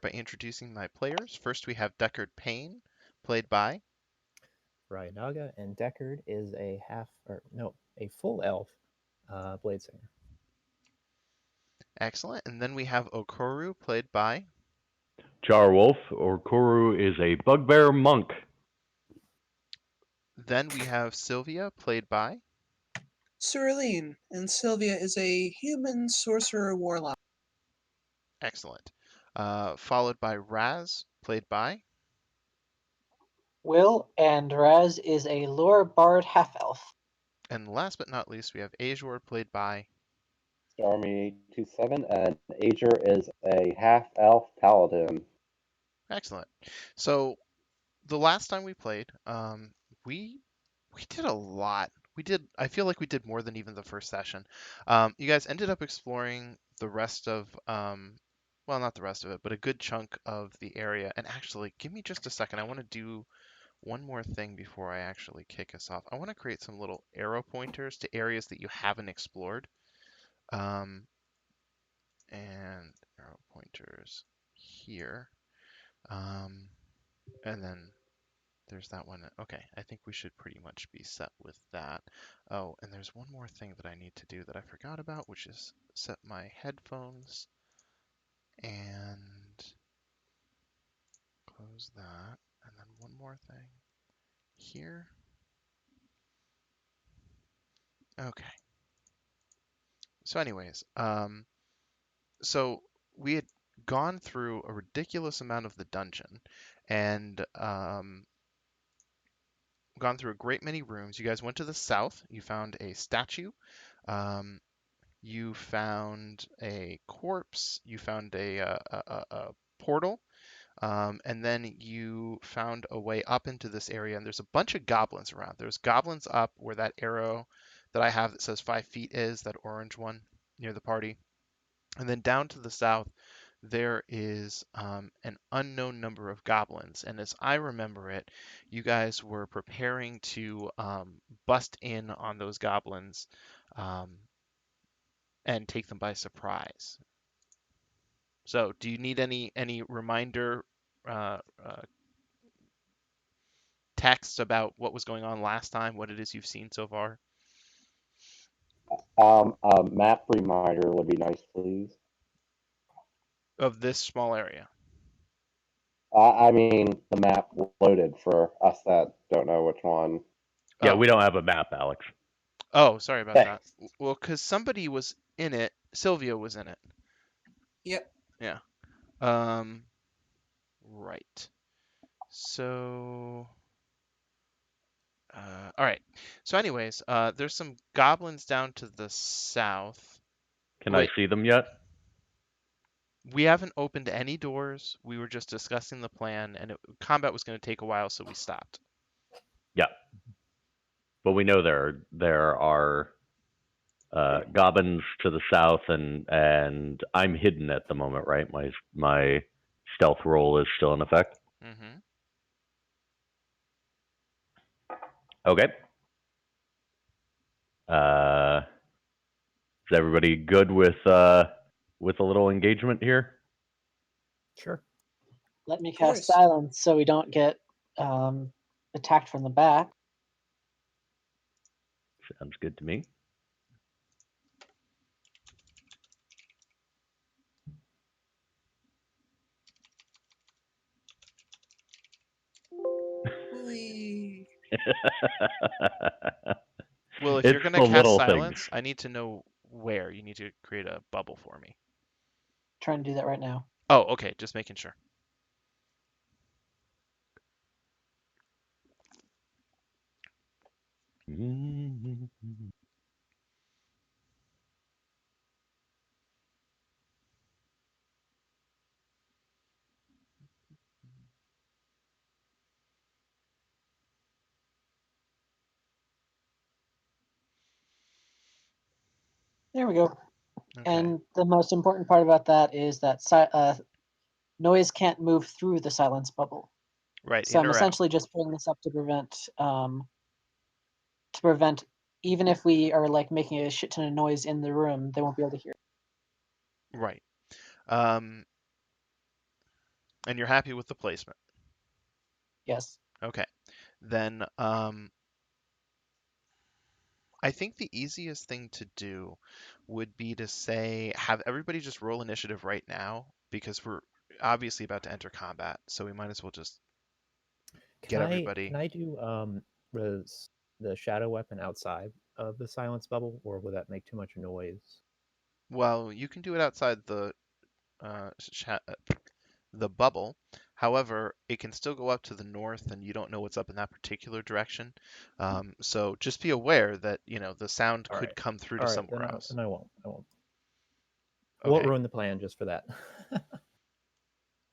by introducing my players. First, we have Deckard Payne, played by. Ryanaga, and Deckard is a full elf blade singer. Excellent. And then we have Okoru, played by. Jarwolf, or Koru, is a bugbear monk. Then we have Sylvia, played by. Cerulean, and Sylvia is a human sorcerer warlock. Excellent. Followed by Raz, played by. Will, and Raz is a lore bard half-elf. And last but not least, we have Azure, played by. Stormy27, and Ager is a half-elf paladin. Excellent. So the last time we played, we did a lot. I feel like we did more than even the first session. You guys ended up exploring the rest of, well, not the rest of it, but a good chunk of the area. And actually, give me just a second. I want to do one more thing before I actually kick us off. I want to create some little arrow pointers to areas that you haven't explored. And arrow pointers here. And then there's that one. Okay, I think we should pretty much be set with that. Oh, and there's one more thing that I need to do that I forgot about, which is set my headphones and close that. And then one more thing here. Okay. So anyways, so we had gone through a ridiculous amount of the dungeon and gone through a great many rooms. You guys went to the south. You found a statue. You found a corpse. You found a portal. And then you found a way up into this area, and there's a bunch of goblins around. There's goblins up where that arrow that I have that says 5 feet is, that orange one near the party. And then down to the south, there is an unknown number of goblins. And as I remember it, you guys were preparing to bust in on those goblins and take them by surprise. So, do you need any reminder text about what was going on last time, what it is you've seen so far? A map reminder would be nice, please. Of this small area. I mean, the map loaded for us that don't know which one. Yeah, Oh. we don't have a map, Alex. Oh, sorry about that. Thanks. Well, because somebody was in it. Sylvia was in it. Yep. Yeah. Right. So, all right. So, anyways, there's some goblins down to the south. Can Wait. I see them yet? We haven't opened any doors. We were just discussing the plan, and combat was going to take a while, so we stopped. Yeah. But we know there are goblins to the south, and I'm hidden at the moment, right? My stealth roll is still in effect. Mm-hmm. Okay. Is everybody good with a little engagement here? Sure. Let me Of cast course. silence so we don't get attacked from the back. Sounds good to me. Whee. Well, if It's you're going the to cast little silence, things. I need to know where. You need to create a bubble for me. Trying to do that right now. Oh, okay. Just making sure. There we go. Okay. And the most important part about that is that noise can't move through the silence bubble. Right. So in I'm or out. essentially just putting this up to prevent even if we are like making a shit ton of noise in the room, they won't be able to hear. Right. And you're happy with the placement. Yes. Okay. Then I think the easiest thing to do would be to say have everybody just roll initiative right now because we're obviously about to enter combat, so we might as well just get everybody. Can I do the shadow weapon outside of the silence bubble, or would that make too much noise? Well, you can do it outside uh, the bubble. However, it can still go up to the north, and you don't know what's up in that particular direction. So just be aware that the sound All could right. come through to All right, somewhere else. then I won't. I won't. I won't Okay. ruin the plan just for that.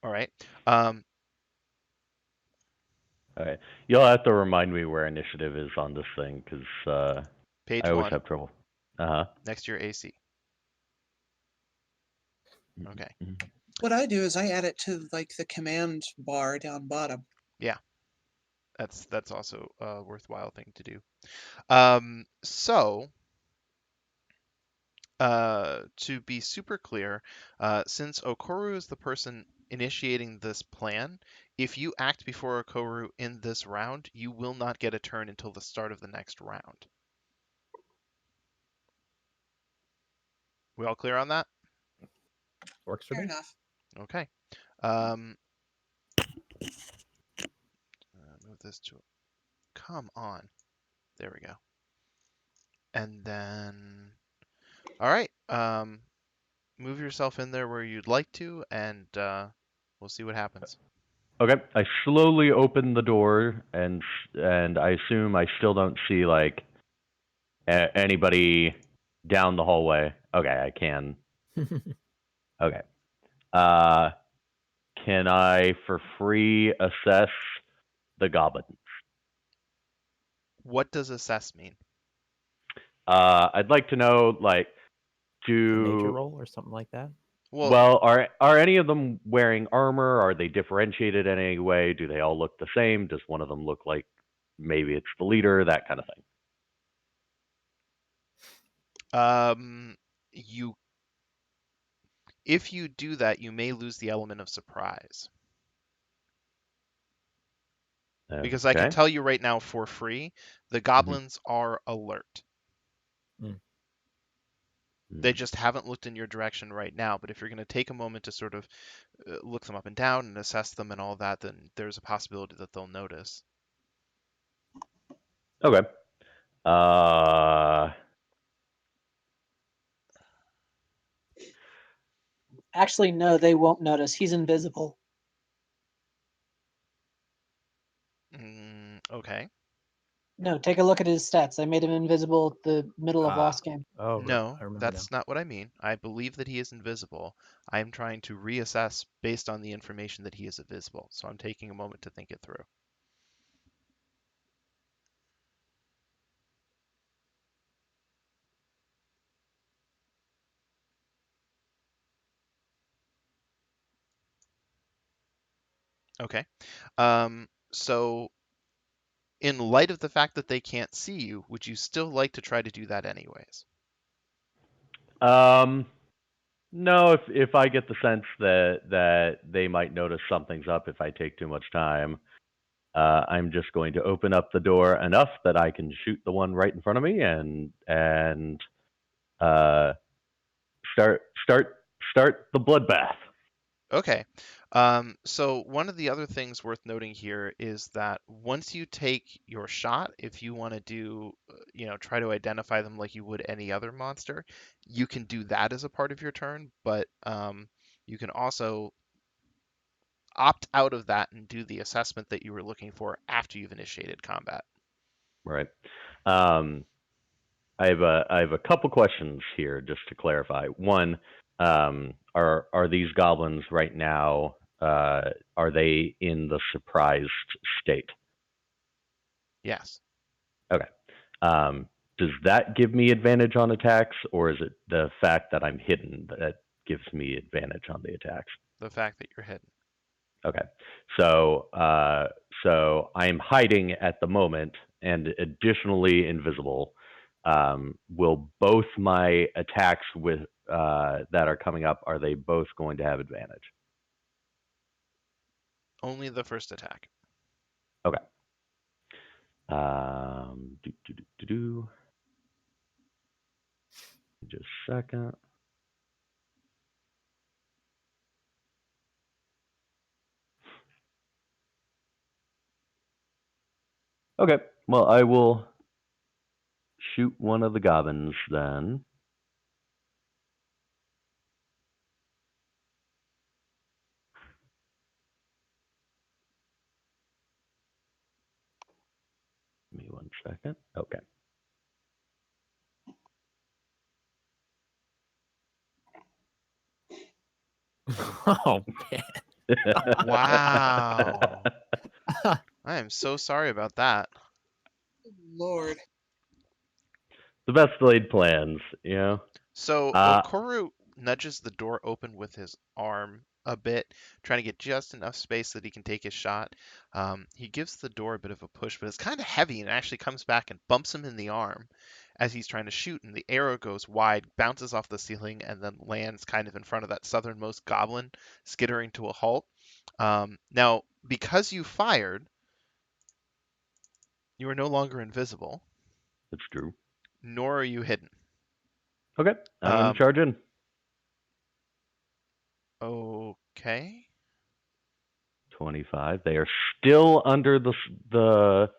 All right. Um, Okay. You'll have to remind me where initiative is on this thing, because page I always 1, have trouble. Uh-huh. next to your AC. Okay. What I do is I add it to like the command bar down bottom. Yeah, that's also a worthwhile thing to do. So to be super clear, since Okoru is the person initiating this plan, if you act before Okoru in this round, you will not get a turn until the start of the next round. We all clear on that? Works for Fair me. enough. Okay. Um, move this to. Come on. There we go. And then, all right. Move yourself in there where you'd like to, and we'll see what happens. Okay. I slowly open the door, and I assume I still don't see like anybody down the hallway. Okay, I can. Okay. Uh, can I, for free, assess the goblin? What does assess mean? I'd like to know, like, The nature do roll or something like that. Well, well are any of them wearing armor? Are they differentiated in any way? Do they all look the same? Does one of them look like maybe it's the leader? That kind of thing. you if you do that, you may lose the element of surprise. Because I can Okay. tell you right now for free, the goblins are alert. Mm. They just haven't looked in your direction right now, but if you're going to take a moment to sort of look them up and down and assess them and all that, then there's a possibility that they'll notice. Okay. Actually, no, they won't notice. He's invisible. Okay. No, take a look at his stats. I made him invisible at the middle of last game. Oh, No, I remember now. that's not what I mean. I believe that he is invisible. I am trying to reassess based on the information that he is invisible. So I'm taking a moment to think it through. Okay. So in light of the fact that they can't see you, would you still like to try to do that anyways? No, if I get the sense that they might notice something's up if I take too much time, I'm just going to open up the door enough that I can shoot the one right in front of me and uh, start the bloodbath. Okay. So one of the other things worth noting here is that once you take your shot, if you want to do, try to identify them like you would any other monster, you can do that as a part of your turn, but you can also opt out of that and do the assessment that you were looking for after you've initiated combat. Right. I have a couple questions here just to clarify. One, are these goblins right now? Are they in the surprised state? Yes. Okay. Does that give me advantage on attacks, or is it the fact that I'm hidden that gives me advantage on the attacks? The fact that you're hidden. Okay. So I am hiding at the moment and additionally invisible. Will both my attacks that are coming up, are they both going to have advantage? Only the first attack. Okay. Do, do, do, do, do. Just a second. Okay. Well, I will shoot one of the goblins then. Give me 1 second. Okay. Oh man. Wow. I am so sorry about that. Lord. The best laid plans, you know. So Uh, Koru nudges the door open with his arm a bit, trying to get just enough space that he can take his shot. He gives the door a bit of a push, but it's kind of heavy and actually comes back and bumps him in the arm as he's trying to shoot. And the arrow goes wide, bounces off the ceiling, and then lands kind of in front of that southernmost goblin, skittering to a halt. Now, because you fired, you are no longer invisible, it's true. nor are you hidden. Okay. I'm going to charge in. Okay. 25. They are still under the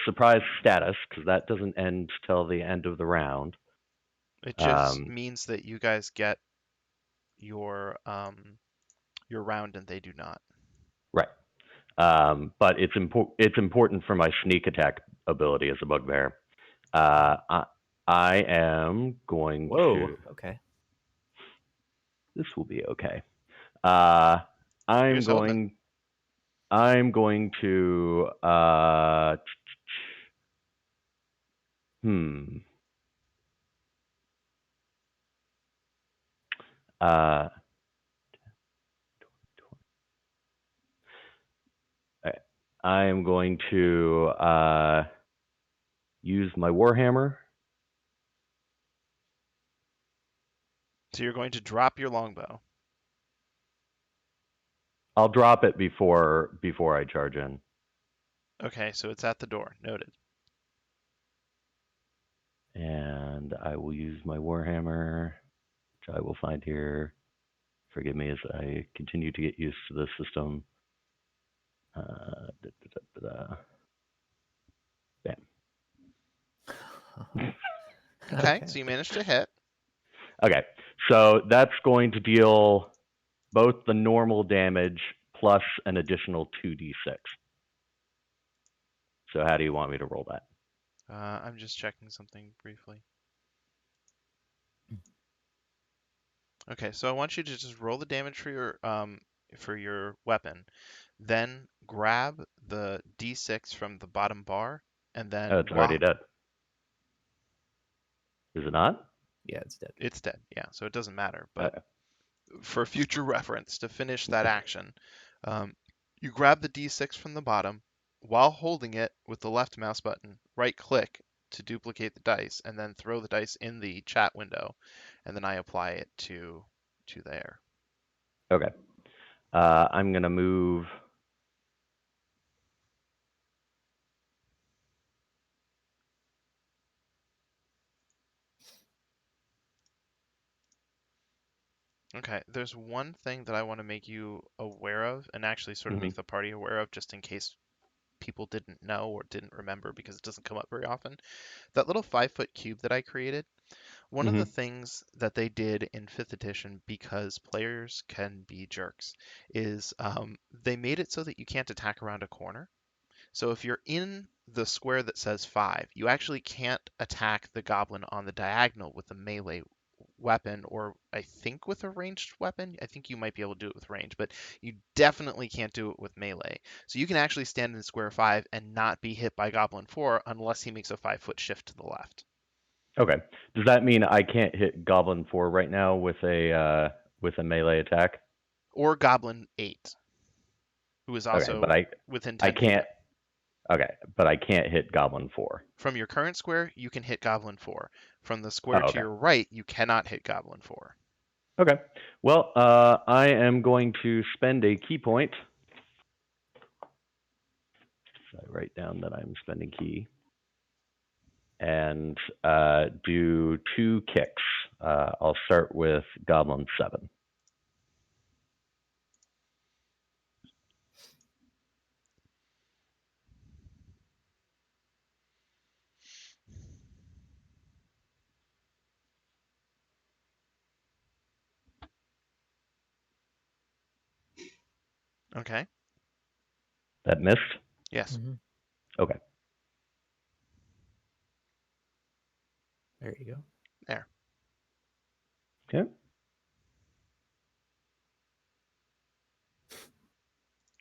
surprise status because that doesn't end till the end of the round. It just means that you guys get your round and they do not. Right. But it's important for my sneak attack ability as a bugbear. I am going Whoa. to. Okay. This will be okay. I'm Here's hoping. going. I'm going to. Uh, I am going to use my warhammer. So you're going to drop your longbow. I'll drop it before I charge in. Okay, so it's at the door. Noted. And I will use my warhammer, which I will find here. Forgive me as I continue to get used to the system. Bam. Okay, so you managed to hit. Okay, so that's going to deal both the normal damage plus an additional 2d6. So how do you want me to roll that? I'm just checking something briefly. Okay, so I want you to just roll the damage for your weapon, then grab the d6 from the bottom bar, and then Oh, it's already dead. Is it not? Yeah, it's dead. It's dead. Yeah, so it doesn't matter. But for future reference, to finish that action, you grab the d6 from the bottom while holding it with the left mouse button. Right click to duplicate the dice, and then throw the dice in the chat window, and then I apply it to there. Okay. I'm gonna move. Okay, there's one thing that I want to make you aware of, and actually sort of make the party aware of, just in case people didn't know or didn't remember, because it doesn't come up very often. That little 5-foot cube that I created, one of the things that they did in 5th edition, because players can be jerks, is they made it so that you can't attack around a corner. So if you're in the square that says 5, you actually can't attack the goblin on the diagonal with a melee weapon, or I think with a ranged weapon. I think you might be able to do it with range, but you definitely can't do it with melee. So you can actually stand in square 5 and not be hit by goblin 4 unless he makes a 5-foot shift to the left. Okay. Does that mean I can't hit Goblin 4 right now with a melee attack? Or goblin 8, who is also okay, but within 10 I feet. can't. Okay, but I can't hit Goblin 4. From your current square, you can hit goblin 4. From the square to okay. your right, you cannot hit goblin 4. Okay. Well, I am going to spend a key point So I write down that I'm spending key. And do 2 kicks. I'll start with Goblin 7. Okay. That missed? Yes. Mhm. Okay. There you go. There. Okay.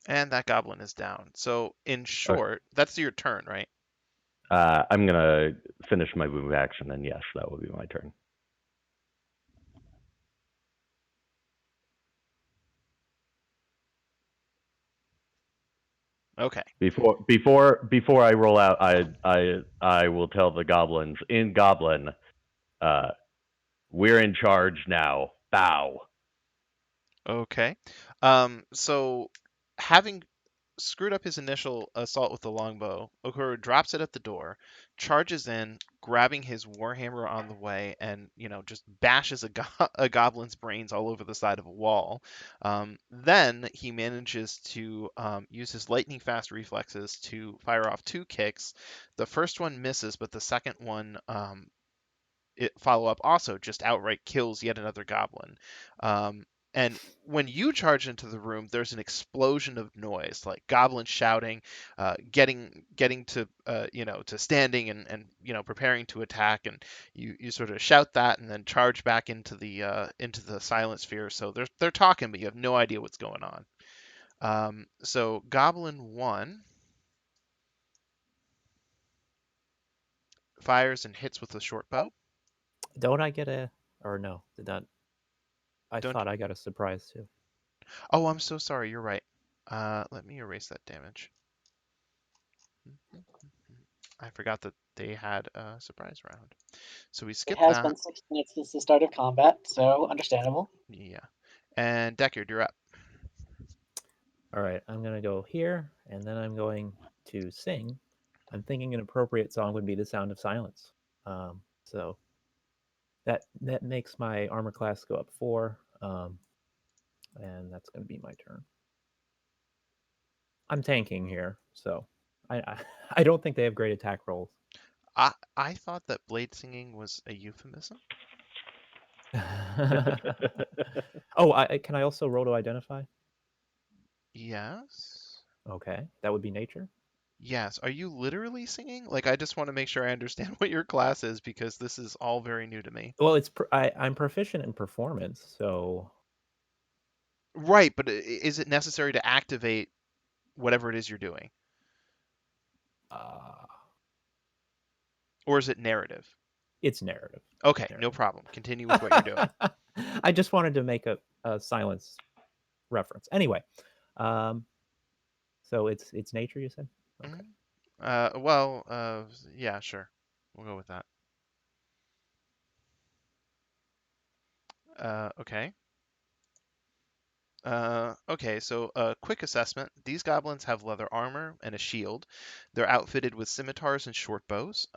And that goblin is down. So in Okay. short, that's your turn, right? I'm going to finish my move action, and yes, that will be my turn. Okay. Before I roll out, I will tell the goblins in Goblin, we're in charge now. Bow. Okay. So having screwed up his initial assault with the longbow, Okura drops it at the door, charges in, grabbing his warhammer on the way, and just bashes a goblin's brains all over the side of a wall. Then he manages to use his lightning fast reflexes to fire off 2 kicks. The first one misses, but the second one follow up also just outright kills yet another goblin. And when you charge into the room, there's an explosion of noise, like goblins shouting, getting to to standing and preparing to attack, and you sort of shout that and then charge back into the silent sphere. So they're talking, but you have no idea what's going on. So Goblin 1 fires and hits with a short bow. Don't I get a or no? Did not I Don't thought I got a surprise too. Oh, I'm so sorry. You're right. Let me erase that damage. I forgot that they had a surprise round. So we It skip has that. been 6 minutes since the start of combat, so understandable. Yeah. And Deckard, you're up. All right, I'm gonna go here, and then I'm going to sing. I'm thinking an appropriate song would be "The Sound of Silence." So that makes my armor class go up 4, and that's going to be my turn. I'm tanking here, so I don't think they have great attack rolls. I thought that blade singing was a euphemism. Oh, can I also roll to identify? Yes. Okay, that would be nature. Yes. Are you literally singing? Like, I just want to make sure I understand what your class is because this is all very new to me. Well, I'm proficient in performance, so Right, but is it necessary to activate whatever it is you're doing? uh, Or is it narrative? it's narrative. Okay, no Narrative. problem. Continue with what you're doing. I just wanted to make a silence reference. Anyway, so it's nature, you said? Okay. Well, yeah, sure. We'll go with that. Okay. Okay, so a quick assessment. These goblins have leather armor and a shield. They're outfitted with scimitars and short bows.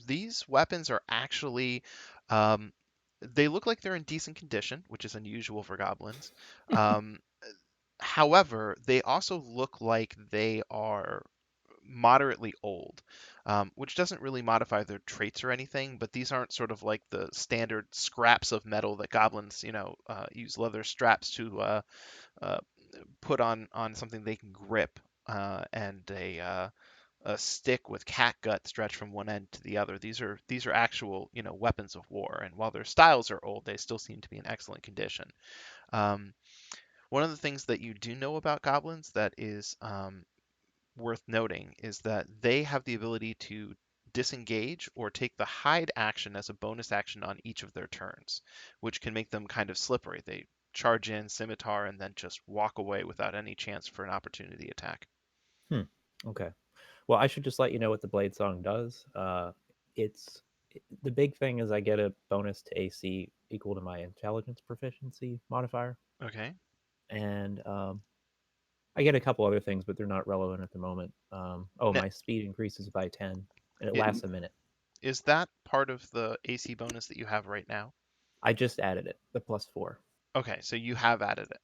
These weapons are actually, um, they look like they're in decent condition, which is unusual for goblins. Um, However, they also look like they are moderately old, which doesn't really modify their traits or anything, but these aren't sort of like the standard scraps of metal that goblins, use leather straps to uh, put on something they can grip, and a stick with catgut stretched from one end to the other. These are actual, weapons of war, and while their styles are old, they still seem to be in excellent condition. Um, One of the things that you do know about goblins that is worth noting is that they have the ability to disengage or take the hide action as a bonus action on each of their turns, which can make them kind of slippery. They charge in, scimitar, and then just walk away without any chance for an opportunity attack. Okay. Well, I should just let you know what the blade song does. It's the big thing is I get a bonus to AC equal to my intelligence proficiency modifier, Okay. and I get a couple other things, but they're not relevant at the moment. Oh, Now, my speed increases by 10, and it it, lasts a minute. is that part of the AC bonus that you have right now? I just added it, the +4. Okay, so you have added it.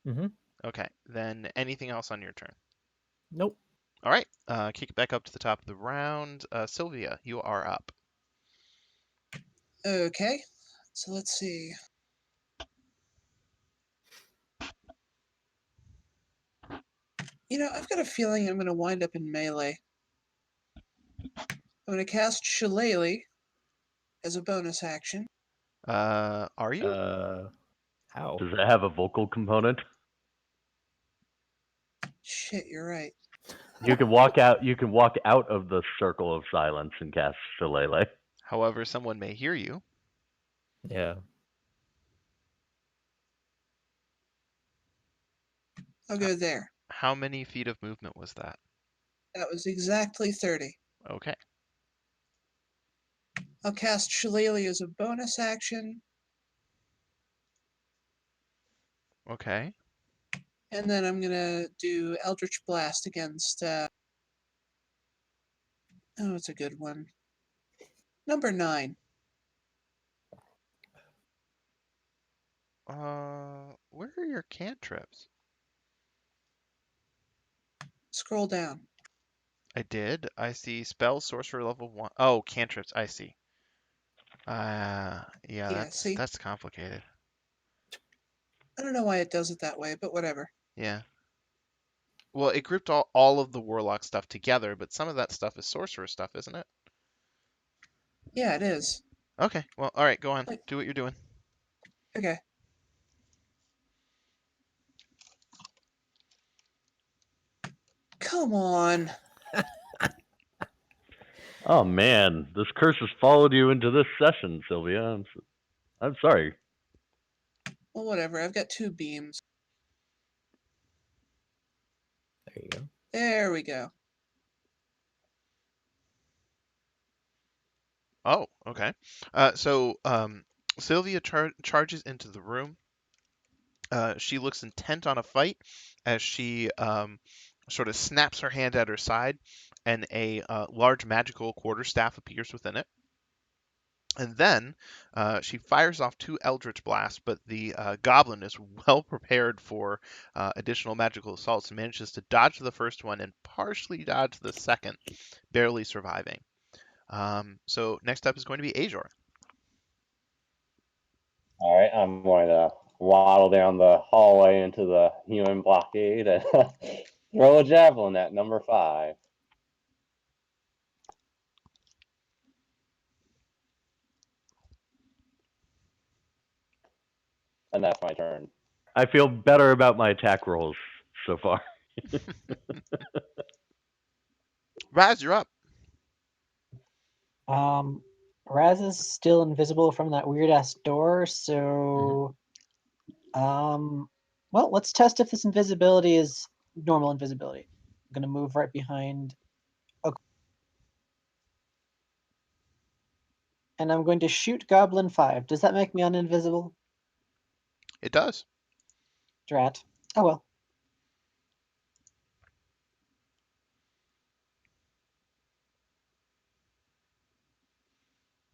Mm-hmm. Okay, then anything else on your turn? Nope. All right, kick it back up to the top of the round. Sylvia, you are up. Okay, so let's see. I've got a feeling I'm going to wind up in melee. I'm going to cast Shillelagh as a bonus action. Are you? How? Does it have a vocal component? Shit, you're right. You can walk out. You can walk out of the circle of silence and cast Shillelagh. However, someone may hear you. Yeah. I'll go there. How many feet of movement was that? That was exactly 30. Okay. I'll cast Shillelagh as a bonus action, Okay. and then I'm going to do Eldritch Blast against. Oh, it's a good one. Number 9. Where are your cantrips? Scroll down. I did. I see spell sorcerer level 1. Oh, cantrips. I see. Yeah, Yeah, see? that's complicated. I don't know why it does it that way, but whatever. Yeah. Well, it grouped all of the warlock stuff together, but some of that stuff is sorcerer stuff, isn't it? Yeah, it is. Okay. Well, all right, go on. Like, Do what you're doing. okay. Come on. Oh man, this curse has followed you into this session, Sylvia. I'm sorry. Well, whatever. I've got 2 beams. There you go. There we go. Oh, okay. So Sylvia charges into the room. She looks intent on a fight as she sort of snaps her hand at her side, and a large magical quarterstaff appears within it. And then she fires off 2 Eldritch Blasts, but the goblin is well prepared for additional magical assaults and manages to dodge the first one and partially dodge the second, barely surviving. So next up is going to be Azor. All right, I'm going to waddle down the hallway into the human blockade and throw a javelin at number 5. And that's my turn. I feel better about my attack rolls so far. Raz, you're up. Raz is still invisible from that weird ass door, so well, let's test if this invisibility is normal invisibility. I'm gonna move right behind. Okay. And I'm going to shoot Goblin 5. Does that make me uninvisible? It does. Drat. Oh well.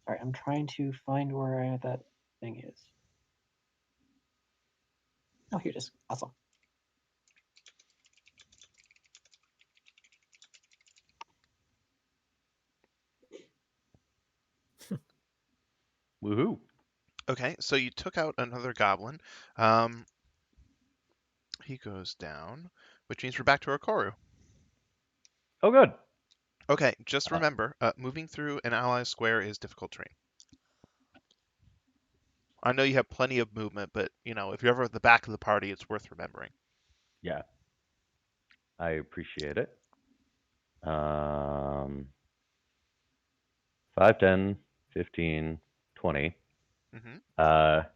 Sorry, I'm trying to find where that thing is. Oh, here it is. Awesome. Woohoo! Okay, so you took out another goblin. He goes down, which means we're back to Okoru. Oh, good. Okay, just remember, moving through an ally square is difficult terrain. I know you have plenty of movement, but if you're ever at the back of the party, it's worth remembering. Yeah, I appreciate it. 5, 10, 15, 20. Mm-hmm.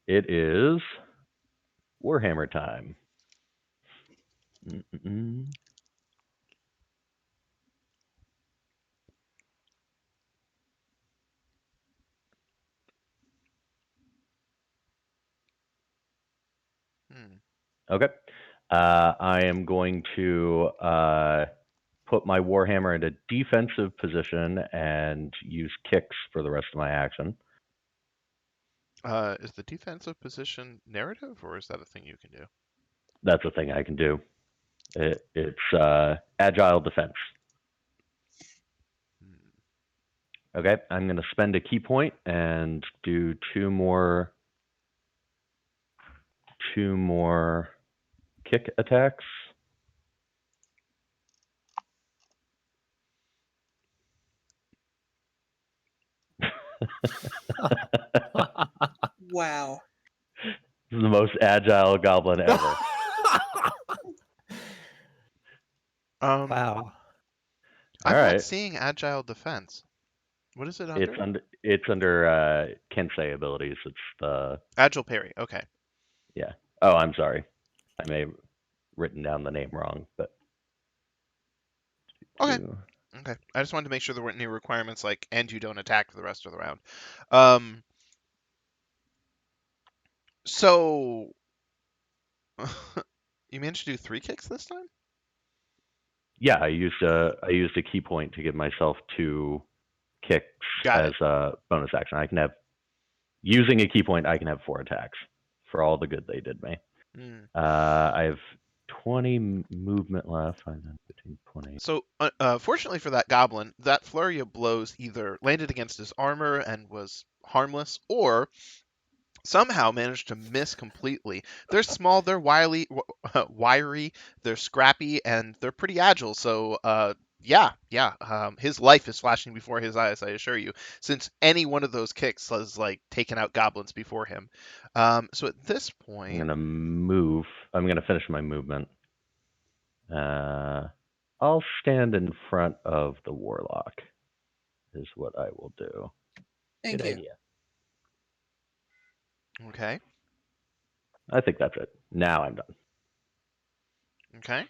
It is Warhammer time. Mm-mm-mm. Hmm. Okay. I am going to put my Warhammer in a defensive position and use kicks for the rest of my action. Is the defensive position narrative, or is that a thing you can do? That's a thing I can do. It's agile defense. Hmm. Okay, I'm going to spend a key point and do two more kick attacks. Wow. This is the most agile goblin ever. Wow. I'm All not right. seeing agile defense. What is it under? It's under Kensei abilities. It's the Agile parry. Okay. yeah. Oh, I'm sorry. I may have written down the name wrong, but Okay. two. Okay. I just wanted to make sure there weren't any requirements like, and you don't attack for the rest of the round. Um. So you managed to do 3 kicks this time? Yeah, I used a key point to give myself 2 kicks Got as it. a bonus action. I can have using a key point. I can have 4 attacks for all the good they did me. Hmm. I have 20 movement left. 5, 10, 15, 20. So, fortunately for that goblin, that flurry of blows either landed against his armor and was harmless, or somehow managed to miss completely. They're small, they're wiry, they're scrappy, and they're pretty agile. So, yeah, his life is flashing before his eyes, I assure you, since any one of those kicks has like taken out goblins before him. So at this I'm point, gonna move. I'm gonna finish my movement. I'll stand in front of the warlock. Is what I will do. Thank Good you. idea. okay, I think that's it. Now I'm done. okay.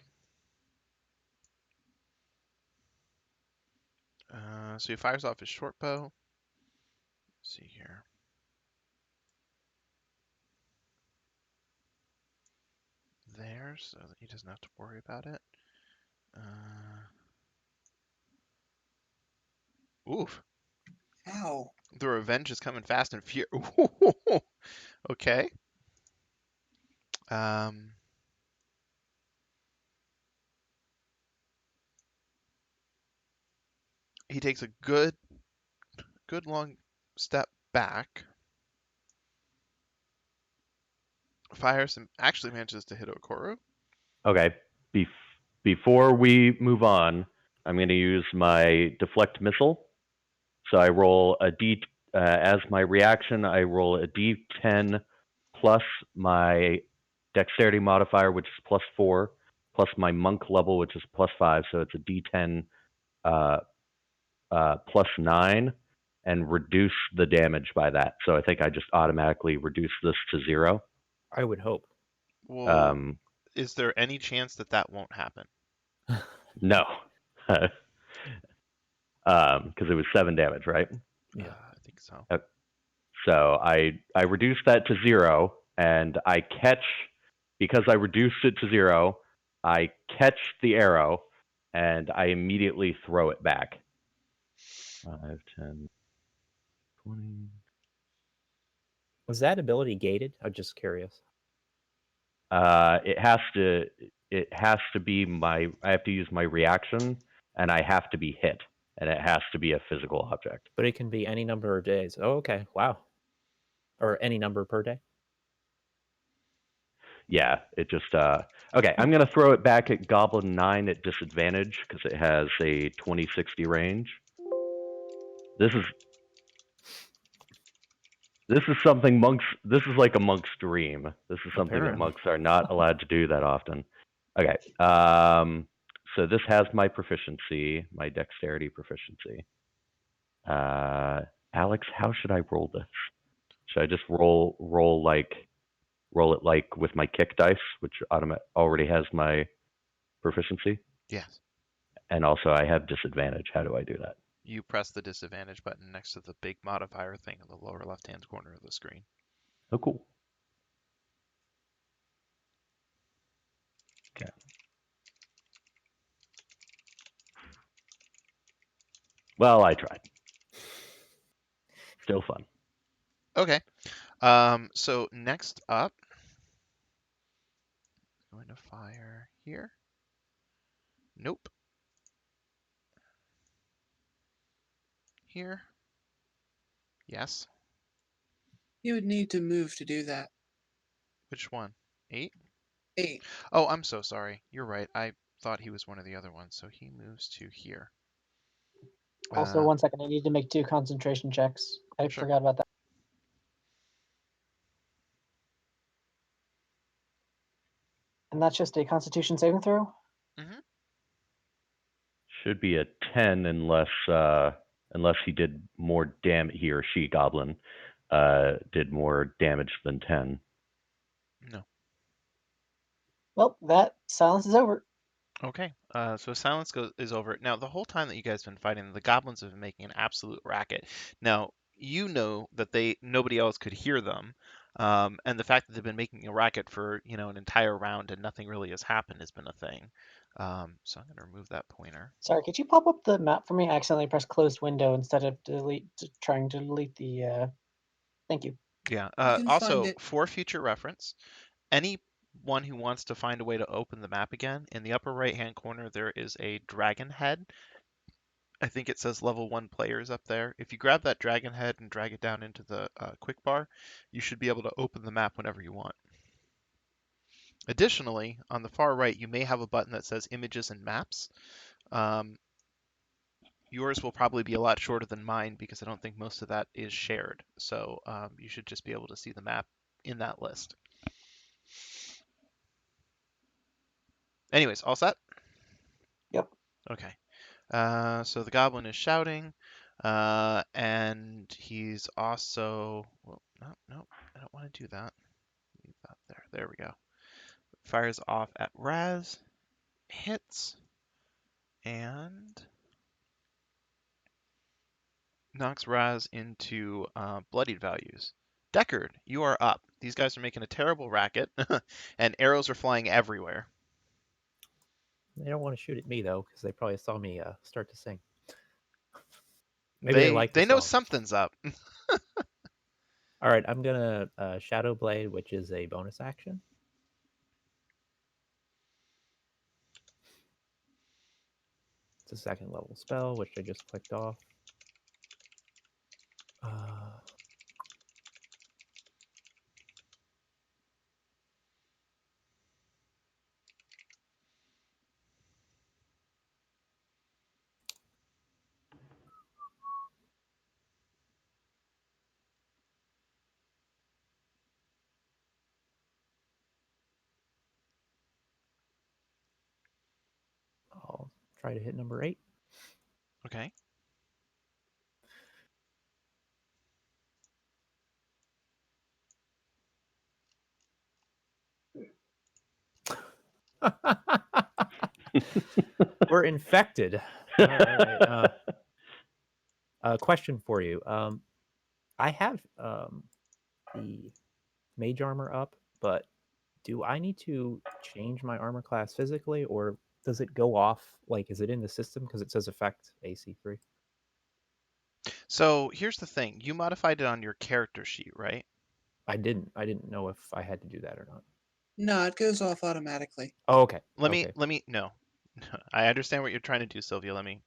So he fires off his short bow. Let's see here. There, so that he doesn't have to worry about it. Oof. Ow. The revenge is coming fast and furious. Okay. Um, he takes a good long step back, fires and actually manages to hit Okoro. Okay. Before we move on, I'm going to use my deflect missile. So I roll a d as my reaction. I roll a d10 plus my dexterity modifier, which is +4, plus my monk level, which is +5. So it's a d10 +9, and reduce the damage by that. So I think I just automatically reduce this to 0. I would hope. Well, Um, is there any chance that that won't happen? no. Because it was 7 damage, right? Yeah. I think so. So I reduced that to 0, and I catch, because I reduced it to 0, I catch the arrow, and I immediately throw it back. 5, 10, 20. Was that ability gated? I'm just curious. It has to be my, I have to use my reaction, and I have to be hit, and it has to be a physical object. But it can be any number of days. Oh, okay. Wow. Or any number per day. Yeah, it just okay. I'm gonna throw it back at Goblin 9 at disadvantage because it has a 20-60 range. This is something monks. This is like a monk's dream. This is something that Apparently. monks are not allowed to do that often. Okay. So this has my proficiency, my dexterity proficiency. Alex, how should I roll this? Should I just roll it like with my kick dice, which already has my proficiency? Yes. And also I have disadvantage. How do I do that? You press the disadvantage button next to the big modifier thing in the lower left-hand corner of the screen. Oh, cool. Well, I tried. Still fun. Okay. So next up, going to fire here. Nope. Here. Yes. You would need to move to do that. Which one? 8? 8. Oh, I'm so sorry. You're right. I thought he was one of the other ones. So he moves to here. Also, 1 second. I need to make 2 concentration checks. I Sure. forgot about that. And that's just a Constitution saving throw. Mm-hmm. Should be a 10 unless he did more damage. He or she goblin did more damage than 10. No. Well, that silence is over. Okay. So silence is over. Now, the whole time that you guys have been fighting, the goblins have been making an absolute racket. Now, you know that nobody else could hear them, and the fact that they've been making a racket for an entire round and nothing really has happened has been a thing. So I'm going to remove that pointer. Sorry, could you pop up the map for me? I accidentally pressed closed window instead of trying to delete the. Thank you. Yeah. You can find Also, it. for future reference, anyone who wants to find a way to open the map again, in the upper right-hand corner there is a dragon head. I think it says level 1 players up there. If you grab that dragon head and drag it down into the quick bar, you should be able to open the map whenever you want. Additionally, on the far right, you may have a button that says images and maps. Yours will probably be a lot shorter than mine because I don't think most of that is shared. So you should just be able to see the map in that list. Anyways, all set? Yep. Okay. So the goblin is shouting, and he's also. Well, no, I don't want to do that. Leave that there. There we go. Fires off at Raz, hits, and knocks Raz into bloodied values. Deckard, you are up. These guys are making a terrible racket, and arrows are flying everywhere. They don't want to shoot at me though, because they probably saw me start to sing. Maybe they like the They know song. something's up. All right, I'm gonna Shadow Blade, which is a bonus action. It's a 2nd level spell, which I just clicked off. I'll try to hit number 8. Okay. We're infected. All right. Question for you. I have the mage armor up, but do I need to change my armor class physically, or does it go off? Like, is it in the system because it says effect AC3? So here's the thing. You modified it on your character sheet, right? I didn't know if I had to do that or not. No, it goes off automatically. Oh, okay. Let Okay. me no. I understand what you're trying to do, Sylvia. Let me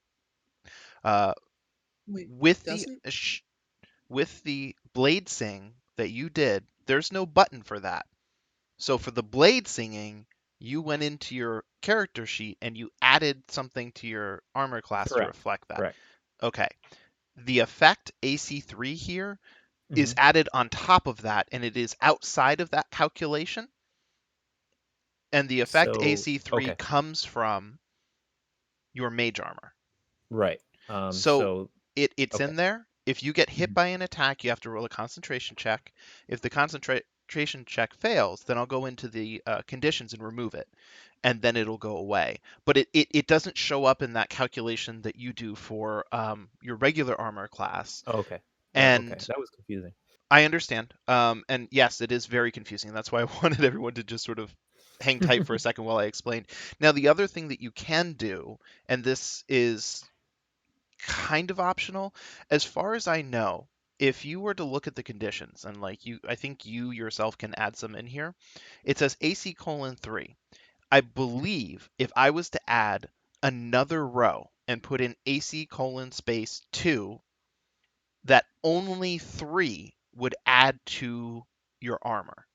uh Wait, with the doesn't? with the blade sing that you did, there's no button for that. So for the blade singing, you went into your character sheet and you added something to your armor class to Correct. reflect that. Correct. Okay. The effect AC3 here is Mhm. added on top of that, and it is outside of that calculation. And the effect So, AC3 okay. comes from your mage armor. Right. So So, it's okay. in there. If you get hit Mhm. by an attack, you have to roll a concentration check. If the concentration check fails, then I'll go into the conditions and remove it, and then it'll go away. But it doesn't show up in that calculation that you do for your regular armor class. Okay. Okay. And That was confusing. I understand. And yes, it is very confusing. That's why I wanted everyone to just sort of hang tight for a second while I explained. Now, the other thing that you can do, and this is kind of optional. As far as I know, if you were to look at the conditions, and I think you yourself can add some in here. It says AC:3. I believe if I was to add another row and put in AC:2, that only 3 would add to your armor.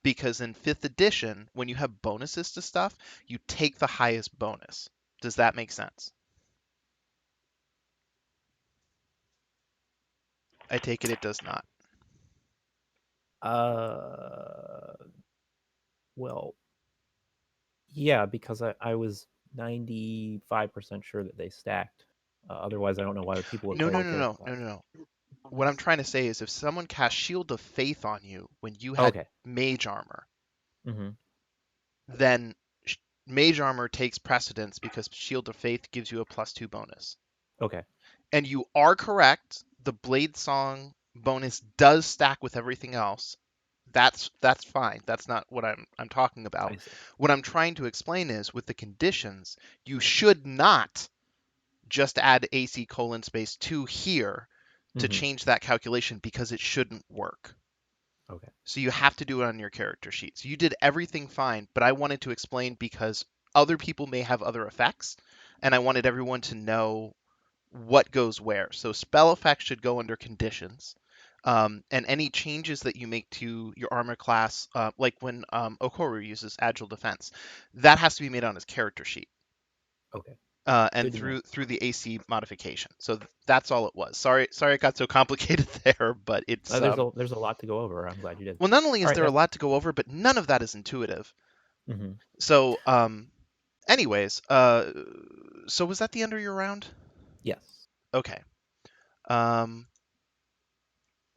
Because in 5th edition, when you have bonuses to stuff, you take the highest bonus. Does that make sense? I take it does not. Well, yeah, because I was 95% sure that they stacked. Otherwise, I don't know why people would No, play no, the no, character no, class. no, no, no. What I'm trying to say is if someone cast Shield of Faith on you when you had Okay. mage armor, Mm-hmm. then mage armor takes precedence because Shield of Faith gives you a +2 bonus. Okay. And you are correct. The Blade Song bonus does stack with everything else. That's fine. That's not what I'm talking about. I see. What I'm trying to explain is with the conditions, you should not just add AC:2 here to Mm-hmm. change that calculation because it shouldn't work. Okay. So you have to do it on your character sheet. So you did everything fine, but I wanted to explain because other people may have other effects, and I wanted everyone to know what goes where. So spell effects should go under conditions. And any changes that you make to your armor class, like when Okoru uses Agile Defense, that has to be made on his character sheet. Okay. And Good to know. through the AC modification. So that's all it was. Sorry it got so complicated there, but it's There's a lot to go over. I'm glad you did. well, not only All is right. there a lot to go over, but none of that is intuitive. Mm-hmm. So anyways, so was that the end of your round? Yes. Okay. Um,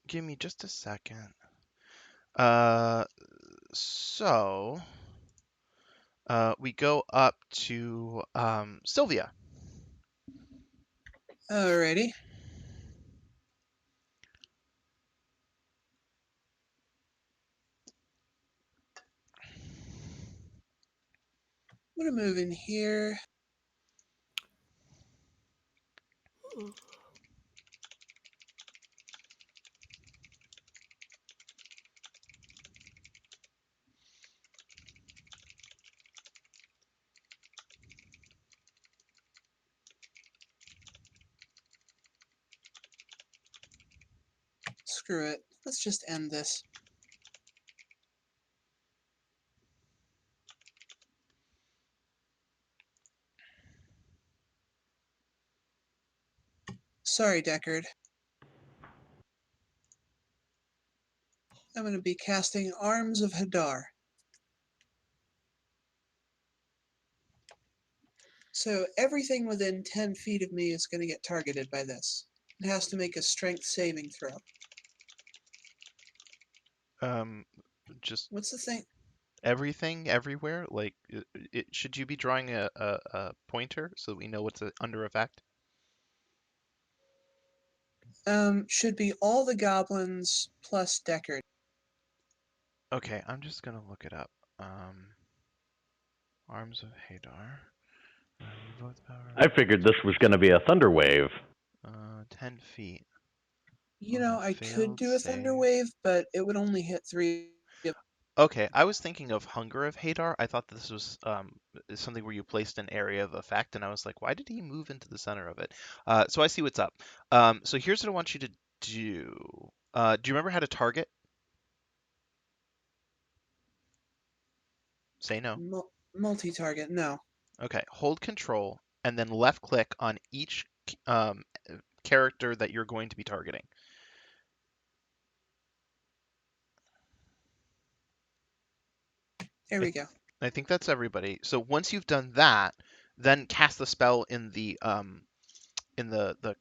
give me just a second. So we go up to Sylvia. Alrighty. I'm gonna move in here. Screw it. Let's just end this. Sorry, Deckard. I'm going to be casting Arms of Hadar. So everything within 10 feet of me is going to get targeted by this. It has to make a strength saving throw. Just What's the thing? everything, everywhere. Like, should you be drawing a pointer so that we know what's under effect? Should be all the goblins plus Deckard. Okay, I'm just gonna look it up. Arms of Hadar. Both I power. figured this was going to be a thunder wave. 10 feet. You know, I could Failed do a save. Thunder Wave, but it would only hit 3. Okay, I was thinking of Hunger of Hadar. I thought this was something where you placed an area of effect, and I was like, why did he move into the center of it? So I see what's up. So here's what I want you to do. Do you remember how to target? Say no. Multi-target, no. Okay, hold control and then left click on each character that you're going to be targeting. There we go. I think that's everybody. So once you've done that, then cast the spell in the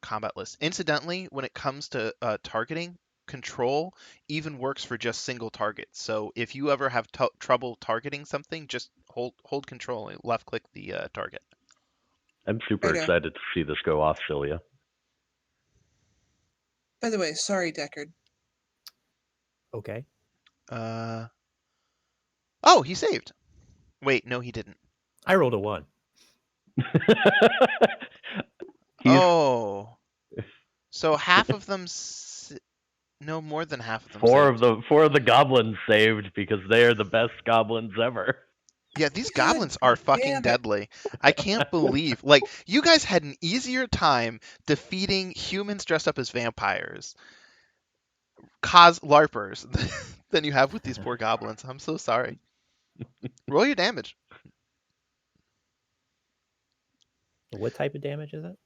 combat list. Incidentally, when it comes to targeting, control even works for just single targets. So if you ever have trouble targeting something, just hold control and left click the target. I'm super Righto. excited to see this go off, Celia. By the way, sorry, Deckard. Okay. Oh, he saved. Wait, no, he didn't. I rolled a 1. Oh, so half of them, no, more than half of them four saved. of the goblins saved because they are the best goblins ever. Yeah, these God goblins are fucking damn it. deadly. I can't believe, like, you guys had an easier time defeating humans dressed up as vampires, cause LARPers, than you have with these poor goblins. I'm so sorry. Roll your damage. What type of damage is it?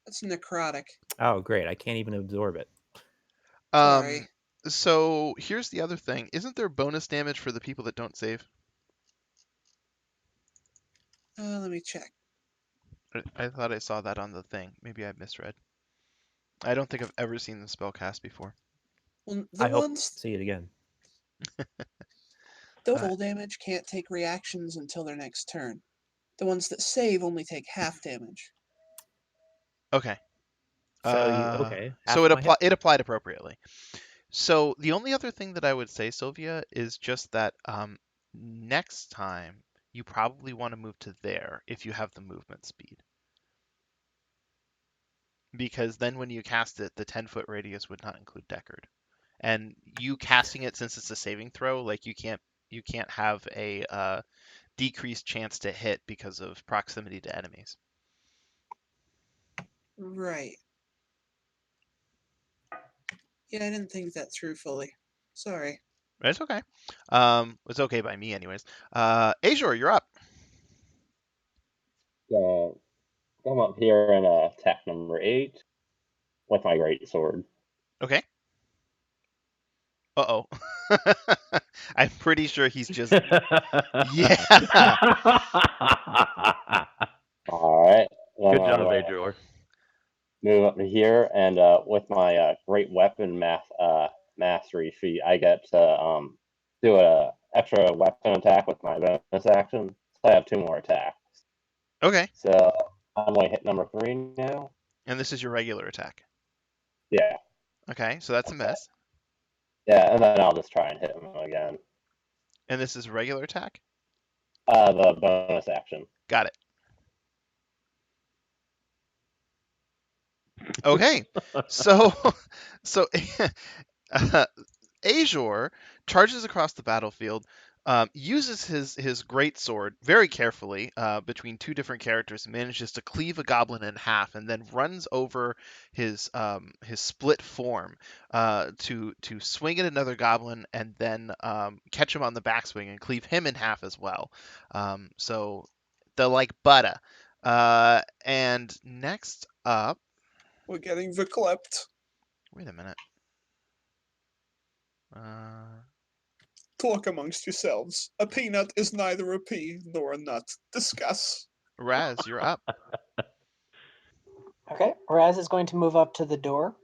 That's necrotic. Oh, great. I can't even absorb it. Um, Sorry. so here's the other thing. Isn't there bonus damage for the people that don't save? Let me check. I thought I saw that on the thing. Maybe I misread. I don't think I've ever seen the spell cast before. Well, I hope to see it again. the Uh, full damage can't take reactions until their next turn. The ones that save only take half damage. Okay. So you okay? So Half my hit. it applied appropriately. So the only other thing that I would say, Sylvia, is just that next time you probably want to move to there if you have the movement speed. Because then when you cast it, the 10-foot radius would not include Deckard. And you casting it, since it's a saving throw, like you can't have a decreased chance to hit because of proximity to enemies. Right. Yeah, I didn't think that through fully. Sorry. It's okay. It's okay by me, anyways. Azure, you're up. So come up here and attack number 8 with my great sword. Okay. Uh-oh. I'm pretty sure he's just. Yeah. All right. Then Good I'm job, gonna Ajor. move up to here, and with my great weapon mastery feat, I get to do a extra weapon attack with my bonus action. So I have 2 more attacks. Okay. So I'm going to hit number 3 now. And this is your regular attack. Yeah. Okay, so that's a Okay. miss. Yeah, and then I'll just try and hit him again. And this is a regular attack? The bonus action. Got it. Okay. So so Azure charges across the battlefield, uses his great sword very carefully between 2 different characters, manages to cleave a goblin in half, and then runs over his split form to swing at another goblin and then catch him on the backswing and cleave him in half as well. So the like butter. And next up, We're getting verklept. wait a minute. Talk amongst yourselves. A peanut is neither a pea nor a nut. Discuss. Raz, you're up. Okay, Raz is going to move up to the door,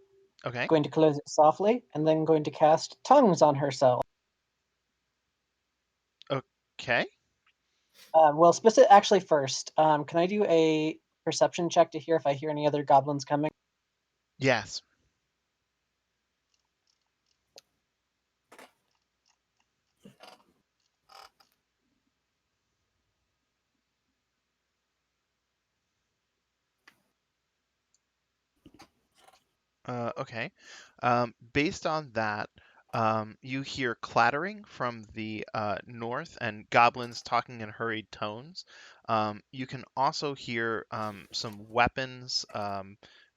Okay. going to close it softly, and then going to cast tongues on herself. Okay. Well, actually first, can I do a perception check to hear if I hear any other goblins coming? Yes. Okay. Based on that, you hear clattering from the north and goblins talking in hurried tones. You can also hear some weapons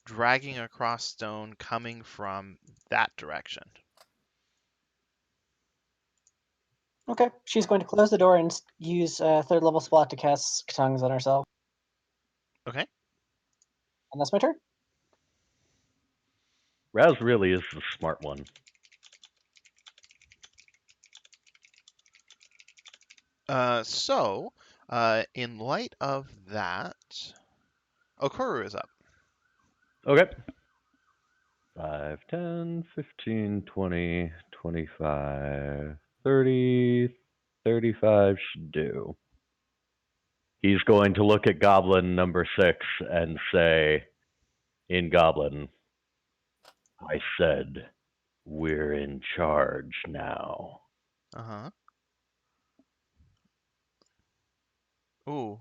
dragging across stone coming from that direction. Okay, she's going to close the door and use a third level spell to cast tongues on herself. Okay. And that's my turn. Raz really is the smart one. In light of that, Okuru is up. Okay. 5, 10, 15, 20, 25, 30, 35 should do. He's going to look at Goblin number 6 and say, in Goblin, I said, we're in charge now. Uh-huh. Ooh,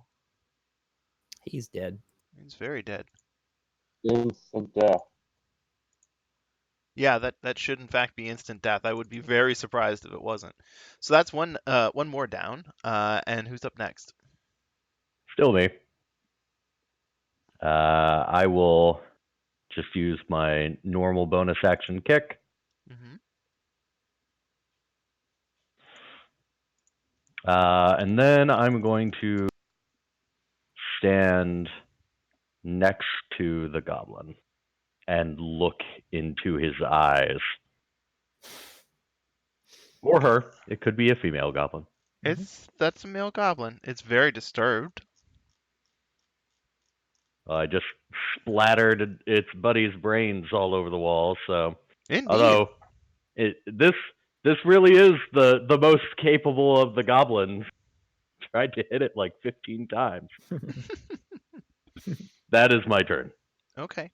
He's dead. he's very dead. Instant death. Yeah, that should in fact be instant death. I would be very surprised if it wasn't. So that's one more down. And who's up next? Still me. I will just use my normal bonus action kick. Mm-hmm. And then I'm going to stand next to the goblin and look into his eyes. Or Okay. her. It could be a female goblin. That's a male goblin. It's very disturbed. I just splattered its buddy's brains all over the wall. So, Indeed. although this really is the most capable of the goblins. Tried to hit it like 15 times. That is my turn. Okay.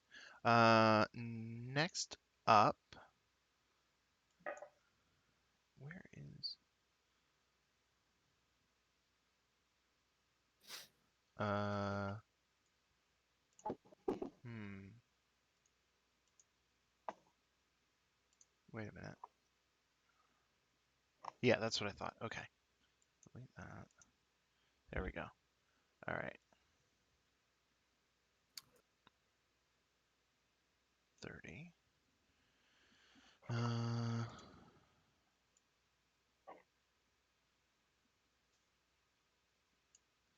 Next up, where is uh hmm. Wait a minute. Yeah, that's what I thought. Okay. Delete that. There we go. All right. 30.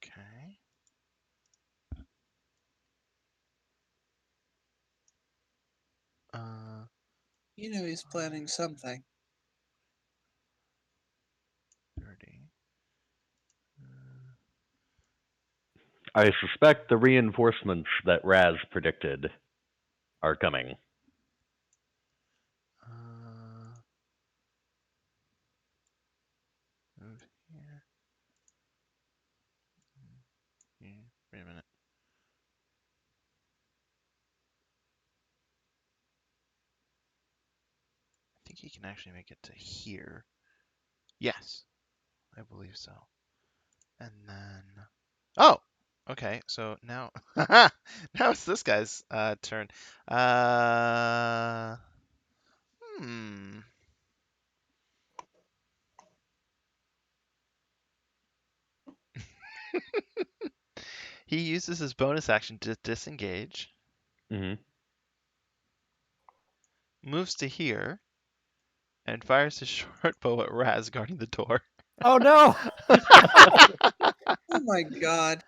Okay. Uh, You know he's planning something. 30. I suspect the reinforcements that Raz predicted are coming. Move here. Here. Wait a minute. I think he can actually make it to here. Yes, I believe so. And then, oh, okay. So now, now it's this guy's turn. Uh, hmm. He uses his bonus action to disengage, Mm-hmm. moves to here, and fires his short bow at Raz guarding the door. Oh no! Oh my god.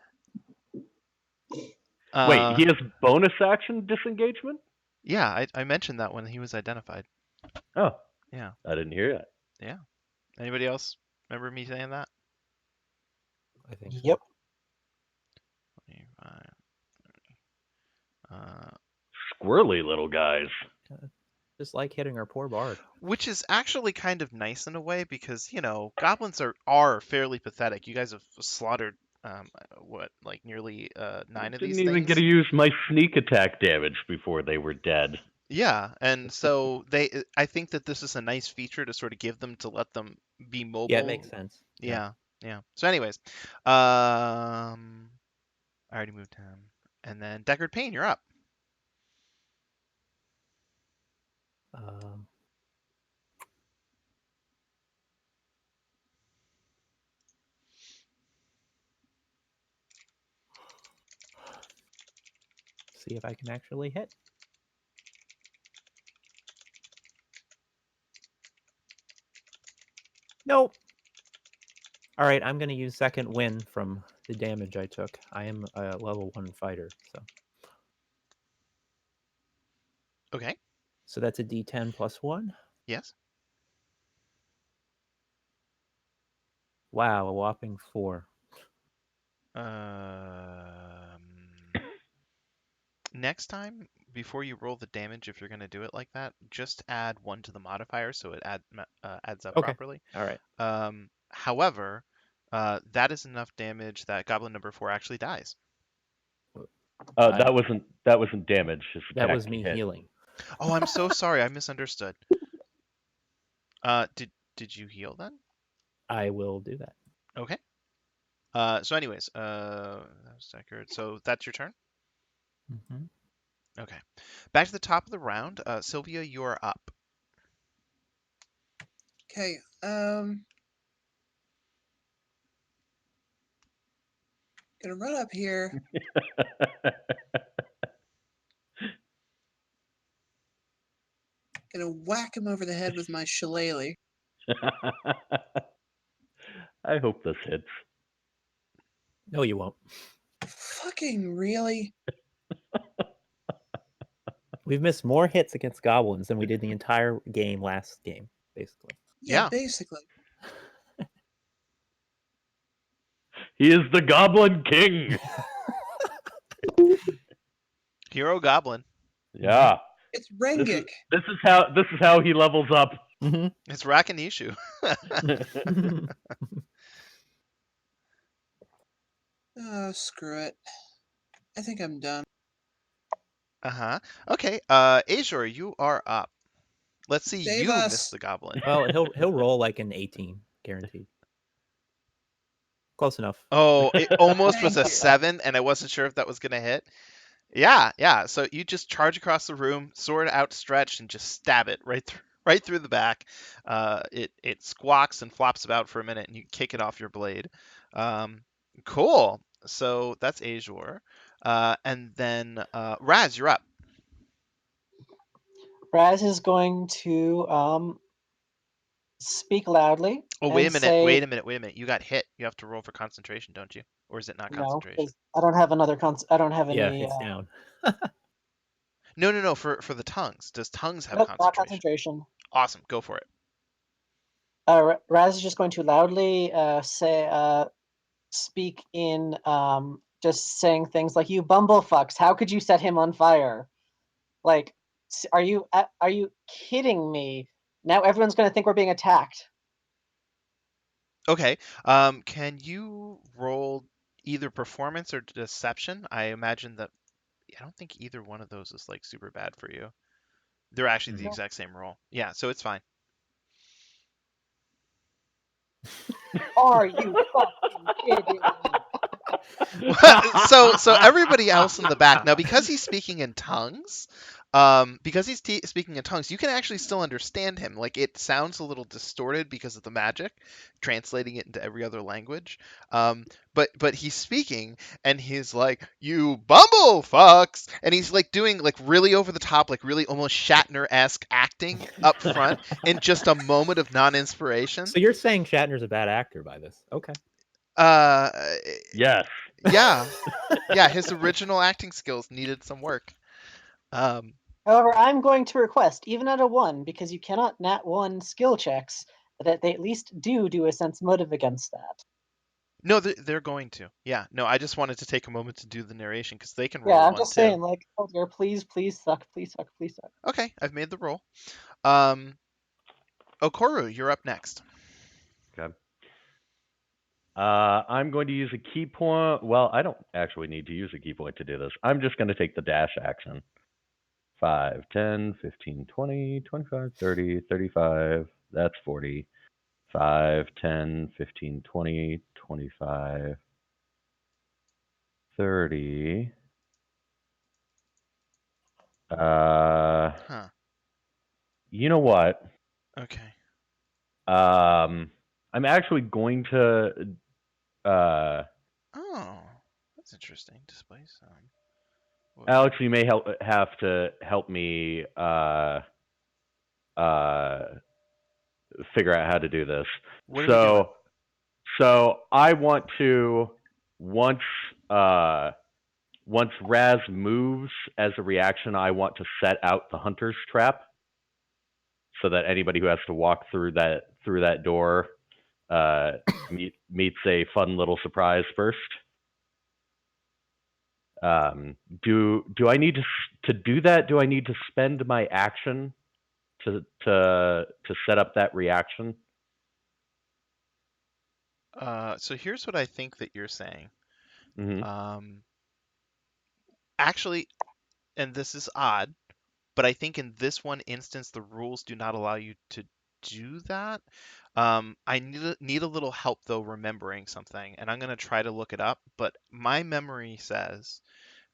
Wait, he Uh, has bonus action disengagement? yeah, I mentioned that when he was identified. Oh, Yeah, I didn't hear that. yeah. Anybody else remember me saying that? I think Yep. 25. Squirrely little guys. so. Just like hitting our poor bard. Which is actually kind of nice in a way because, goblins are fairly pathetic. You guys have slaughtered like nearly 9 of Didn't these even get things. to use my sneak attack damage before they were dead. Yeah, and so I think that this is a nice feature to sort of give them to let them be mobile. Yeah, it makes sense. Yeah, yeah. So anyways, I already moved him. And then Deckard Payne, you're up. Um, see if I can actually hit. Nope. All right, I'm going to use second win from the damage I took. I am a level 1 fighter, so. Okay. So that's a D10 plus 1. Yes. Wow, a whopping 4. Next time, before you roll the damage, if you're going to do it like that, just add 1 to the modifier so it adds up Okay. properly. All right. However, that is enough damage that Goblin number 4 actually dies. That wasn't damage. His That attack was me hit. healing. Oh, I'm so sorry. I misunderstood. Did you heal then? I will do that. Okay. So anyways, that was Deckard. So that's your turn? Mm-hmm. Okay. Back to the top of the round. Sylvia, you're up. Okay. Gonna run up here. Gonna whack him over the head with my shillelagh. I hope this hits. No, you won't. Fucking really? We've missed more hits against goblins than we did the entire game last game, basically. Yeah, Yeah. basically. He is the Goblin King. Hero Goblin. Yeah. It's This Rengik. is how he levels up. Mm-hmm. It's Rakanishu. Oh, screw it. I think I'm done. Uh-huh. Okay, Azure, you are up. Let's see Save you us. miss the goblin. Well, he'll roll like an 18, guaranteed. Close enough. Oh, it almost was Thank a you. 7, and I wasn't sure if that was going to hit. Yeah. So you just charge across the room, sword outstretched, and just stab it right through the back. It squawks and flops about for a minute, and you kick it off your blade. Cool. So that's Azure. And then Raz, you're up. Raz is going to speak loudly Oh, and say wait a minute. You got hit. You have to roll for concentration, don't you? Or is it not no, concentration? because I don't have another I don't have Yeah, any. it's down. No. For the tongues. Does tongues have Nope, not concentration? concentration. Awesome. Go for it. Raz is just going to loudly speak in just saying things like "You bumblefucks! How could you set him on fire?" Like, are you kidding me? Now everyone's going to think we're being attacked. Okay. Can you roll either performance or deception? I imagine that I don't think either one of those is like super bad for you. They're actually the Mhm. exact same roll. Yeah, so it's fine. Are you fucking kidding me? So everybody else in the back now, because he's speaking in tongues, speaking in tongues, you can actually still understand him. Like it sounds a little distorted because of the magic, translating it into every other language. But he's speaking and he's like, "You bumble fucks," and he's like doing like really over the top, like really almost Shatner-esque acting up front in just a moment of non-inspiration. So you're saying Shatner's a bad actor by this? Okay. Uh, Yes. yeah. Yeah, his original acting skills needed some work. Um, However, I'm going to request, even at a 1, because you cannot nat 1 skill checks, that they at least do a sense motive against that. no, they're going to. Yeah, no, I just wanted to take a moment to do the narration because they can Yeah, roll I'm one just too. saying, like, oh dear, please suck, please suck, please suck. Okay, I've made the roll. Um, Okoru, you're up next. Okay. I'm going to use a key point. Well, I don't actually need to use a key point to do this. I'm just going to take the dash action. 5, 10, 15, 20, 25, 30, 35. That's 40. 5, 10, 15, 20, 25, 30. Huh. You know what? Okay. I'm actually going to uh, Oh, that's interesting. Display some. Alex, you may have to help me uh, figure out how to do this. What are we doing? So I want to once uh, once Raz moves as a reaction, I want to set out the hunter's trap so that anybody who has to walk through that door meets a fun little surprise first. Do I need to do that? Do I need to spend my action to set up that reaction? So here's what I think that you're saying. Mm-hmm. Actually, and this is odd, but I think in this one instance, the rules do not allow you to do that. I need a little help though remembering something, and I'm gonna try to look it up. But my memory says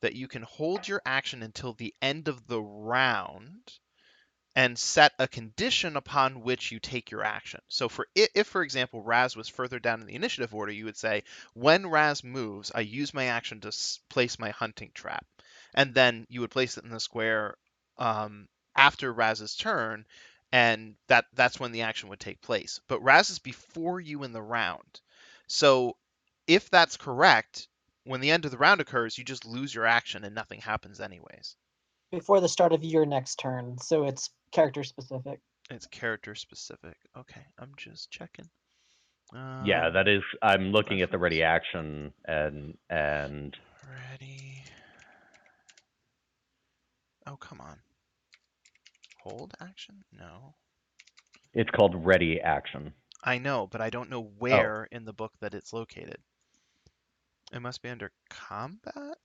that you can hold your action until the end of the round and set a condition upon which you take your action. So if for example Raz was further down in the initiative order, you would say, when Raz moves, I use my action to place my hunting trap, and then you would place it in the square after Raz's turn, and that's when the action would take place. But Raz is before you in the round, so if that's correct, when the end of the round occurs, you just lose your action and nothing happens anyways. Before the start of your next turn, so it's character specific. It's character specific. Okay, I'm just checking. Yeah, that is. I'm looking at the ready reference. action and Ready. Oh, come on. Hold action? No. it's called ready action. I know, but I don't know Oh, where in the book that it's located. It must be under combat?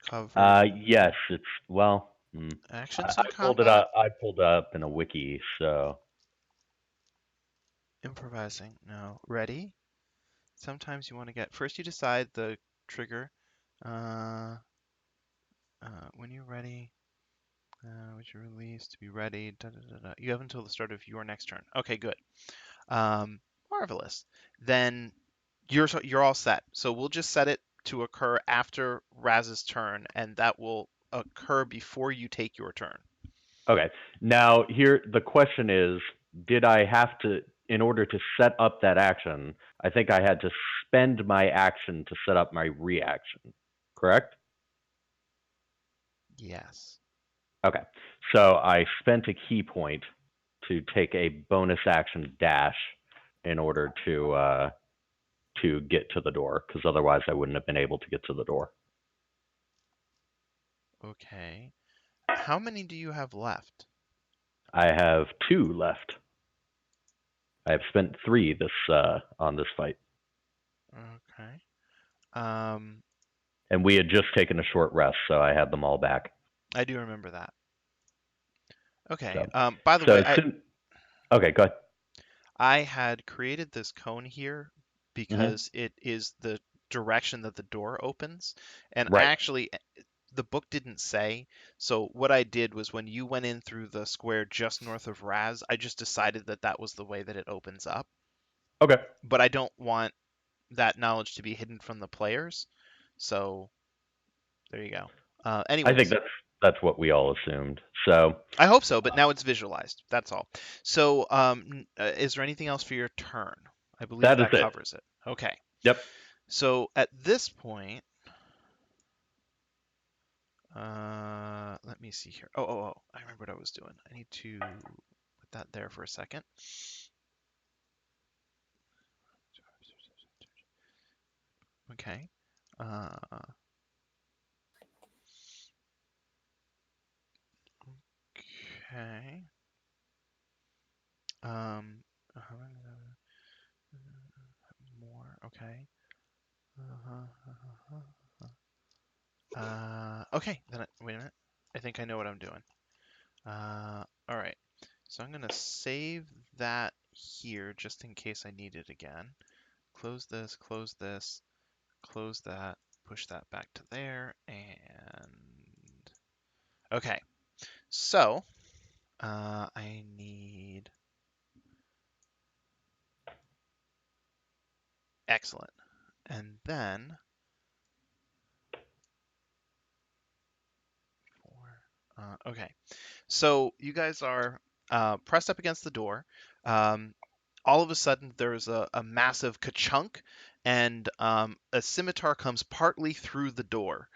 Cover yes, it's actions I in pulled it combat? up. I pulled it up in a wiki, so Improvising? No. Ready? Sometimes you want to get first. You decide the trigger. When you're ready, which you release to be ready. Da, da, da, da. You have until the start of your next turn. Okay, good. Marvelous. Then you're all set. So we'll just set it to occur after Raz's turn, and that will occur before you take your turn. okay. Now here the question is, did I have to, in order to set up that action, I think I had to spend my action to set up my reaction, correct? Yes. Okay. So I spent a key point to take a bonus action dash in order to get to the door, because otherwise I wouldn't have been able to get to the door. Okay. How many do you have left? I have 2 left. I have spent 3 on this fight, Okay. and we had just taken a short rest, so I had them all back. I do remember that. Okay. So, By the so way, as soon, okay, go ahead. I had created this cone here Hmm. because it is the direction that the door opens, and I Right. actually the book didn't say. So what I did was when you went in through the square just north of Raz, I just decided that that was the way that it opens up. Okay. But I don't want that knowledge to be hidden from the players. So there you go. I think Anyways, that's what we all assumed. So I hope so, but now it's visualized. That's all. So is there anything else for your turn? I believe that is that it. covers it. Okay. Yep. So at this point, let me see here. Oh, I remember what I was doing. I need to put that there for a second. Okay. Okay. Um, more. Okay. Okay. Then wait a minute. I think I know what I'm doing. All right. So I'm gonna save that here just in case I need it again. Close this. Close this. Close that. Push that back to there. And okay. So I need. Excellent. And then okay. So you guys are pressed up against the door. All of a sudden, there's a massive ka-chunk, and a scimitar comes partly through the door,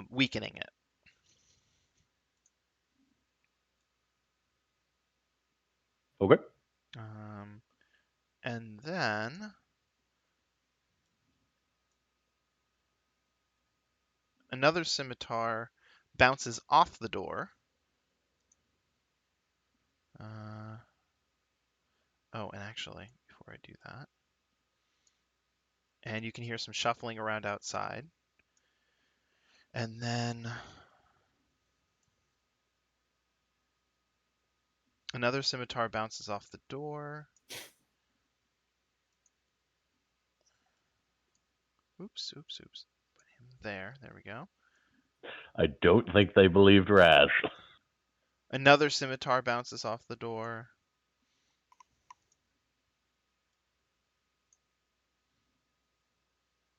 weakening it. Okay. And then another scimitar bounces off the door. Oh, and actually, before I do that, and you can hear some shuffling around outside. And then another scimitar bounces off the door. Oops. Put him there. There we go. I don't think they believed Raz. Another scimitar bounces off the door.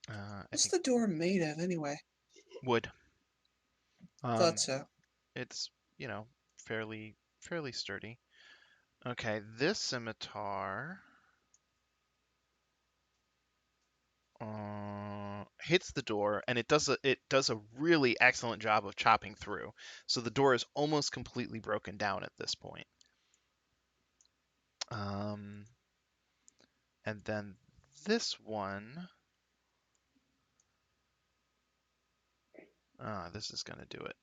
I What's think the door made of anyway? wood. Thought so. It's, fairly sturdy. Okay, this scimitar hits the door, and it does a really excellent job of chopping through. So the door is almost completely broken down at this point. And then this one, this is gonna do it.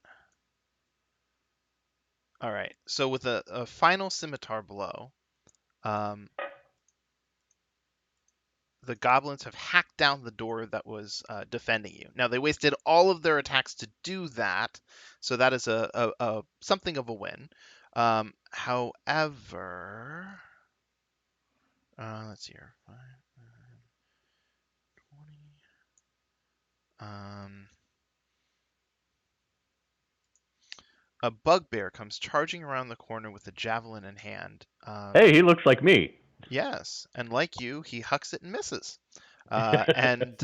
All right, so with a final scimitar blow, the goblins have hacked down the door that was defending you. Now they wasted all of their attacks to do that, so that is a something of a win. However, let's see here, 5, 20. A bugbear comes charging around the corner with a javelin in hand. Hey, he looks like me. Yes, and like you, he hucks it and misses. And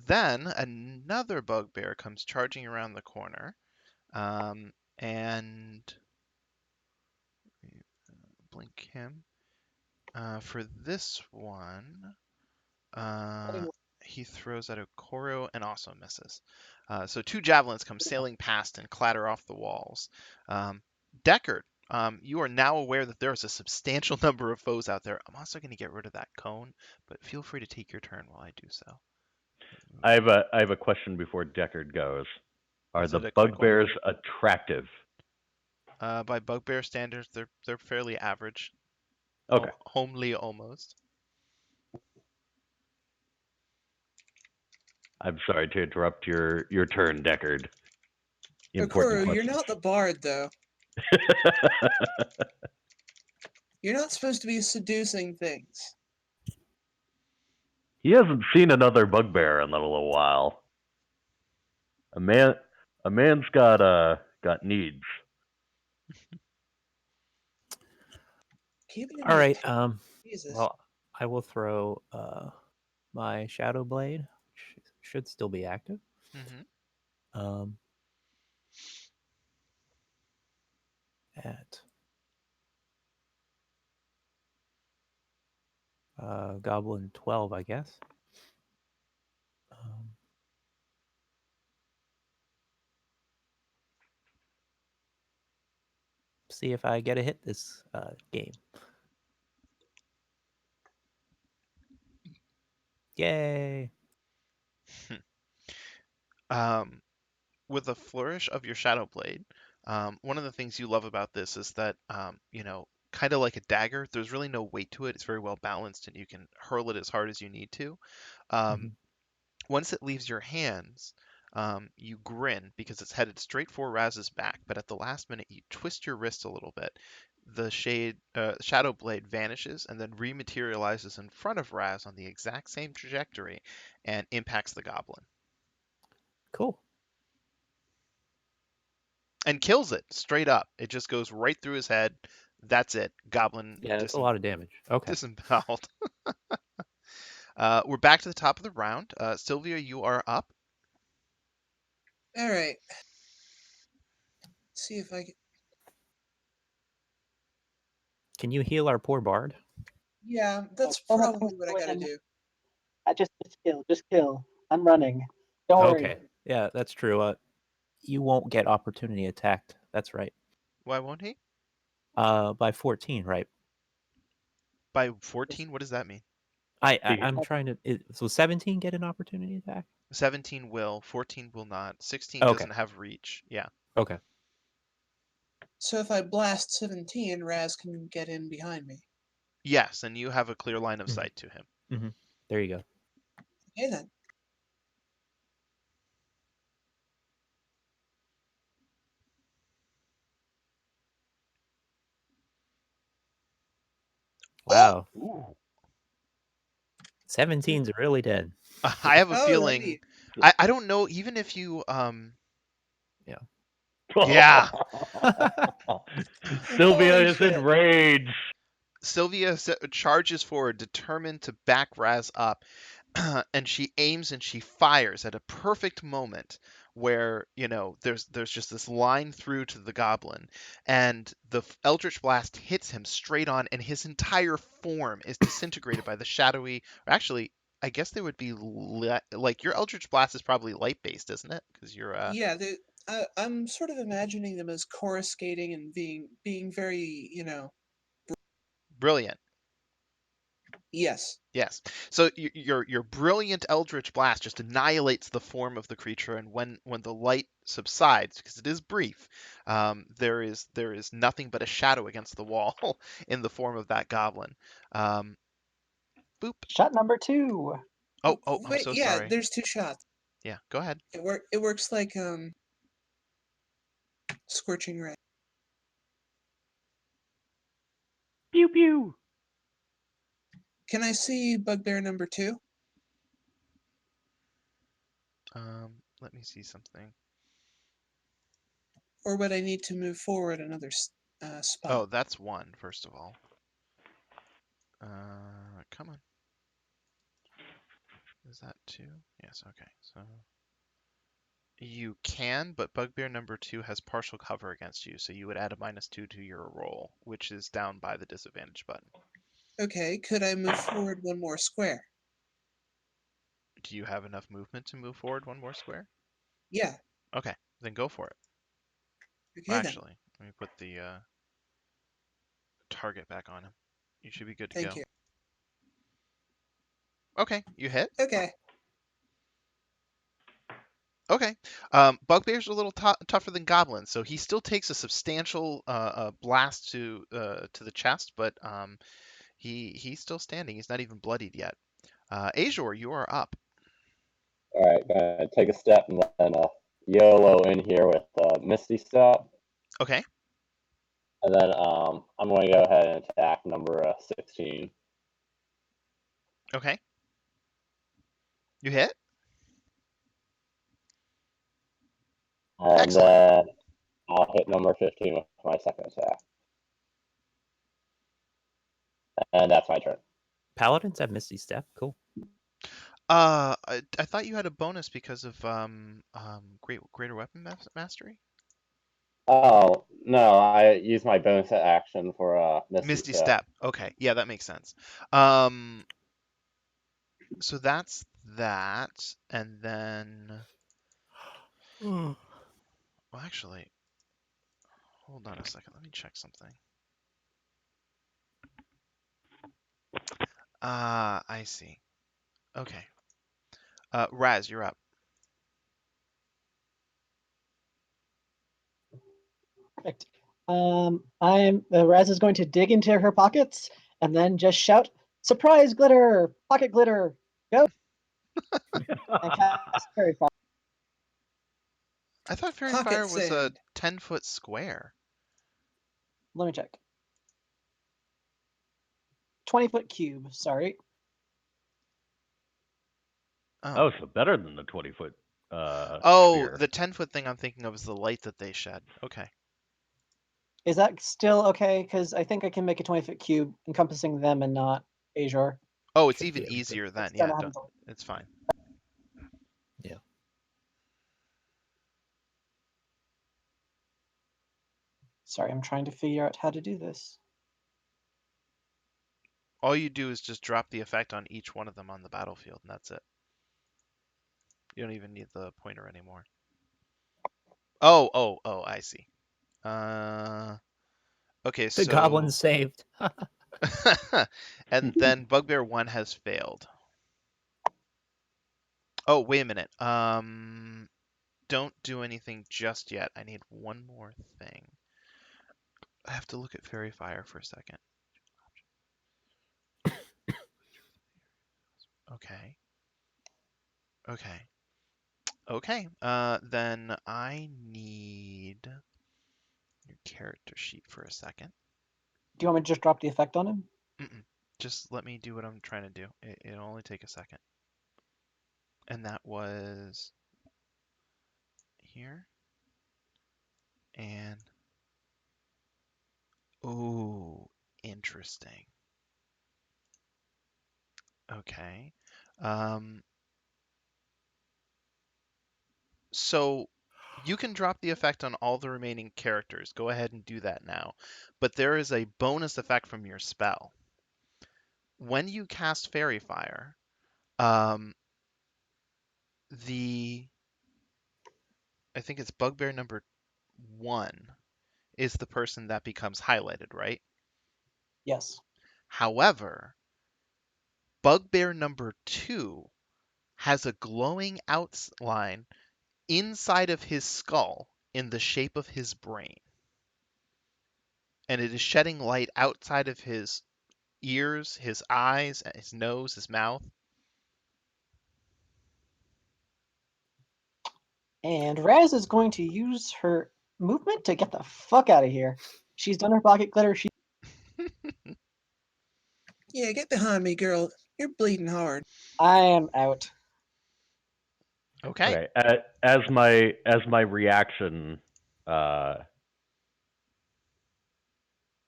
then another bugbear comes charging around the corner, and blink him. For this one, he throws out a Koro and also misses. So 2 javelins come sailing past and clatter off the walls. Deckard, you are now aware that there is a substantial number of foes out there. I'm also going to get rid of that cone, but feel free to take your turn while I do so. I have a question before Deckard goes. Are Is it the a quick one? bugbears attractive? By bugbear standards, they're fairly average. Okay. Homely almost. I'm sorry to interrupt your turn, Deckard. Okoro, you're question. not the bard, though. You're not supposed to be seducing things. He hasn't seen another bugbear in a little while. A man's got needs. Keep it in All your right. pants. Jesus. Well, I will throw my shadow blade, which should still be active. Mm-hmm. At Goblin 12, I guess. See if I get a hit this game. Yay! With a flourish of your shadow blade, one of the things you love about this is that kind of like a dagger, there's really no weight to it. It's very well balanced, and you can hurl it as hard as you need to. Once it leaves your hands, you grin because it's headed straight for Raz's back. But at the last minute, you twist your wrist a little bit. The shadow blade vanishes and then rematerializes in front of Raz on the exact same trajectory and impacts the goblin. Cool. And kills it straight up. It just goes right through his head. That's it. Goblin Yeah, that's a lot of damage. Okay. disemboweled. We're back to the top of the round. Sylvia, you are up. All right. See if I can. Can you heal our poor bard? Yeah, that's Oh, probably what I gotta do. Just kill. I'm running. Don't worry. Okay. Yeah, that's true. You won't get opportunity attacked. That's right. Why won't he? By 14, right? By 14? What does that mean? I'm trying to. So 17 get an opportunity attack? 17 will, 14 will not. 16 Okay. doesn't have reach. Yeah. Okay. So if I blast 17, Raz can get in behind me. Yes, and you have a clear line of sight to him. There you go. Okay then. Wow. Ooh. 17's really dead. I have a Oh, feeling. that'd I don't know, even if you Oh. yeah. Sylvia Holy is shit. enraged. Sylvia charges forward, determined to back Raz up, and she aims and she fires at a perfect moment where there's just this line through to the goblin, and the Eldritch Blast hits him straight on, and his entire form is disintegrated by the shadowy. Or actually, I guess they would be like your Eldritch Blast is probably light based, isn't it? Because you're Yeah, I'm sort of imagining them as coruscating and being very, brilliant. yes. Yes. So your brilliant Eldritch Blast just annihilates the form of the creature, and when the light subsides, because it is brief, there is nothing but a shadow against the wall in the form of that goblin. Um, boop. Shot number 2. Oh, I'm Wait, so yeah, sorry. there's 2 shots. Yeah, go ahead. It works like scorching ray. Pew pew. Can I see bugbear number 2? Let me see something. Or would I need to move forward another spot? Oh, that's one, first of all. Come on. Is that two? Yes, okay. So you can, but bugbear number 2 has partial cover against you, so you would add a -2 to your roll, which is down by the disadvantage button. Okay, could I move forward one more square? Do you have enough movement to move forward one more square? Yeah, Okay, then go for it. okay then. Actually, let me put the target back on him. You should be good to Thank go. you. Okay, you hit. Okay, Okay. Bugbear's a little tougher than goblins, so he still takes a substantial blast to the chest, but he's still standing. He's not even bloodied yet. Azor, you are up. Alright, gonna take a step and then YOLO in here with Misty Step. Okay. And then I'm going to go ahead and attack number 16. Okay. You hit. And Excellent. then I'll hit number 15 with my second attack. And that's my turn. Paladins have Misty Step. Cool. I thought you had a bonus because of greater weapon mastery. Oh, no, I use my bonus action for Misty Misty Step. Step. Okay, yeah, that makes sense. So that's that, and then well, actually, hold on a second. Let me check something. I see. Okay. Raz, you're up. Perfect. Raz is going to dig into her pockets and then just shout, "Surprise glitter! Pocket glitter! Go!" and cast Fairy Fire. I thought Fairy pocket Fire was a sand. 10-foot square. Let me check. 20-foot cube. Sorry. Oh. Oh, so better than the 20-foot Oh, sphere. the 10-foot thing I'm thinking of is the light that they shed. Okay. Is that still okay? Because I think I can make a 20-foot cube encompassing them and not Azure. Oh, it's Should even be able to. easier then. Instead Yeah, of having to- it's fine. Yeah. Sorry, I'm trying to figure out how to do this. All you do is just drop the effect on each one of them on the battlefield, and that's it. You don't even need the pointer anymore. Oh, I see. Okay, The so goblin saved. and then Bugbear 1 has failed. Oh, wait a minute. Don't do anything just yet. I need one more thing. I have to look at Fairy Fire for a second. Okay. Okay. Okay. Then I need your character sheet for a second. Do you want me to just drop the effect on him? Mm-mm. Just let me do what I'm trying to do. It'll only take a second. And that was here. And ooh, interesting. Okay. Um, so you can drop the effect on all the remaining characters. Go ahead and do that now. But there is a bonus effect from your spell. When you cast Fairy Fire, um, the I think it's Bugbear number 1 is the person that becomes highlighted, right? Yes. However, Bugbear number 2 has a glowing outline inside of his skull in the shape of his brain. And it is shedding light outside of his ears, his eyes, his nose, his mouth. And Raz is going to use her movement to get the fuck out of here. She's done her pocket glitter. Yeah, get behind me, girl. You're bleeding hard. I am out. Okay. Okay. As my reaction, uh,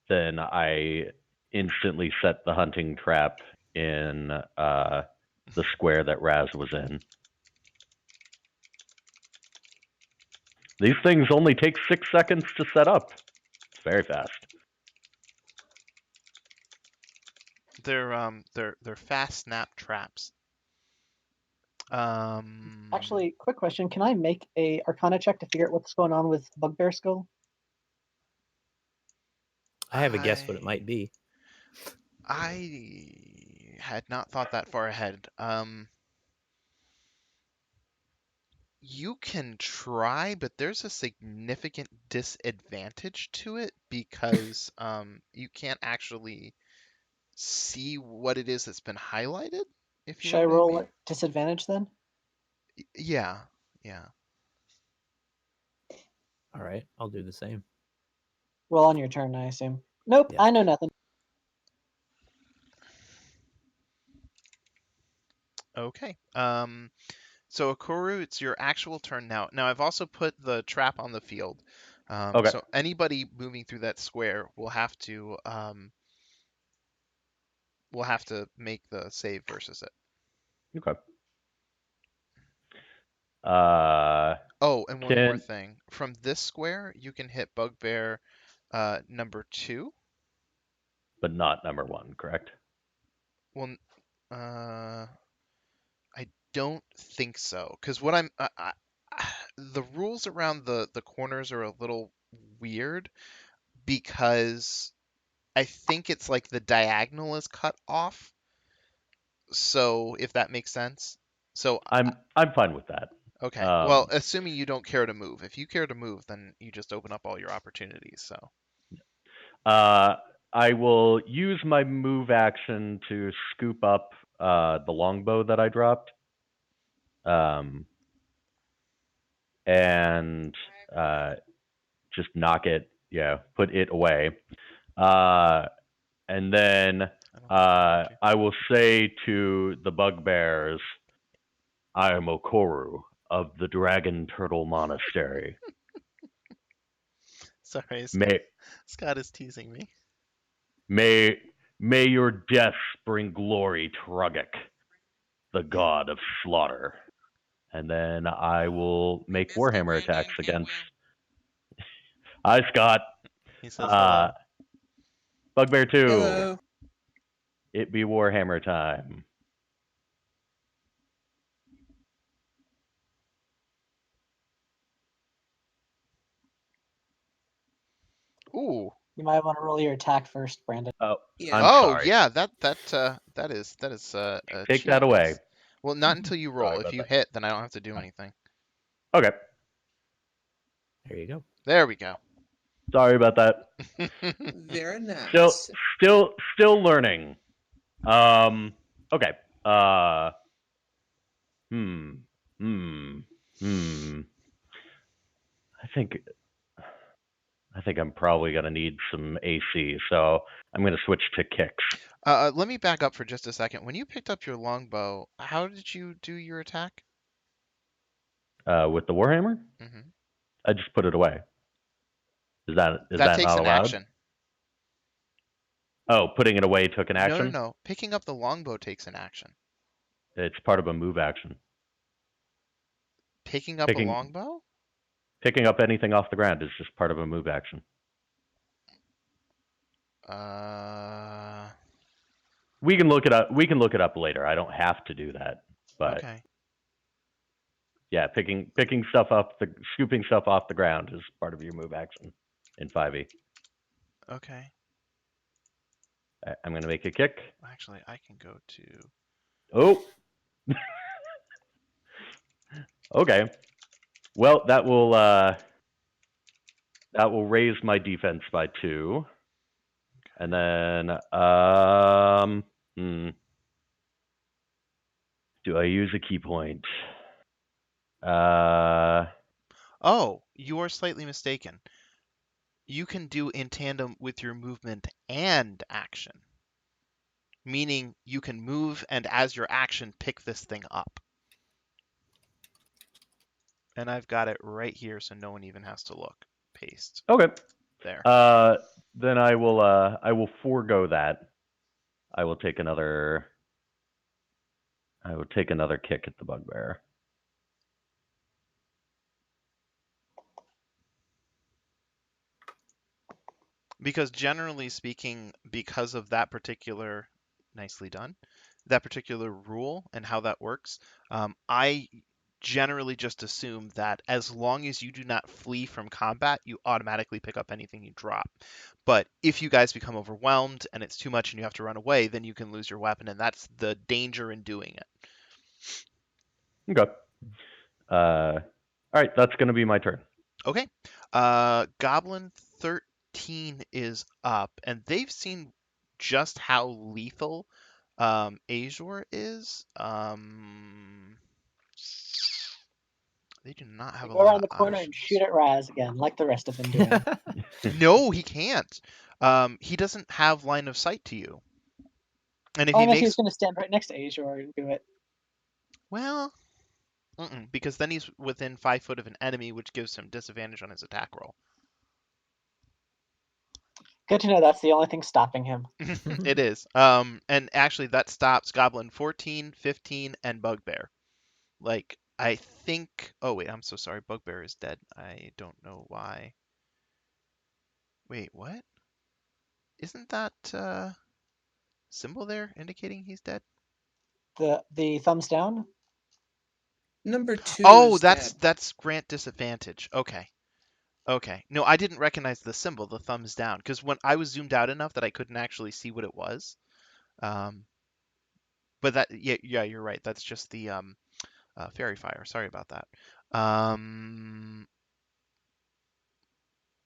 then I instantly set the hunting trap in the square that Raz was in. These things only take 6 seconds to set up. It's very fast. They're fast snap traps. Actually, quick question: can I make a Arcana check to figure out what's going on with Bugbear Skull? I have a guess what it might be. I had not thought that far ahead. You can try, but there's a significant disadvantage to it because you can't actually see what it is that's been highlighted, if you Should know I what I roll mean. at disadvantage then? Yeah, yeah. All right, I'll do the same. Roll on your turn, I assume. Nope, Yeah. I know nothing. Okay. So Akuru, it's your actual turn now. Now I've also put the trap on the field. Okay. So anybody moving through that square will have to make the save versus it. Okay. Uh, Oh, and one more can thing. From this square, you can hit Bugbear number 2. but not number 1, correct? Well, uh, I don't think so, because what the rules around the corners are a little weird because I think it's like the diagonal is cut off. So if that makes sense. So I'm fine with that. okay. Well, Um, assuming you don't care to move. If you care to move, then you just open up all your opportunities. So uh, I will use my move action to scoop up the longbow that I dropped, and just knock it, put it away. And then I don't think that'll hurt you. I will say to the bugbears, I am Okoru of the Dragon Turtle Monastery. Sorry, Scott. May Scott is teasing me. may may your deaths bring glory to Ruggick, the god of slaughter. And then I will make Physical Warhammer branding, attacks get against. well. Hi, Scott. He says hello. Bugbear 2. Hello. It be Warhammer time. Ooh. You might want to roll your attack first, Brandon. Oh, Yeah. I'm Oh sorry. yeah, that is Take that away. genius. Well, not until you roll. Sorry If about you that. hit, then I don't have to do anything. Okay. There you go. There we go. Sorry about that. Very Still, nice. still learning. Okay. Uh. Hmm. Hmm. Hmm. I think I think I'm probably going to need some AC, so I'm going to switch to kicks. Let me back up for just a second. When you picked up your longbow, how did you do your attack? With the Warhammer, Hmm. I just put it away. Is That that takes not an allowed? action. Oh, putting it away took an No, no, action? no. Picking up the longbow takes an action. It's part of a move action. Picking up a Picking longbow? picking up anything off the ground is just part of a move action. Uh, We can look it up. We can look it up later. I don't have to do that, but okay. yeah, picking stuff up, scooping stuff off the ground is part of your move action in 5e. Okay. I'm going to make a kick. Actually, I can go to... Oh. Okay. Well, that will raise my defense by 2, and then do I use a key point? Oh, you are slightly mistaken. You can do in tandem with your movement and action. Meaning you can move and as your action pick this thing up. And I've got it right here so no one even has to look. Paste. Okay. There. Then I will forego that. I will take another kick at the bugbear. Because generally speaking, because of that particular, nicely done, that particular rule and how that works, I generally just assume that as long as you do not flee from combat, you automatically pick up anything you drop. But if you guys become overwhelmed and it's too much and you have to run away, then you can lose your weapon, and that's the danger in doing it. Okay. All right, that's going to be my turn. Okay. Goblin 13 is up, and they've seen just how lethal Azure is. They do not You have a go lot around of the corner and shoot options. at Raz again, like the rest have been doing. No, he can't. He doesn't have line of sight to you. And if Oh, he I meant he was makes, going to stand right next to Azure and do it. well, because then he's within 5 foot of an enemy, which gives him disadvantage on his attack roll. Good to know that's the only thing stopping him. It is. And actually that stops Goblin 14, 15, and Bugbear. Like, I think... Oh, wait, I'm so sorry. Bugbear is dead. I don't know why. Wait, what? Isn't that symbol there indicating he's dead? The thumbs down. Number 2 Oh, is dead. that's grant disadvantage. Okay. Okay. No, I didn't recognize the symbol, the thumbs down, because when I was zoomed out enough that I couldn't actually see what it was. But that, yeah, you're right. That's just the fairy fire. Sorry about that.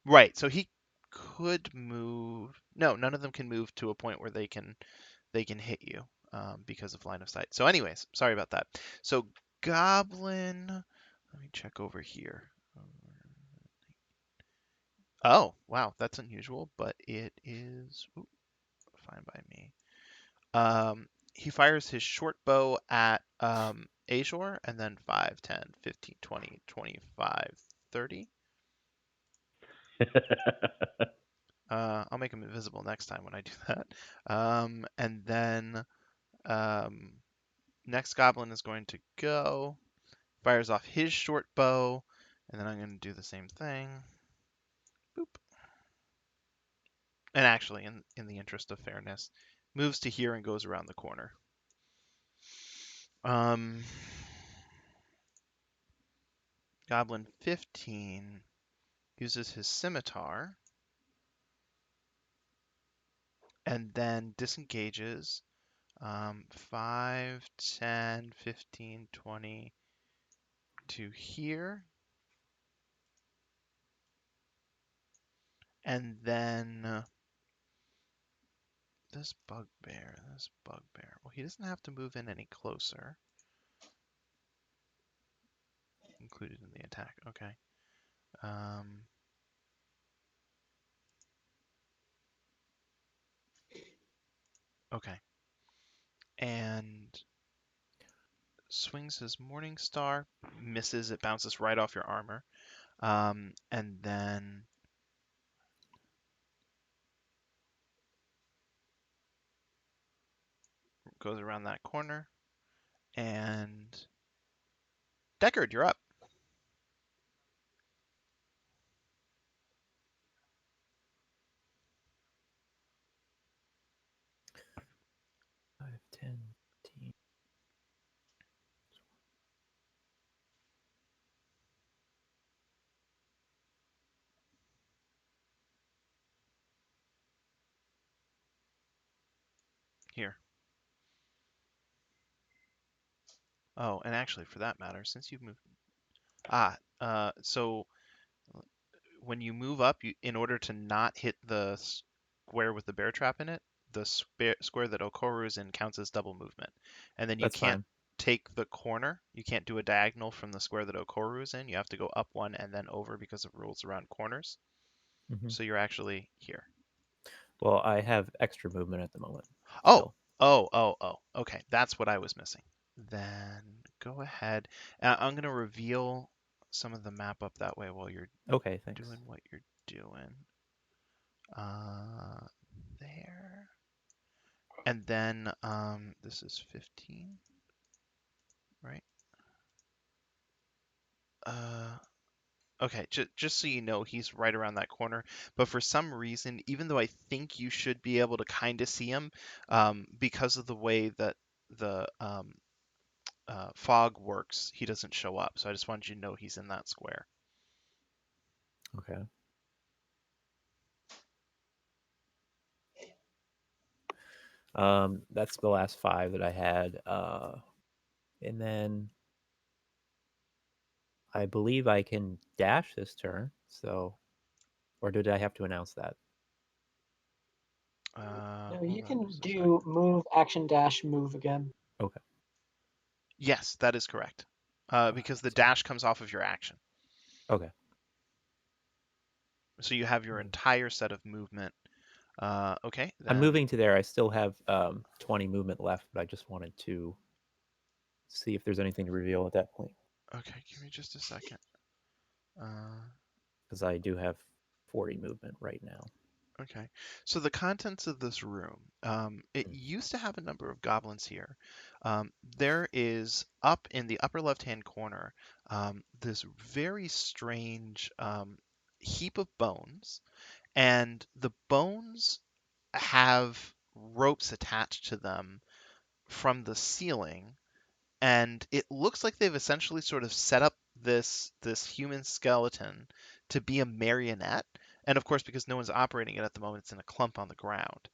Right. So he could move. No, none of them can move to a point where they can hit you because of line of sight. So, anyways, sorry about that. So, Goblin. Let me check over here. Oh, wow, that's unusual, but it is fine by me. He fires his short bow at Azure, and then 5, 10, 15, 20, 25, 30. I'll make him invisible next time when I do that. And then next goblin is going to go, fires off his short bow, and then I'm going to do the same thing. Boop. And actually, in the interest of fairness, moves to here and goes around the corner. Goblin 15 uses his scimitar and then disengages 5, 10, 15, 20 to here. And then this bugbear. Well, he doesn't have to move in any closer. Included in the attack. Okay. Okay. And swings his Morning Star, misses, it bounces right off your armor. And then goes around that corner. And Deckard, you're up. Five, 10, 15. Here. Oh, and actually, for that matter, since you've moved, so when you move up, in order to not hit the square with the bear trap in it, the square that Okoru is in counts as double movement, and then you That's can't fine. take the corner. You can't do a diagonal from the square that Okoru is in. You have to go up one and then over because of rules around corners. Mhm. So you're actually here. Well, I have extra movement at the moment. Oh, still. okay. That's what I was missing. Then go ahead. I'm gonna reveal some of the map up that way while you're Okay, thanks. doing what you're doing. There. And then this is 15, right? Okay, just so you know, he's right around that corner. But for some reason, even though I think you should be able to kind of see him, because of the way that the fog works, he doesn't show up. So I just wanted you to know he's in that square. Okay. That's the last 5 that I had. And then I believe I can dash this turn. So, or did I have to announce that? No, you Hold on can just a do second. move, action, dash, move again. Okay. Yes, that is correct. Because the So, dash comes off of your action. okay. So you have your entire set of movement. Okay, I'm then. moving to there. I still have 20 movement left, but I just wanted to see if there's anything to reveal at that point. Okay, give me just a second. Because I do have 40 movement right now. Okay, so the contents of this room. It used to have a number of goblins here. There is up in the upper left-hand corner this very strange heap of bones, and the bones have ropes attached to them from the ceiling, and it looks like they've essentially sort of set up this human skeleton to be a marionette. And of course, because no one's operating it at the moment, it's in a clump on the ground.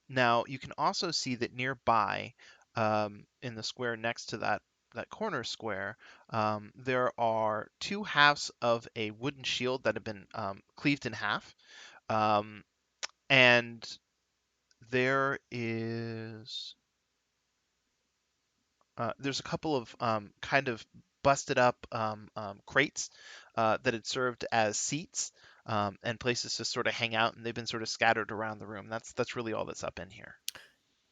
Now you can also see that nearby, in the square next to that corner square, there are 2 halves of a wooden shield that have been cleaved in half, um, and there is there's a couple of kind of busted up crates that had served as seats and places to sort of hang out, and they've been sort of scattered around the room. That's really all that's up in here.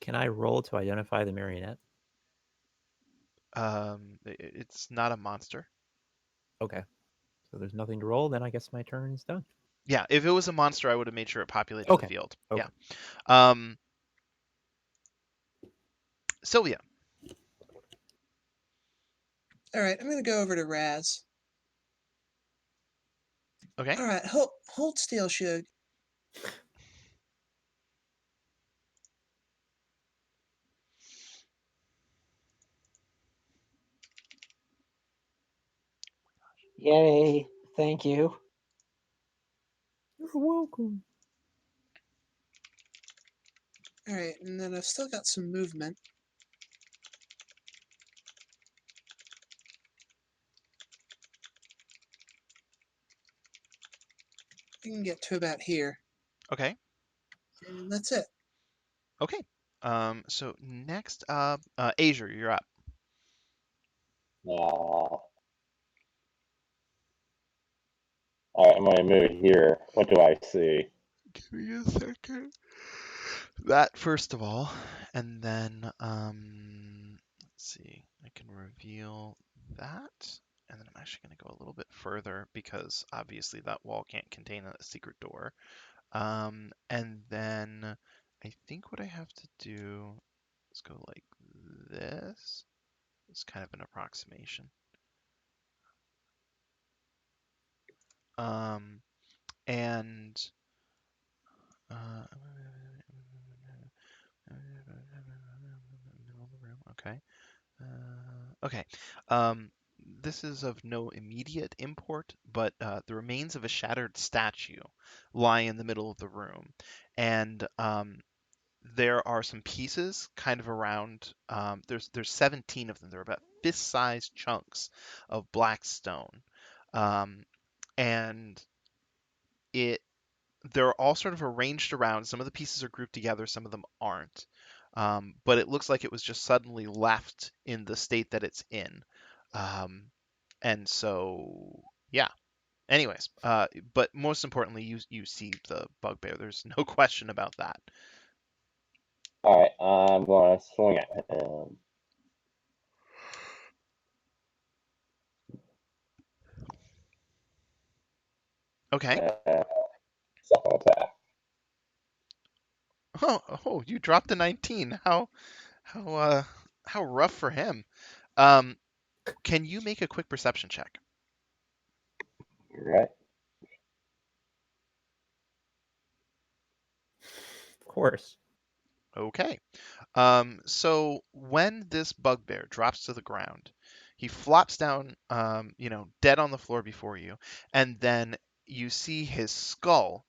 Can I roll to identify the marionette? It's not a monster. Okay. So there's nothing to roll, then I guess my turn is done. Yeah, if it was a monster, I would have made sure it populated the Okay. field. Okay. Yeah. Sylvia. All right, I'm gonna go over to Raz. Okay. All right, hold still, Shug. Yay, thank you. You're welcome. All right, and then I've still got some movement. I can get to about here, Okay. and that's it. Okay. So next up, Azure, you're up. All right, I'm gonna move here. What do I see? Give me a second. That first of all, and then let's see, I can reveal that, and then I'm actually going to go a little bit further because obviously that wall can't contain a secret door. And then I think what I have to do is go like this. It's kind of an approximation. And okay. Okay. This is of no immediate import, but the remains of a shattered statue lie in the middle of the room, and there are some pieces kind of around. There's 17 of them. They're about fist-sized chunks of black stone, um, and it they're all sort of arranged around. Some of the pieces are grouped together, some of them aren't. But it looks like it was just suddenly left in the state that it's in. Um, and so, yeah. Anyways, but most importantly, you see the bugbear. There's no question about that. All right, I'm going to swing at him. Okay. Second attack. Oh, you dropped a 19. How rough for him. Um, can you make a quick perception check? All right. Of course. Okay. So when this bugbear drops to the ground, he flops down, dead on the floor before you, and then you see his skull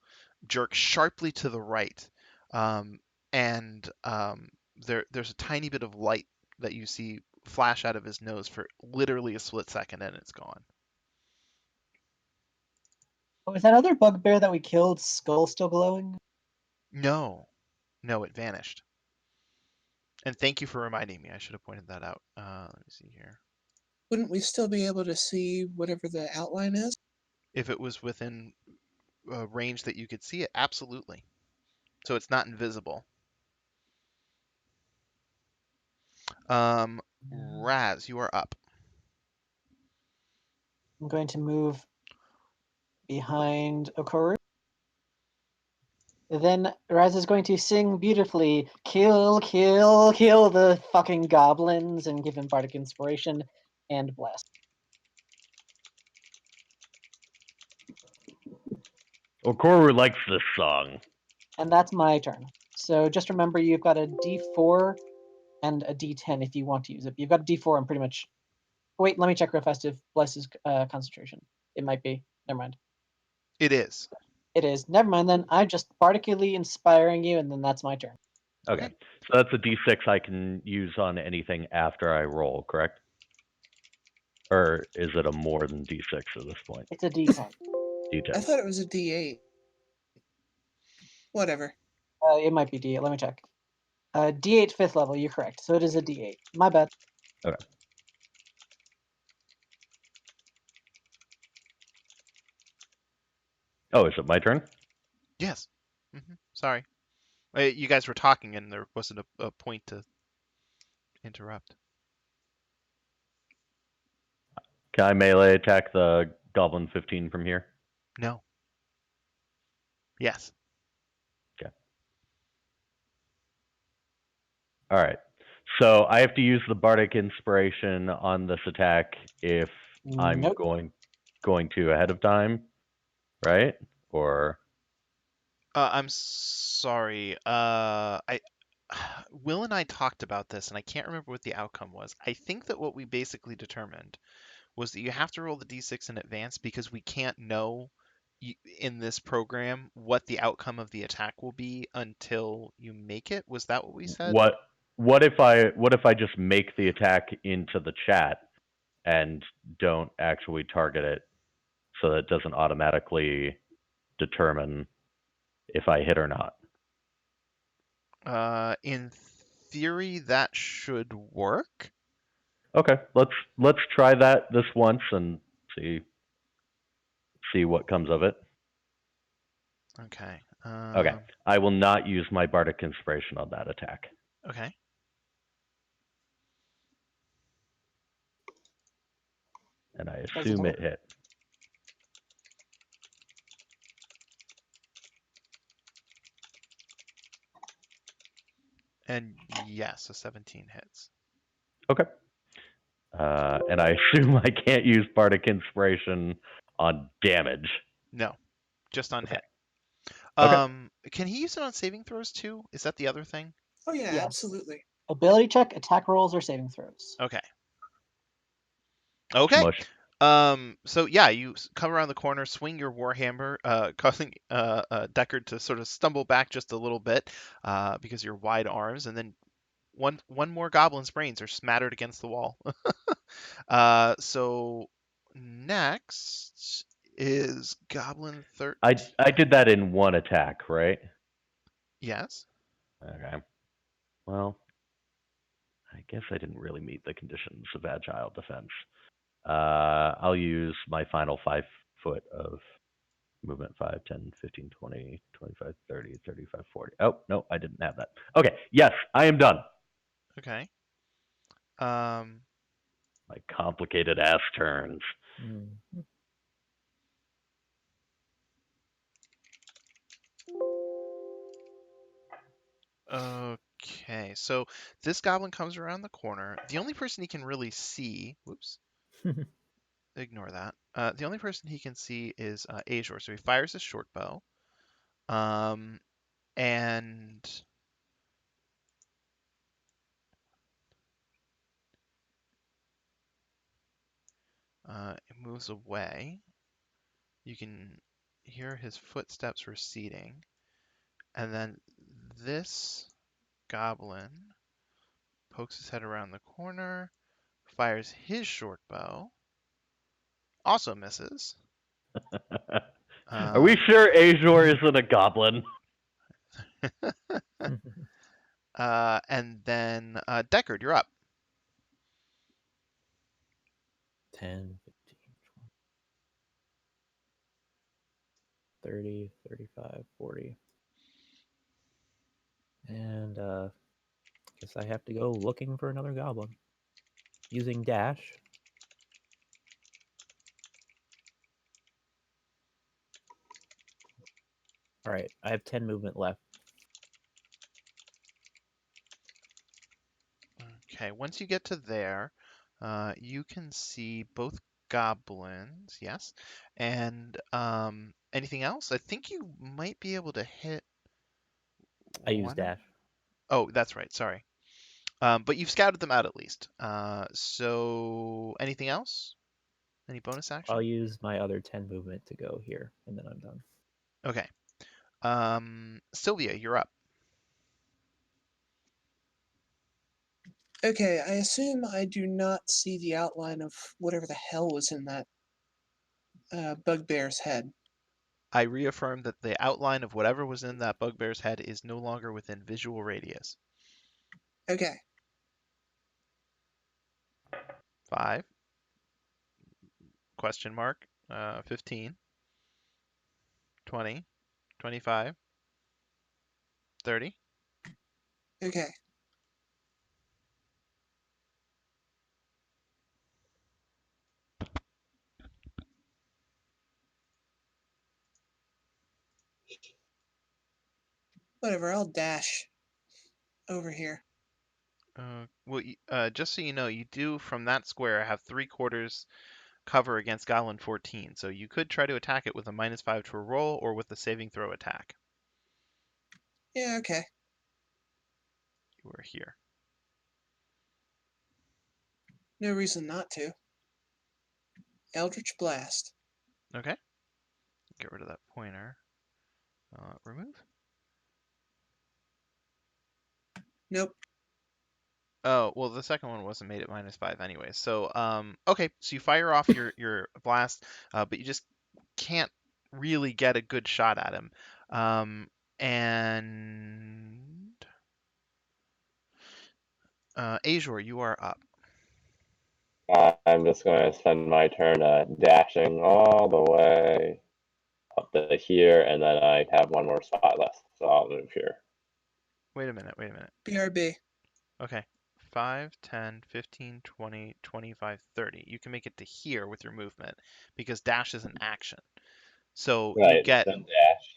jerk sharply to the right, um, and there's a tiny bit of light that you see flash out of his nose for literally a split second, and it's gone. Oh, is that other bugbear that we killed skull still glowing? No, no, it vanished. And thank you for reminding me. I should have pointed that out. Let me see here. Wouldn't we still be able to see whatever the outline is? If it was within a range that you could see it, absolutely. So it's not invisible. Raz, you are up. I'm going to move behind Okoru. Then Raz is going to sing beautifully, kill, kill, kill the fucking goblins, and give him bardic inspiration and bless. Okoru likes this song. And that's my turn. So just remember you've got a d4 and a d10 if you want to use it. You've got a d4 and pretty much... Wait, let me check real fast if bless is concentration. It might be. Never mind. It is. It is. Never mind then. I'm just bardically inspiring you, and then that's my turn. Okay. Okay. So that's a d6 I can use on anything after I roll, correct? Or is it a more than d6 at this point? It's a d10. D10. I thought it was a D8. Whatever. It might be d8. Let me check. D8 5th level. You're correct. So it is a d8. My bad. Okay. Oh, is it my turn? Yes. Sorry. You guys were talking and there wasn't a point to interrupt. Can I melee attack the Goblin 15 from here? No. Yes. Okay. All right. So I have to use the Bardic Inspiration on this attack if I'm Nope. going to ahead of time, right? Or I'm sorry. Will and I talked about this, and I can't remember what the outcome was. I think that what we basically determined was that you have to roll the d6 in advance because we can't know in this program what the outcome of the attack will be until you make it. Was that what we said? what if I just make the attack into the chat and don't actually target it so that it doesn't automatically determine if I hit or not? In theory, that should work. Okay, let's try that this once and see what comes of it. Okay. Okay. Um, I will not use my Bardic Inspiration on that attack. Okay. And I Does it assume hit? it hit. And yes, a 17 hits. Okay. And I assume I can't use Bardic Inspiration on damage. No, just on Okay. hit. Okay. Can he use it on saving throws too? Is that the other thing? Oh yeah, Yes. absolutely. Ability check, attack rolls, or saving throws. Okay. Okay. Smush. So yeah, you come around the corner, swing your warhammer, causing Deckard to sort of stumble back just a little bit, because of your wide arms, and then one more goblin's brains are smattered against the wall. So next is Goblin 13. I did that in one attack, right? Yes. Okay. Well, I guess I didn't really meet the conditions of agile defense. I'll use my final 5 foot of movement 5, 10, 15, 20, 25, 30, 35, 40. Oh, no, I didn't have that. Okay. Yes, I am done. Okay. Um, My complicated ass turns. Mhm. okay. So this goblin comes around the corner. The only person he can really see, whoops, ignore that. The only person he can see is Azor. So he fires his short bow. And it moves away. You can hear his footsteps receding. And then this goblin pokes his head around the corner, fires his short bow, also misses. Are we Um, sure Azor isn't a goblin? and then Deckard, you're up. 10, 15, 20, 30, 35, 40. And guess I have to go looking for another goblin. Using dash. Alright, I have 10 movement left. Okay, once you get to there, you can see both goblins, yes, and anything else? I think you might be able to hit I use one. dash. Oh, that's right. Sorry. But you've scouted them out at least. So anything else? Any bonus I'll action? use my other 10 movement to go here, and then I'm done. Okay. Sylvia, you're up. Okay, I assume I do not see the outline of whatever the hell was in that bugbear's head. I reaffirm that the outline of whatever was in that bugbear's head is no longer within visual radius. Okay, 5, question mark, 15, 20, 25, 30. okay. Whatever, I'll dash over here. Well, just so you know, you do from that square have 3/4 cover against Goblin 14, so you could try to attack it with a -5 to a roll or with a saving throw attack. Yeah, okay. You are here. No reason not to. Eldritch Blast. Okay. Get rid of that pointer. Remove. Nope. Oh, well, the second one wasn't made at -5 anyway. So, okay, so you fire off your blast, but you just can't really get a good shot at him. And Azor, you are up. I'm just going to spend my turn dashing all the way up up to here, and then I have one more spot left, so I'll move here. Wait a minute. Wait a minute. BRB. Okay. 5, 10, 15, 20, 25, 30. You can make it to here with your movement because dash is an action. So you Right, get, then dash.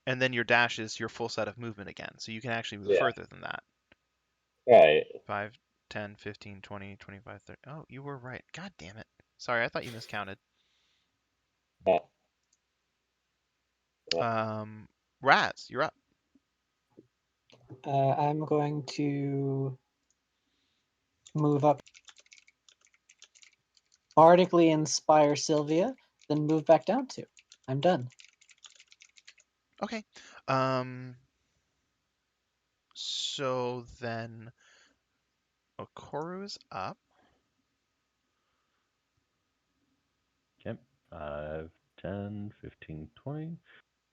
and then your dash is your full set of movement again. So you can actually move Yeah. further than that. Right. 5, 10, 15, 20, 25, 30. Oh, you were right. God damn it. Sorry, I thought you miscounted. Yeah. Raz, you're up. I'm going to move up, bardically inspire Sylvia, then move back down 2. I'm done. Okay. So then Okoru's up. Okay. 5, 10, 15, 20,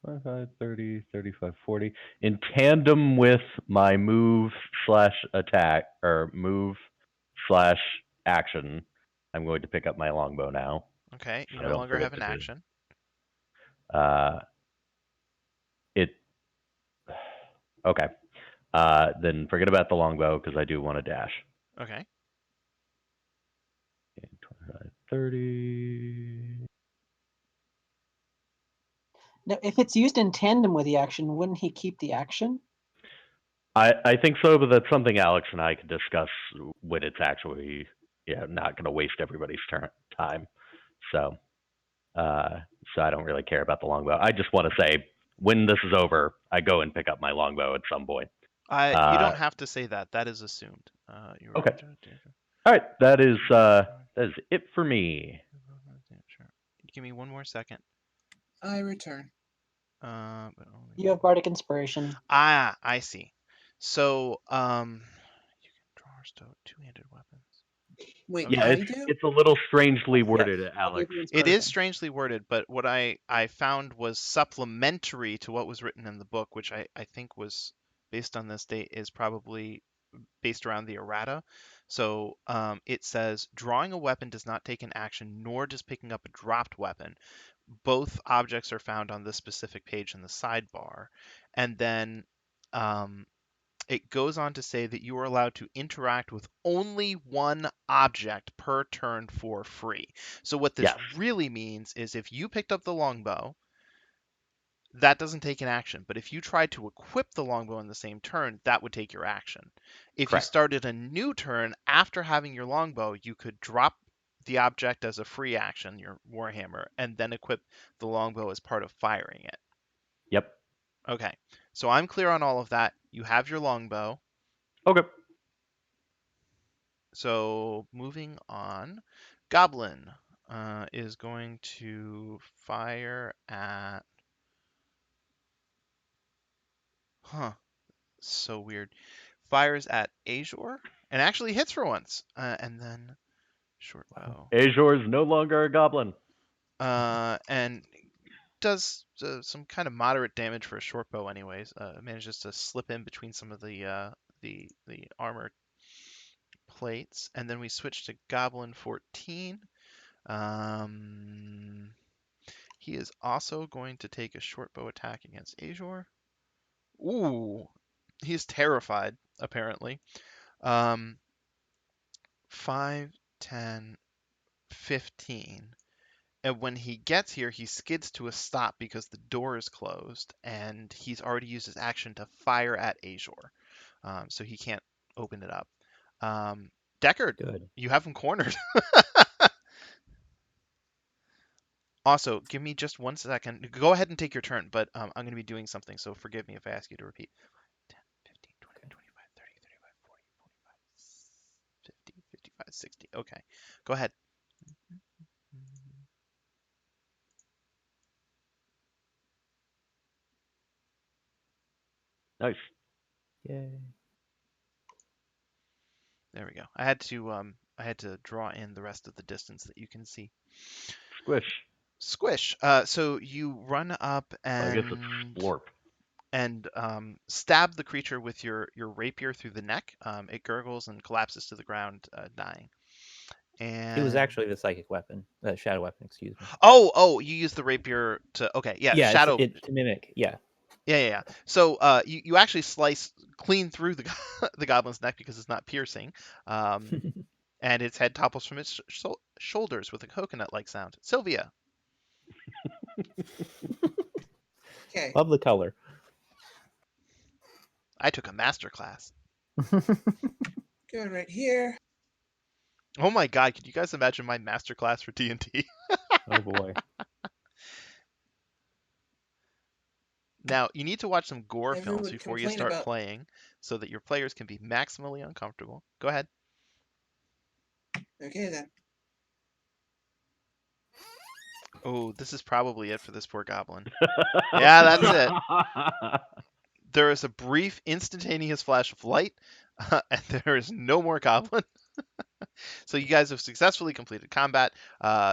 25, 30, 35, 40. In tandem with my move slash attack, or move slash action, I'm going to pick up my longbow now. Okay, you I no don't longer have forget an to do. action. It. Okay. Then forget about the longbow because I do want to dash. Okay. 25, 30. Now, if it's used in tandem with the action, wouldn't he keep the action? I think so, but that's something Alex and I can discuss when it's actually not going to waste everybody's time. So so I don't really care about the longbow. I just want to say when this is over, I go and pick up my longbow at some point. You don't have to say that. That is assumed. Okay. All right, that is it for me. Give me one more second. I return. But only You have bardic inspiration. I see. So, you can draw or stow two-handed weapons. Wait, Okay. Yeah, I do? it's a little strangely Yes, worded, I'll Alex. give you It is inspiration. strangely worded, but what I found was supplementary to what was written in the book, which I think was based on this date, is probably based around the errata. So it says drawing a weapon does not take an action, nor does picking up a dropped weapon. Both objects are found on this specific page in the sidebar. And then it goes on to say that you are allowed to interact with only one object per turn for free. So what this Yes. really means is if you picked up the longbow, that doesn't take an action. But if you tried to equip the longbow in the same turn, that would take your action. If you Correct. started a new turn after having your longbow, you could drop the object as a free action, your warhammer, and then equip the longbow as part of firing it. Yep. Okay, so I'm clear on all of that. You have your longbow. Okay. So moving on, Goblin is going to fire at. So weird. Fires at Azure and actually hits for once, and then short bow, Azure is no longer a goblin. and does some kind of moderate damage for a short bow. Anyways, manages to slip in between some of the armor plates, and then we switch to Goblin 14. He is also going to take a short bow attack against Azure. Ooh, he's terrified, apparently. 5, 10, 15. And when he gets here, he skids to a stop because the door is closed, and he's already used his action to fire at Azure. So he can't open it up. Deckard, Good. you have him cornered. Also, give me just 1 second. Go ahead and take your turn, but I'm going to be doing something, so forgive me if I ask you to repeat. 10, 15, 20, 25, 30, 35, 40, 45, 50, 55, 60. Okay, go ahead. Nice. Yay. There we go. I had to draw in the rest of the distance that you can see. Squish. Squish. So you run up I guess it's Splorp. and stab the creature with your rapier through the neck. It gurgles and collapses to the ground, dying. And It was actually the psychic weapon, the shadow weapon. Excuse me. oh, you used the rapier to. Okay, yeah, Yeah, shadow. it's to mimic. Yeah. Yeah. So you actually slice clean through the the goblin's neck because it's not piercing. And its head topples from its shoulders with a coconut-like sound. Sylvia. Okay. Love the color. I took a master class. Going right here. Oh my god, could you guys imagine my master class for D&D? Oh boy. Now, you need to watch some gore Everyone films would before you complain start about. playing so that your players can be maximally uncomfortable. Go ahead. Okay then. Oh, this is probably it for this poor goblin. Yeah, that's it. There is a brief, instantaneous flash of light, and there is no more goblin. So you guys have successfully completed combat.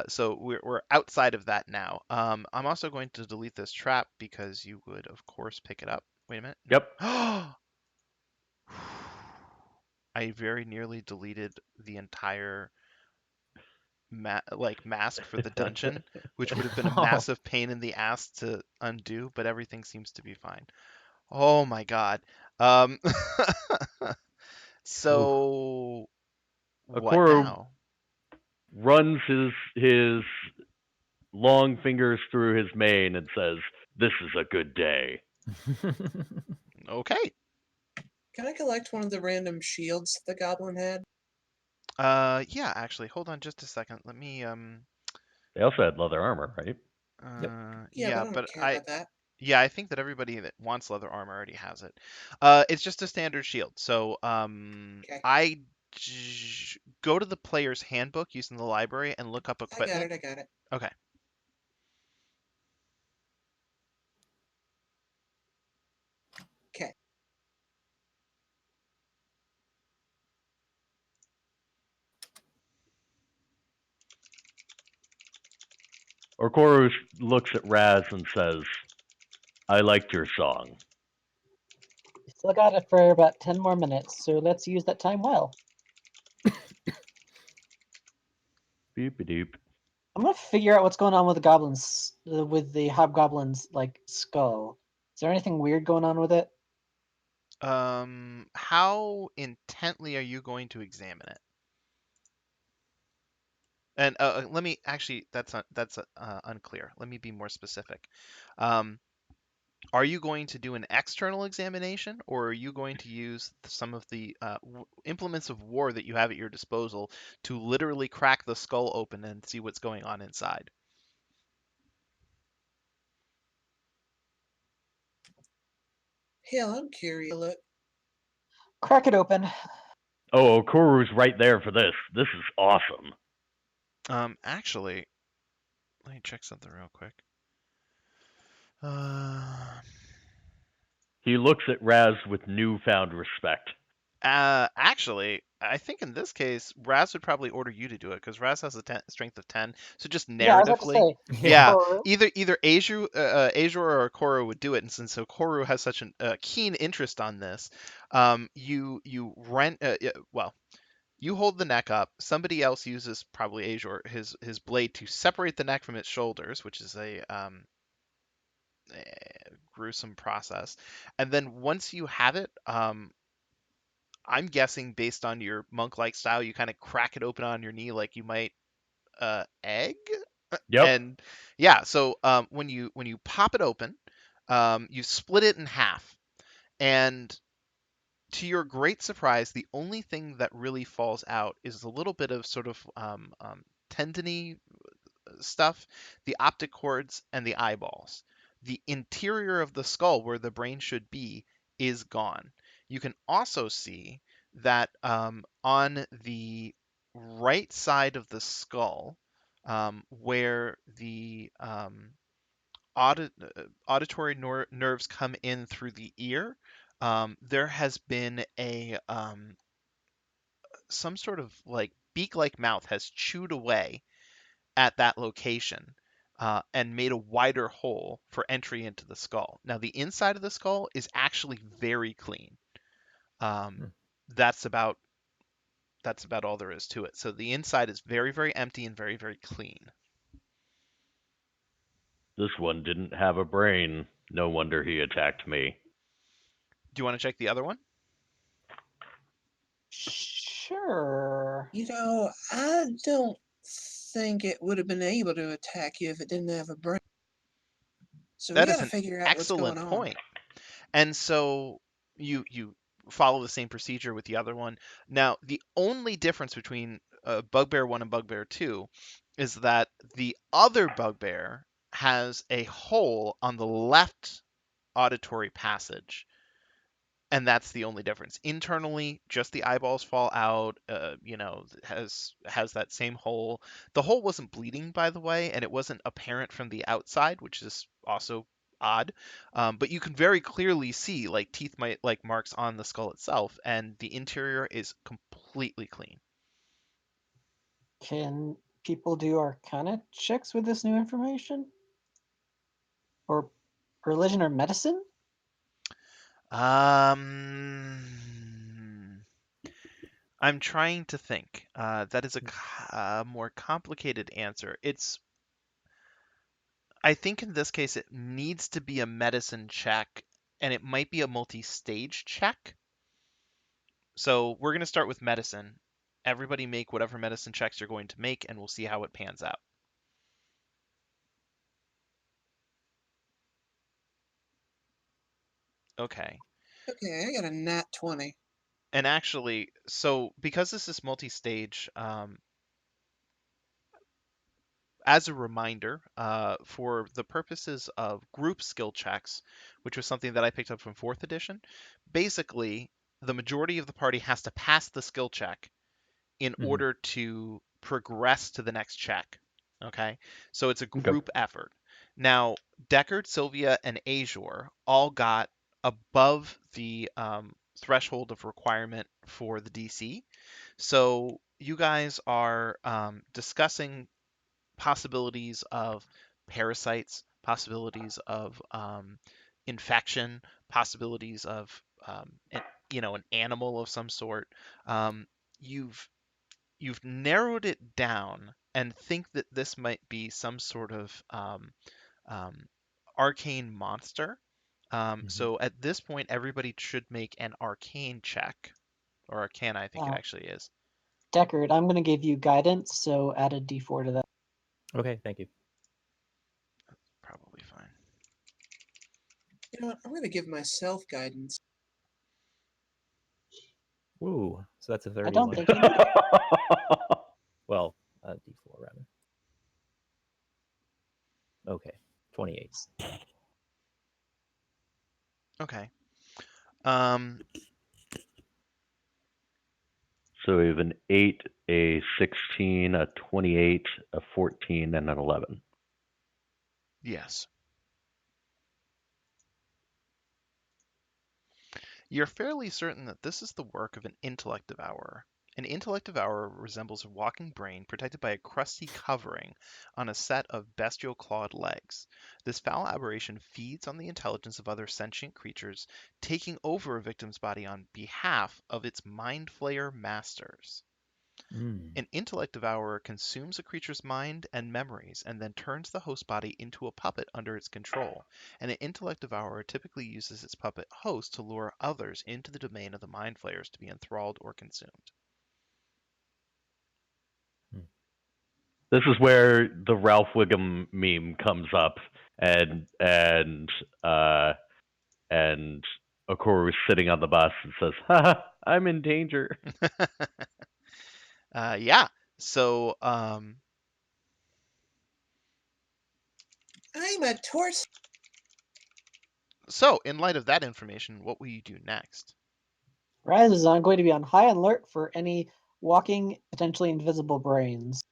So we're outside of that now. I'm also going to delete this trap because you would, of course, pick it up. Wait a minute. Yep. I very nearly deleted the entire mask for the dungeon, which would have been a Oh. massive pain in the ass to undo, but everything seems to be fine. Oh my god. Um, so what Akoro now? runs his long fingers through his mane and says, "This is a good day." Okay. Can I collect one of the random shields the goblin had? Yeah, actually, hold on just a second. Let me They also had leather armor, right? Yep. Yeah, but yeah, I don't but care about that. yeah, I think that everybody that wants leather armor already has it. It's just a standard shield. So Okay. go to the player's handbook using the library and look up I got equipment. it. I got it. Okay. Okay. Okoro looks at Raz and says, "I liked your song." Still got it for about 10 more minutes, so let's use that time well. Beep doop. I'm gonna figure out what's going on with the goblins, with the hobgoblin's like skull. Is there anything weird going on with it? How intently are you going to examine it? And let me actually, that's unclear. Let me be more specific. Um, are you going to do an external examination, or are you going to use some of the implements of war that you have at your disposal to literally crack the skull open and see what's going on inside? Hell, I'm curious. Look. Crack it open. Oh, Okoro's right there for this. This is awesome. Actually, let me check something real quick. Uh, He looks at Raz with newfound respect. Actually, I think in this case, Raz would probably order you to do it because Raz has a strength of 10. So just Yeah, I was about to narratively, say. yeah, Koru. either Azure or Koru would do it, and since Koru has such a keen interest on this, you rent well. You hold the neck up. Somebody else uses probably Azure his blade to separate the neck from its shoulders, which is a gruesome process. And then once you have it, I'm guessing based on your monk-like style, you kind of crack it open on your knee like you might egg. Yep. And yeah, so when you pop it open, you split it in half, and to your great surprise, the only thing that really falls out is a little bit of sort of tendony stuff, the optic cords, and the eyeballs. The interior of the skull, where the brain should be, is gone. You can also see that on the right side of the skull, where the auditory nerves come in through the ear, there has been a some sort of like beak-like mouth has chewed away at that location and made a wider hole for entry into the skull. Now, the inside of the skull is actually very clean. Um, Hmm. that's about that's about all there is to it. So the inside is very, very empty and very, very clean. This one didn't have a brain. No wonder he attacked me. Do you want to check the other one? Sure. I don't think it would have been able to attack you if it didn't have a brain. So we That is gotta an figure out what's excellent going on. point. And so you follow the same procedure with the other one. Now, the only difference between Bugbear 1 and Bugbear 2 is that the other Bugbear has a hole on the left auditory passage, and that's the only difference. Internally, just the eyeballs fall out. Has that same hole. The hole wasn't bleeding, by the way, and it wasn't apparent from the outside, which is also odd. But you can very clearly see like teeth like marks on the skull itself, and the interior is completely clean. Can people do Arcana checks with this new information? Or religion or medicine? I'm trying to think. That is a more complicated answer. I think in this case it needs to be a medicine check, and it might be a multi-stage check. So we're going to start with medicine. Everybody make whatever medicine checks you're going to make, and we'll see how it pans out. Okay. Okay, I got a nat 20. And actually, so because this is multi-stage, as a reminder, for the purposes of group skill checks, which was something that I picked up from 4th edition, basically the majority of the party has to pass the skill check in Mhm. order to progress to the next check. Okay, so it's a Okay. group effort. Now, Deckard, Sylvia, and Azure all got above the threshold of requirement for the DC. So you guys are discussing possibilities of parasites, possibilities of infection, possibilities of an animal of some sort. Um, you've narrowed it down and think that this might be some sort of um, arcane monster. So at this point, everybody should make an arcane check, or arcana, I think it actually is. Deckard, I'm going to give you guidance, so add a d4 to that. Okay, thank you. Probably fine. You know what? I'm gonna give myself guidance. Woo. So that's a I don't 31. think you need it. Well, D4 rather. Okay, 28. Okay. Um, So we have an 8, a 16, a 28, a 14, and an 11. yes. You're fairly certain that this is the work of an intellect devourer. An intellect devourer resembles a walking brain protected by a crusty covering on a set of bestial clawed legs. This foul aberration feeds on the intelligence of other sentient creatures, taking over a victim's body on behalf of its mind flayer masters. Mm. An intellect devourer consumes a creature's mind and memories and then turns the host body into a puppet under its control. And an intellect devourer typically uses its puppet host to lure others into the domain of the mind flayers to be enthralled or consumed. This is where the Ralph Wiggum meme comes up, and Okoro is sitting on the bus and says, "Ha, I'm in danger." Yeah. So, I'm a torso. in light of that information, what will you do next? Raz is going to be on high alert for any walking, potentially invisible brains.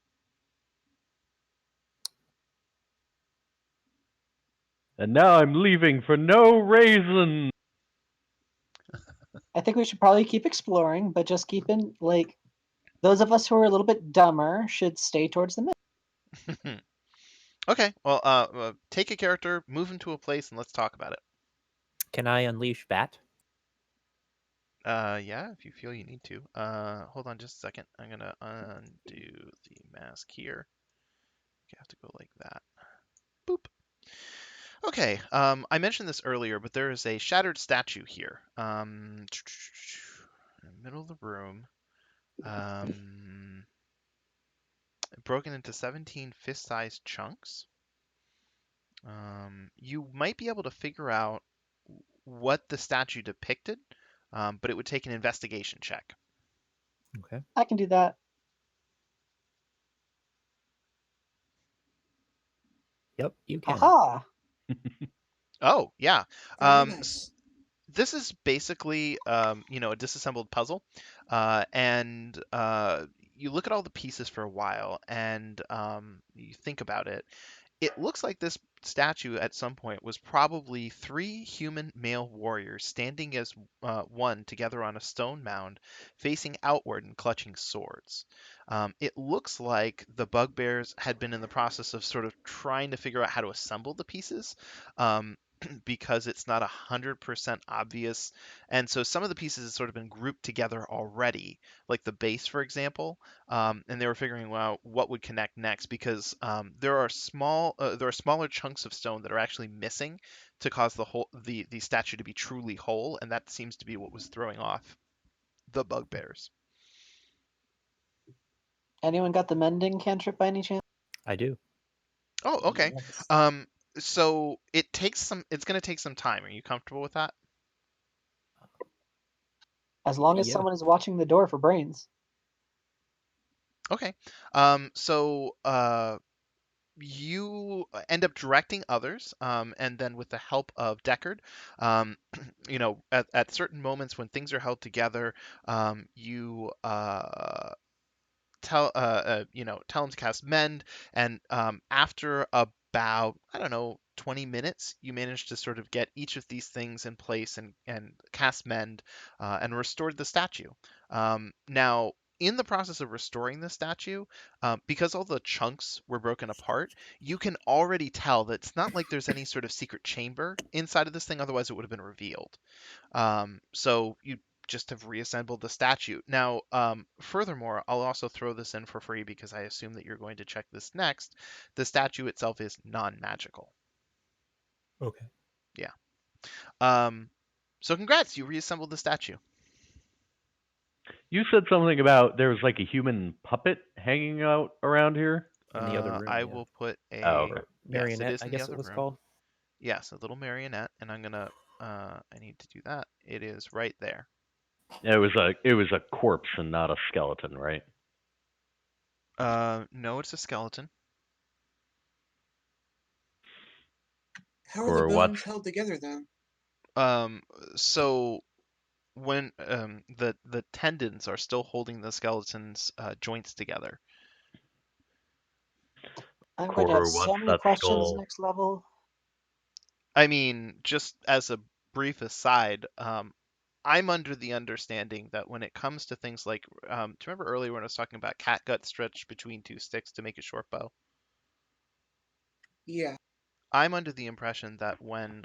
And now I'm leaving for no reason. I think we should probably keep exploring, but just keep in, those of us who are a little bit dumber should stay towards the middle. Okay. Well, take a character, move him to a place, and let's talk about it. Can I unleash Bat? Yeah, if you feel you need to. Hold on just a second. I'm gonna undo the mask here. You have to go like that. Boop. Okay, I mentioned this earlier, but there is a shattered statue here. In the middle of the room. Broken into 17 fist-sized chunks. You might be able to figure out what the statue depicted, but it would take an investigation check. Okay. I can do that. Yep, you can. Aha! Oh, yeah. Very Um, nice. this is basically, a disassembled puzzle, and you look at all the pieces for a while, and you think about it. It looks like this statue at some point was probably three human male warriors standing as one together on a stone mound, facing outward and clutching swords. It looks like the bugbears had been in the process of sort of trying to figure out how to assemble the pieces. Um, because it's not 100% obvious. And so some of the pieces have sort of been grouped together already, like the base, for example. And they were figuring out what would connect next because there are smaller chunks of stone that are actually missing to cause the statue to be truly whole, and that seems to be what was throwing off the bugbears. Anyone got the mending cantrip by any chance? I do. Oh, okay. Yes. Um, so it's going to take some time. Are you comfortable with that? As long as Yeah. someone is watching the door for brains. Okay. So you end up directing others, and then with the help of Deckard, um, at certain moments when things are held together, you tell him to cast mend, and after about, I don't know, 20 minutes, you manage to sort of get each of these things in place and cast mend, and restored the statue. Now, in the process of restoring the statue, because all the chunks were broken apart, you can already tell that it's not like there's any sort of secret chamber inside of this thing, otherwise it would have been revealed. So you just have reassembled the statue. Now, furthermore, I'll also throw this in for free because I assume that you're going to check this next. The statue itself is non-magical. Okay. Yeah. So congrats, you reassembled the statue. You said something about there was like a human puppet hanging out around here. In the other room. I yeah. will put Oh, a okay. Or yes, it marionette, is I in the guess other it was room. called. Yes, a little marionette, and I need to do that. It is right there. It was a corpse and not a skeleton, right? No, it's a skeleton. How are the For what? bones held together then? So when the tendons are still holding the skeleton's joints together. I'm going to have For once so many that questions skull. next level. I mean, just as a brief aside, I'm under the understanding that when it comes to things like, do you remember earlier when I was talking about catgut stretched between two sticks to make a short bow? Yeah. I'm under the impression that when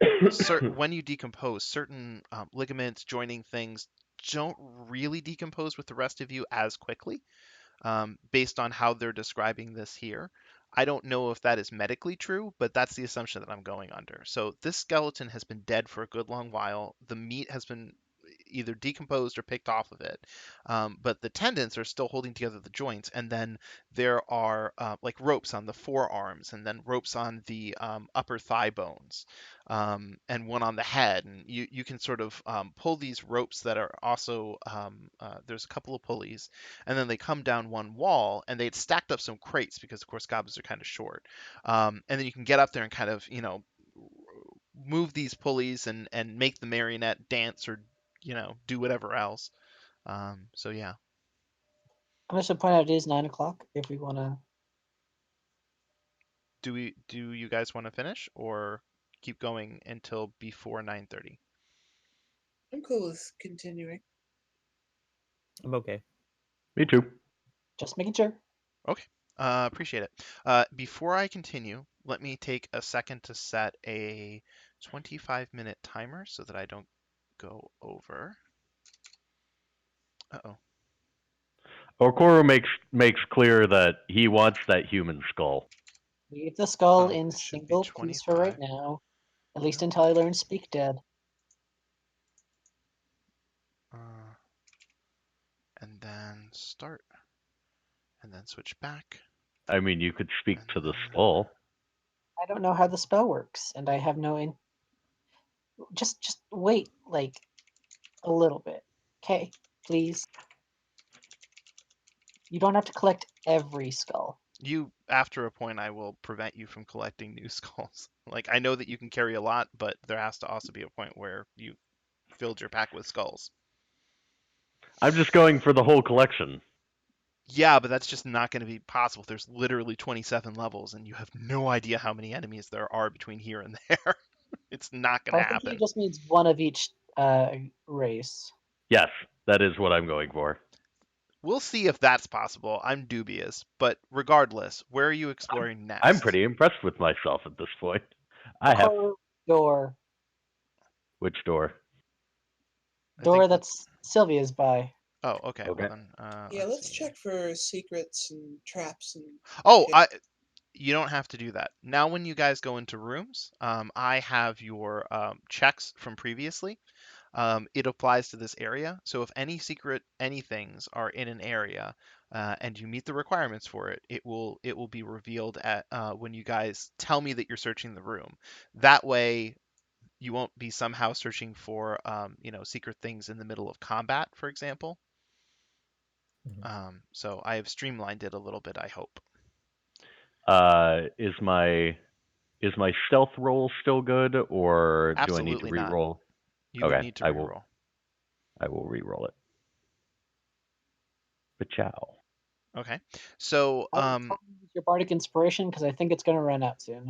you decompose, certain ligaments joining things don't really decompose with the rest of you as quickly. Based on how they're describing this here. I don't know if that is medically true, but that's the assumption that I'm going under. So this skeleton has been dead for a good long while. The meat has been either decomposed or picked off of it, but the tendons are still holding together the joints. And then there are like ropes on the forearms, and then ropes on the upper thigh bones, and one on the head. And you can sort of pull these ropes that are also there's a couple of pulleys, and then they come down one wall, and they'd stacked up some crates because of course goblins are kind of short, and then you can get up there and kind of move these pulleys and make the marionette dance or do whatever else. So yeah. I'm just going to point out it is 9 o'clock if we want to. Do you guys want to finish or keep going until before 9:30? I'm cool with continuing. I'm okay. Me too. Just making sure. Okay. Appreciate it. Before I continue, let me take a second to set a 25-minute timer so that I don't go over. Uh-oh. Okoro makes clear that he wants that human skull. Leave the skull Oh, in it should be single piece for right 25. now. At least until I learn Speak Dead. And then start. And then switch back. I mean, you could speak And to the then... skull. I don't know how the spell works, and I have no just wait like a little bit. Okay, please. You don't have to collect every skull. After a point, I will prevent you from collecting new skulls. Like, I know that you can carry a lot, but there has to also be a point where you filled your pack with skulls. I'm just going for the whole collection. Yeah, but that's just not going to be possible. There's literally 27 levels, and you have no idea how many enemies there are between here and there. It's not going to I think he happen. just means one of each race. Yes, that is what I'm going for. We'll see if that's possible. I'm dubious, but regardless, where are you exploring next? I'm pretty impressed with myself at this point. I have Door. which door? Door that's Sylvia's by. Oh, okay. Okay. Well then, Yeah, let's see. check for secrets and traps and. Oh, shit. you don't have to do that. Now, when you guys go into rooms, I have your checks from previously. It applies to this area. So if any secret anythings are in an area and you meet the requirements for it, it will be revealed at when you guys tell me that you're searching the room. That way, you won't be somehow searching for secret things in the middle of combat, for example. So I have streamlined it a little bit, I hope. Is my stealth roll still good, or do I need to Absolutely not. re-roll? You would Okay, need to I reroll. will re-roll it. Ciao. Okay. So Your bardic inspiration, because I think it's going to run out soon.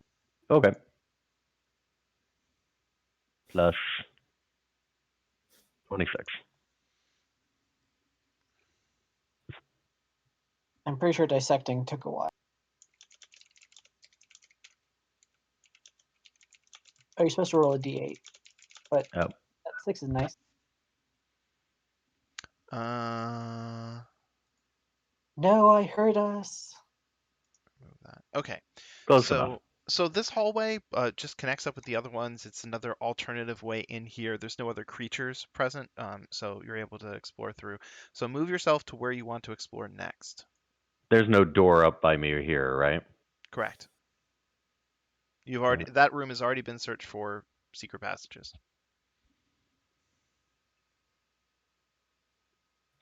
Okay. Plus 26. I'm pretty sure dissecting took a while. Oh, you're supposed to roll a d8, but Yep. that 6 is nice. No, I heard us. Remove that. Okay. Close enough. So this hallway just connects up with the other ones. It's another alternative way in here. There's no other creatures present, so you're able to explore through. So move yourself to where you want to explore next. There's no door up by me here, right? Correct. That room has already been searched for secret passages.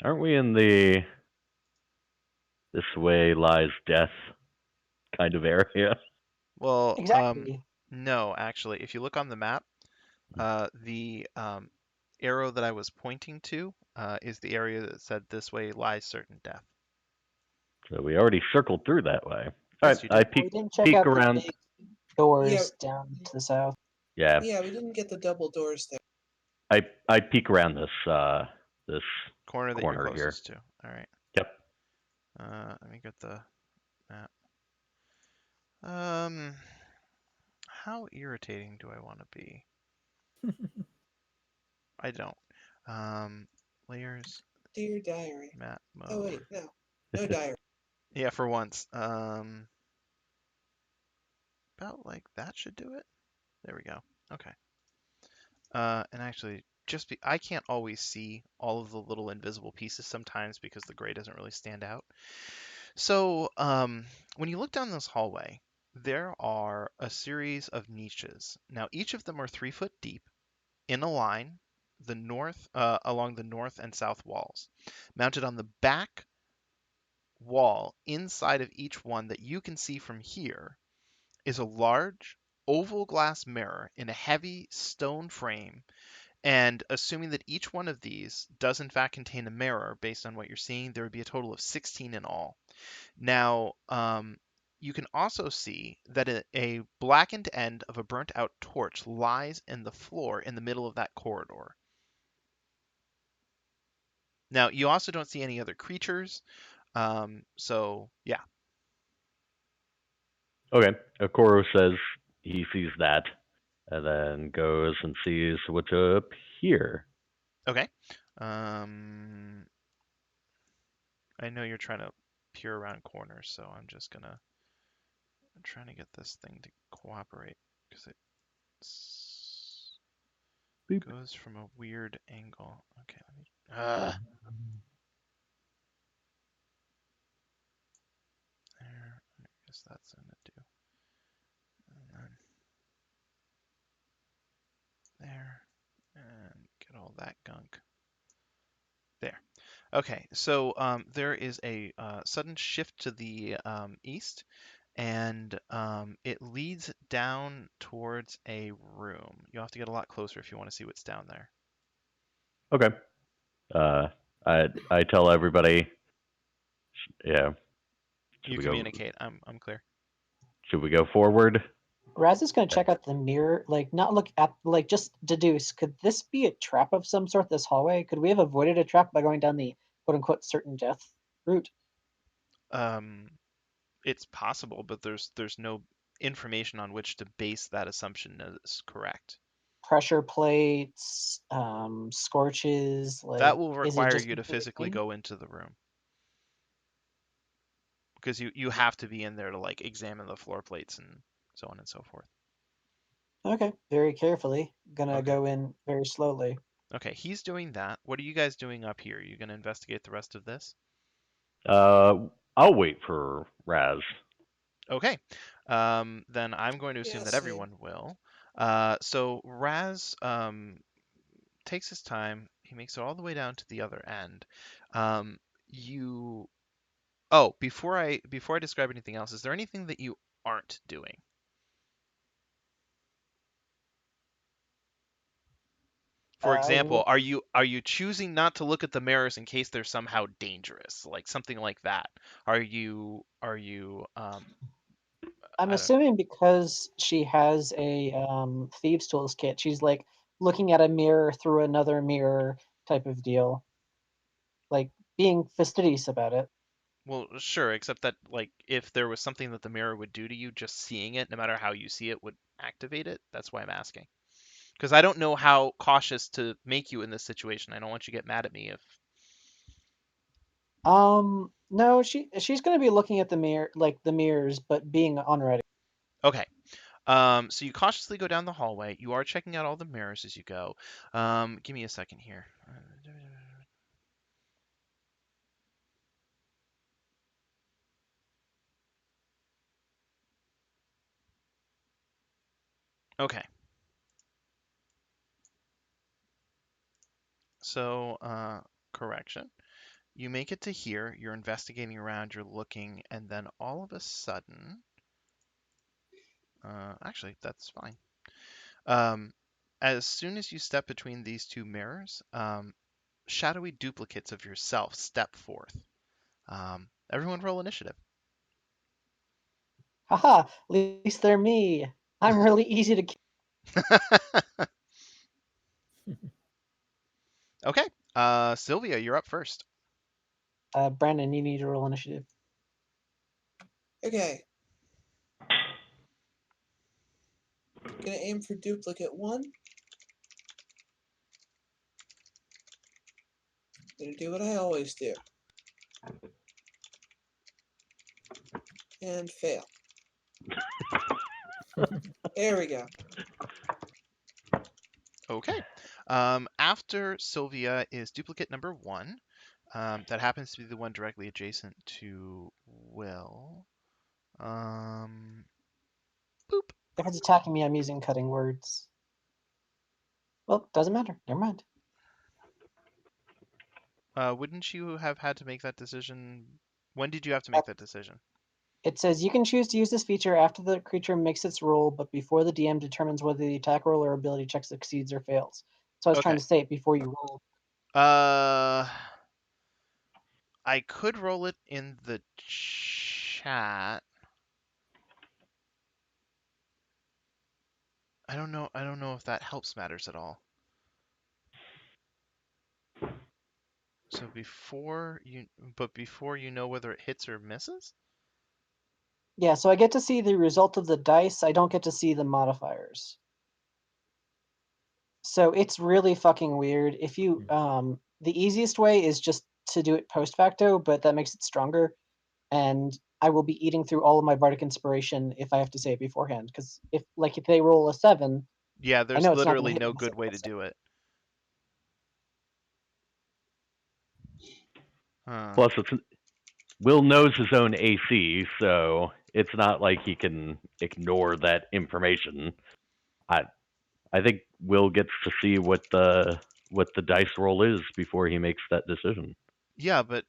Aren't we in the this way lies death kind of area? Well, Exactly. no, actually, if you look on the map, the arrow that I was pointing to is the area that said this way lies certain death. So we already circled through that way. All Yes, right, you I did. We didn't check peek out around. the big doors Yeah. down to the south. Yeah, Yeah, we didn't get the double doors there. I peek around this this Corner that corner you're here. closest to. All right. Yep. Let me get the map. How irritating do I want to be? I don't. Layers, Dear diary. map mode. Oh wait, no diary. Yeah, for once. About like that should do it. There we go. Okay. And actually, I can't always see all of the little invisible pieces sometimes because the gray doesn't really stand out. So, when you look down this hallway, there are a series of niches. Now, each of them are 3 foot deep in a line, along the north and south walls. Mounted on the back wall inside of each one that you can see from here is a large oval glass mirror in a heavy stone frame. And assuming that each one of these does in fact contain a mirror, based on what you're seeing, there would be a total of 16 in all. Now, you can also see that a blackened end of a burnt out torch lies in the floor in the middle of that corridor. Now, you also don't see any other creatures. So, yeah. Okay. Okoro says he sees that, and then goes and sees what's up here. Okay. I know you're trying to peer around corners, so I'm trying to get this thing to cooperate because it Beep. goes from a weird angle. Okay, let me. There. I guess that's gonna do. And then there, and get all that gunk. There. Okay, so there is a sudden shift to the east, and it leads down towards a room. You'll have to get a lot closer if you want to see what's down there. Okay. Uh, I tell everybody. Yeah. Should You we go? communicate. I'm clear. Should we go forward? Raz is going to check out the mirror, like not look at, like just deduce. Could this be a trap of some sort? This hallway? Could we have avoided a trap by going down the quote unquote certain death route? Um, it's possible, but there's no information on which to base that assumption as correct. Pressure plates, scorches. That Like, will is it require just you to completely physically clean? go into the room because you have to be in there to like examine the floor plates and so on and so forth. Okay, very carefully. Gonna Okay. go in very slowly. Okay, he's doing that. What are you guys doing up here? You gonna investigate the rest of this? I'll wait for Raz. Okay. Then I'm going to assume Yeah, that same. everyone will. So Raz takes his time. He makes it all the way down to the other end. You. Oh, before I describe anything else, is there anything that you aren't doing? For example, W- are you choosing not to look at the mirrors in case they're somehow dangerous, like something like that? Are you I'm I don't assuming because she has a thieves tools kit, she's like looking at a mirror through another mirror type of deal, like being fastidious about it. well, sure, except that like if there was something that the mirror would do to you, just seeing it, no matter how you see it, would activate it. That's why I'm asking. Because I don't know how cautious to make you in this situation. I don't want you to get mad at me if. No, she's gonna be looking at the mirror, like the mirrors, but being unready. Okay. So you cautiously go down the hallway. You are checking out all the mirrors as you go. Give me a second here. Okay. So, correction. You make it to here. You're investigating around. You're looking, and then all of a sudden, actually, that's fine. Um, as soon as you step between these two mirrors, shadowy duplicates of yourself step forth. Everyone roll initiative. Haha, at least they're me. I'm really easy to kill. Okay. Sylvia, you're up first. Brandon, you need to roll initiative. Okay. Gonna aim for duplicate 1. Gonna do what I always do. And fail. There we go. Okay. After Sylvia is duplicate number 1. That happens to be the one directly adjacent to Will. Boop. If it's attacking me, I'm using cutting words. Well, doesn't matter. Never mind. Wouldn't you have had to make that decision? When did you have to Uh, make that decision? It says you can choose to use this feature after the creature makes its roll, but before the DM determines whether the attack roll or ability check succeeds or fails. So I was trying Okay. to say it before you roll. Uh, I could roll it in the chat. I don't know if that helps matters at all. So before you know whether it hits or misses? Yeah, so I get to see the result of the dice. I don't get to see the modifiers. So it's really fucking weird. If you the easiest way is just to do it post facto, but that makes it stronger. And I will be eating through all of my bardic inspiration if I have to say it beforehand. Because if they roll a 7, Yeah, I there's know it's not going to literally hit no unless good they way roll a to 7. do it. Huh. Plus, Will knows his own AC, so it's not like he can ignore that information. I I think Will gets to see what the dice roll is before he makes that decision. Yeah, but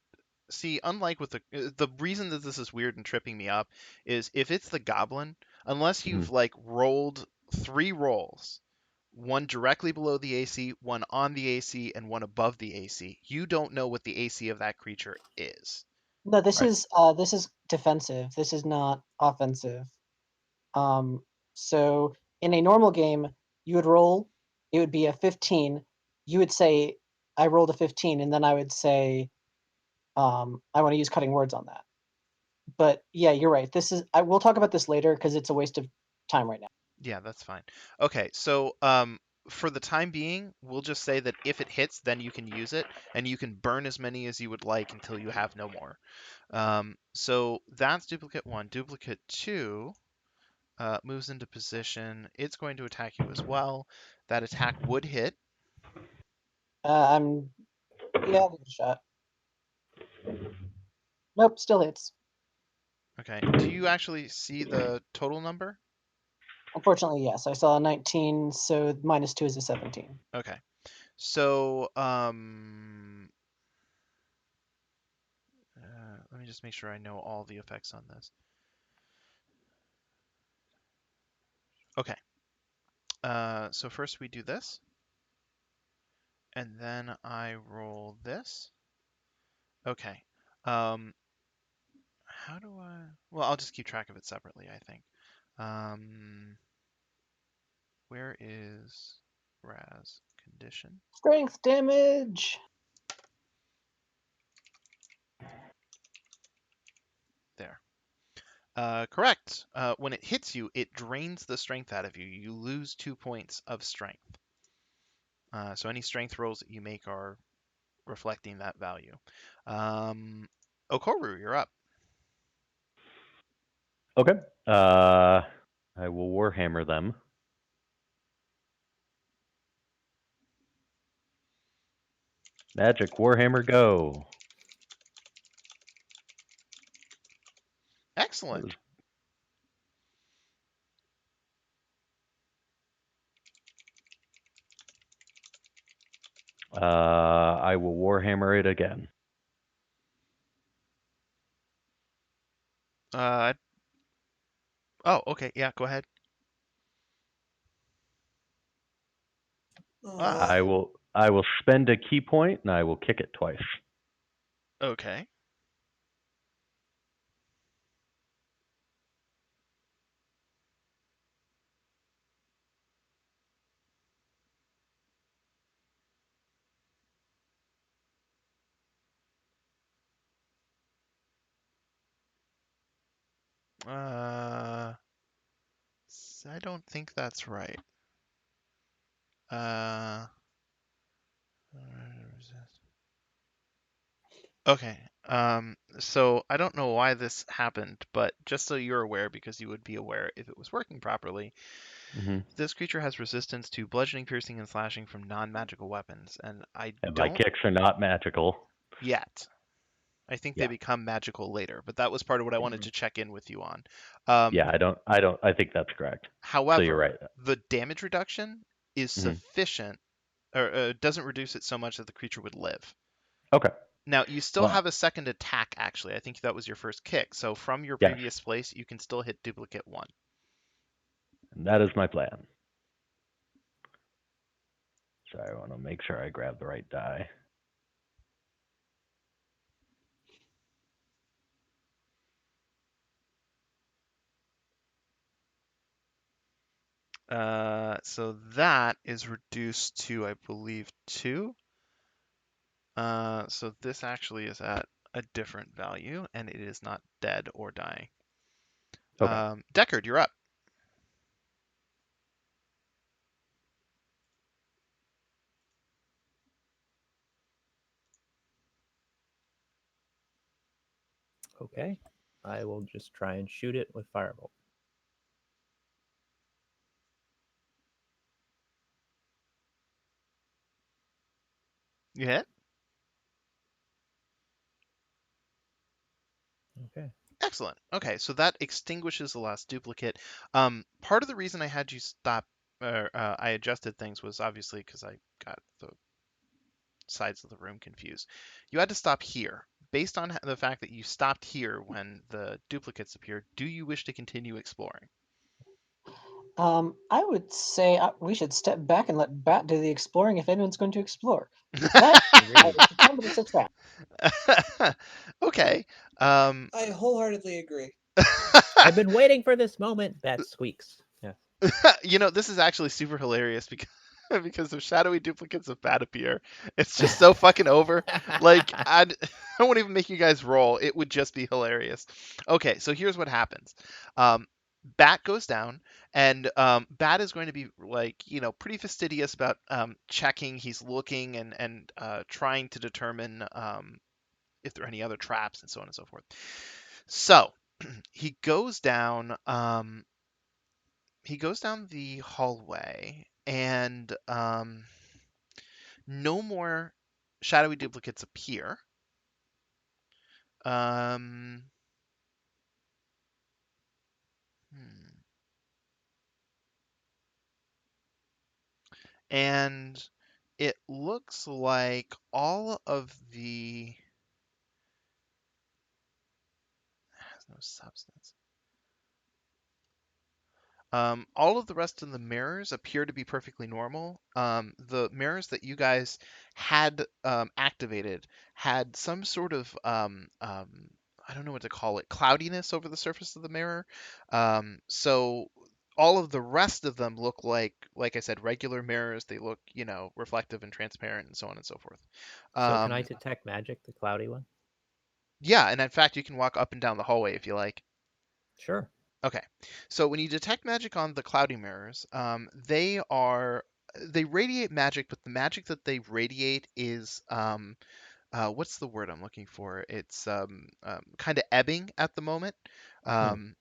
see, unlike with the reason that this is weird and tripping me up is if it's the goblin, unless Mhm. you've like rolled 3 rolls, one directly below the AC, one on the AC, and one above the AC, you don't know what the AC of that creature is. No, Right. this is defensive. This is not offensive. Um, so in a normal game, you would roll. It would be a 15. You would say, "I rolled a 15," and then I would say, "I want to use cutting words on that." But yeah, you're right. We'll talk about this later because it's a waste of time right now. Yeah, that's fine. Okay, so for the time being, we'll just say that if it hits, then you can use it, and you can burn as many as you would like until you have no more. So that's duplicate 1. Duplicate 2 moves into position. It's going to attack you as well. That attack would hit. I'm Yeah, I'll give it a shot. Nope, still hits. Okay. Do you actually see the total number? Unfortunately, yes. I saw a 19, so -2 is a 17. Okay. So let me just make sure I know all the effects on this. Okay. So first we do this, and then I roll this. Okay. How do I? Well, I'll just keep track of it separately, I think. Where is Raz condition? Strength damage. There. Correct. When it hits you, it drains the strength out of you. You lose 2 points of strength. So any strength rolls that you make are reflecting that value. Okoru, you're up. Okay. I will Warhammer them. Magic Warhammer go. Excellent. I will Warhammer it again. Uh, oh, okay. Yeah, go ahead. Ah, I will spend a key point and I will kick it twice. okay. I don't think that's right. Uh, okay. So I don't know why this happened, but just so you're aware, because you would be aware if it was working properly, Mm-hmm. this creature has resistance to bludgeoning, piercing, and slashing from non-magical weapons, and I And my don't kicks are not magical. yet. I think they Yeah. become magical later, but that was part of what I wanted Mhm. to check in with you on. Yeah, I think that's correct. So you're However, right. the damage reduction is Mm-hmm. sufficient, or doesn't reduce it so much that the creature would live. Okay. Now, you still Well, have a second attack, actually. I think that was your first kick. So from your yes, previous place, you can still hit duplicate 1. that is my plan. So I want to make sure I grab the right die. So that is reduced to, I believe, 2. So this actually is at a different value, and it is not dead or dying. Okay. Deckard, you're up. Okay. I will just try and shoot it with firebolt. You hit? Okay. Excellent. Okay, so that extinguishes the last duplicate. Part of the reason I had you stop, or I adjusted things was obviously because I got the sides of the room confused. You had to stop here. Based on the fact that you stopped here when the duplicates appeared, do you wish to continue exploring? I would say we should step back and let Bat do the exploring if anyone's going to explore. But I Agreed. was determined it's a trap. Okay. Um, I wholeheartedly agree. I've been waiting for this moment. Bat squeaks. Yeah. this is actually super hilarious because because if shadowy duplicates of Bat appear, it's just so fucking over. Like I won't even make you guys roll. It would just be hilarious. Okay, so here's what happens. Um, Bat goes down, and Bat is going to be like pretty fastidious about checking. He's looking and trying to determine if there are any other traps and so on and so forth. So he goes down. He goes down the hallway, and no more shadowy duplicates appear. Um, hmm. And it looks like all of the has no substance. All of the rest of the mirrors appear to be perfectly normal. The mirrors that you guys had activated had some sort of I don't know what to call it, cloudiness over the surface of the mirror. So all of the rest of them look like I said, regular mirrors. They look, reflective and transparent and so on and so forth. So can I detect magic, the cloudy one? Yeah, and in fact, you can walk up and down the hallway if you like. Sure. Okay, so when you detect magic on the cloudy mirrors, they radiate magic, but the magic that they radiate is what's the word I'm looking for? It's kind of ebbing at the moment. Hmm.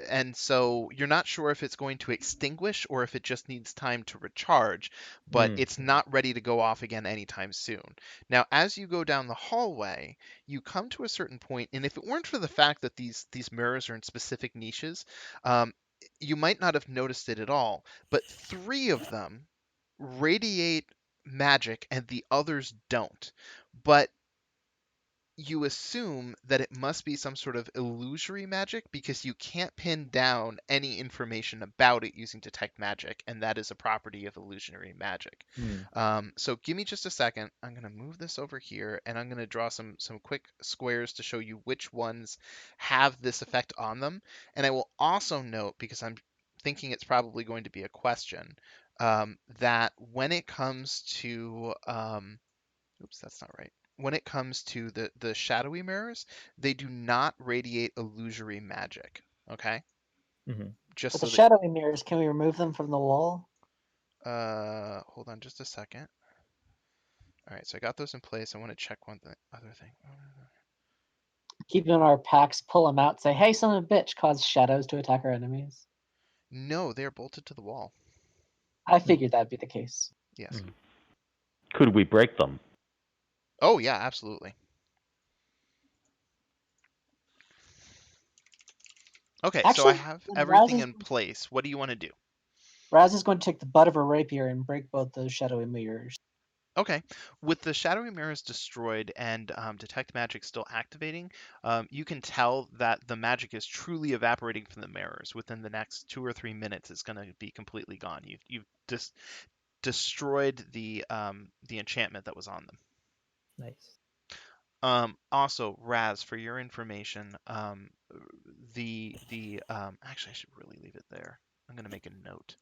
And so you're not sure if it's going to extinguish or if it just needs time to recharge, but Hmm. it's not ready to go off again anytime soon. Now, as you go down the hallway, you come to a certain point, and if it weren't for the fact that these mirrors are in specific niches, um, you might not have noticed it at all. But three of them radiate magic, and the others don't. But you assume that it must be some sort of illusory magic because you can't pin down any information about it using detect magic, and that is a property of illusionary magic. Hmm. So give me just a second. I'm going to move this over here, and I'm going to draw some quick squares to show you which ones have this effect on them. And I will also note, because I'm thinking it's probably going to be a question, that when it comes to oops, that's not right. When it comes to the shadowy mirrors, they do not radiate illusory magic. Okay, Mm-hmm. just But the so that. shadowy mirrors, can we remove them from the wall? Hold on just a second. All right, so I got those in place. I want to check one other thing. Keep them in our packs, pull them out, say, hey, son of a bitch, cause shadows to attack our enemies. No, they are bolted to the wall. I figured that'd be the case. Yes. Mm. Could we break them? Oh yeah, absolutely. Okay, so I Actually, have then everything in place. What do you want to do? Raz is going to take the butt of her rapier and break both those shadowy mirrors. Okay, with the shadowy mirrors destroyed and detect magic still activating, you can tell that the magic is truly evaporating from the mirrors. Within the next 2 or 3 minutes, it's going to be completely gone. You've just destroyed the enchantment that was on them. Nice. Also, Raz, for your information, actually I should really leave it there. I'm going to make a note.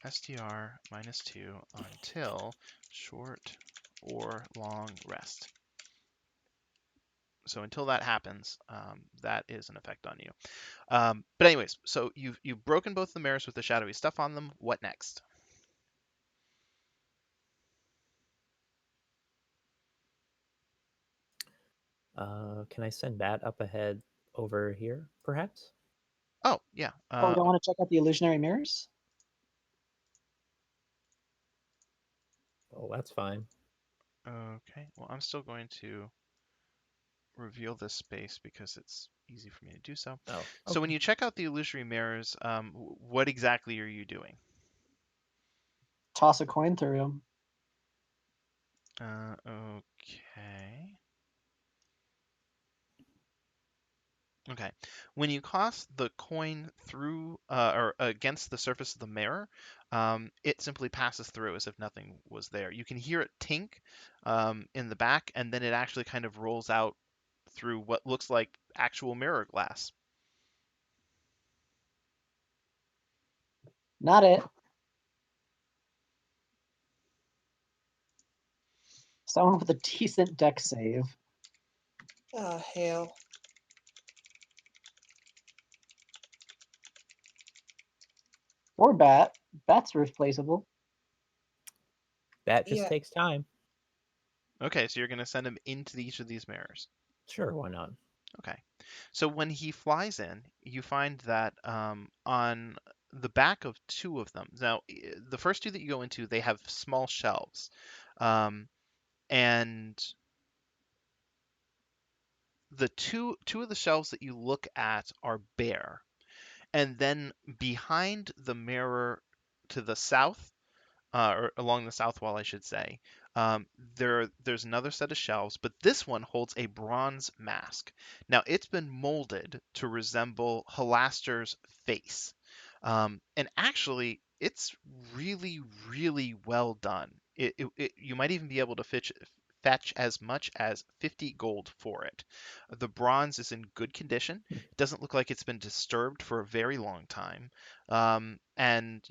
STR -2 until short or long rest. So until that happens, that is an effect on you. But anyways, so you've broken both the mirrors with the shadowy stuff on them. What next? Can I send Bat up ahead over here, perhaps? Oh, yeah. Oh, we don't want to check out the illusionary mirrors? Oh, that's fine. Okay. Well, I'm still going to reveal this space because it's easy for me to do so. Oh, So when okay. you check out the illusory mirrors, what exactly are you doing? Toss a coin through them. Okay. Okay. When you toss the coin through or against the surface of the mirror, it simply passes through as if nothing was there. You can hear it tink in the back, and then it actually kind of rolls out through what looks like actual mirror glass. Not it. Someone with a decent deck save. Oh, hell. Or Bat. Bat's replaceable. Bat just Yeah. takes time. Okay, so you're going to send him into each of these mirrors. Sure, why not? Okay. So when he flies in, you find that on the back of two of them. Now, the first two that you go into, they have small shelves. And the two of the shelves that you look at are bare. And then behind the mirror to the south, or along the south wall, I should say. There's another set of shelves, but this one holds a bronze mask. Now, it's been molded to resemble Halaster's face. And actually, it's really, really well done. You might even be able to fetch as much as 50 gold for it. The bronze is in good condition. It doesn't look like it's been disturbed for a very long time. And,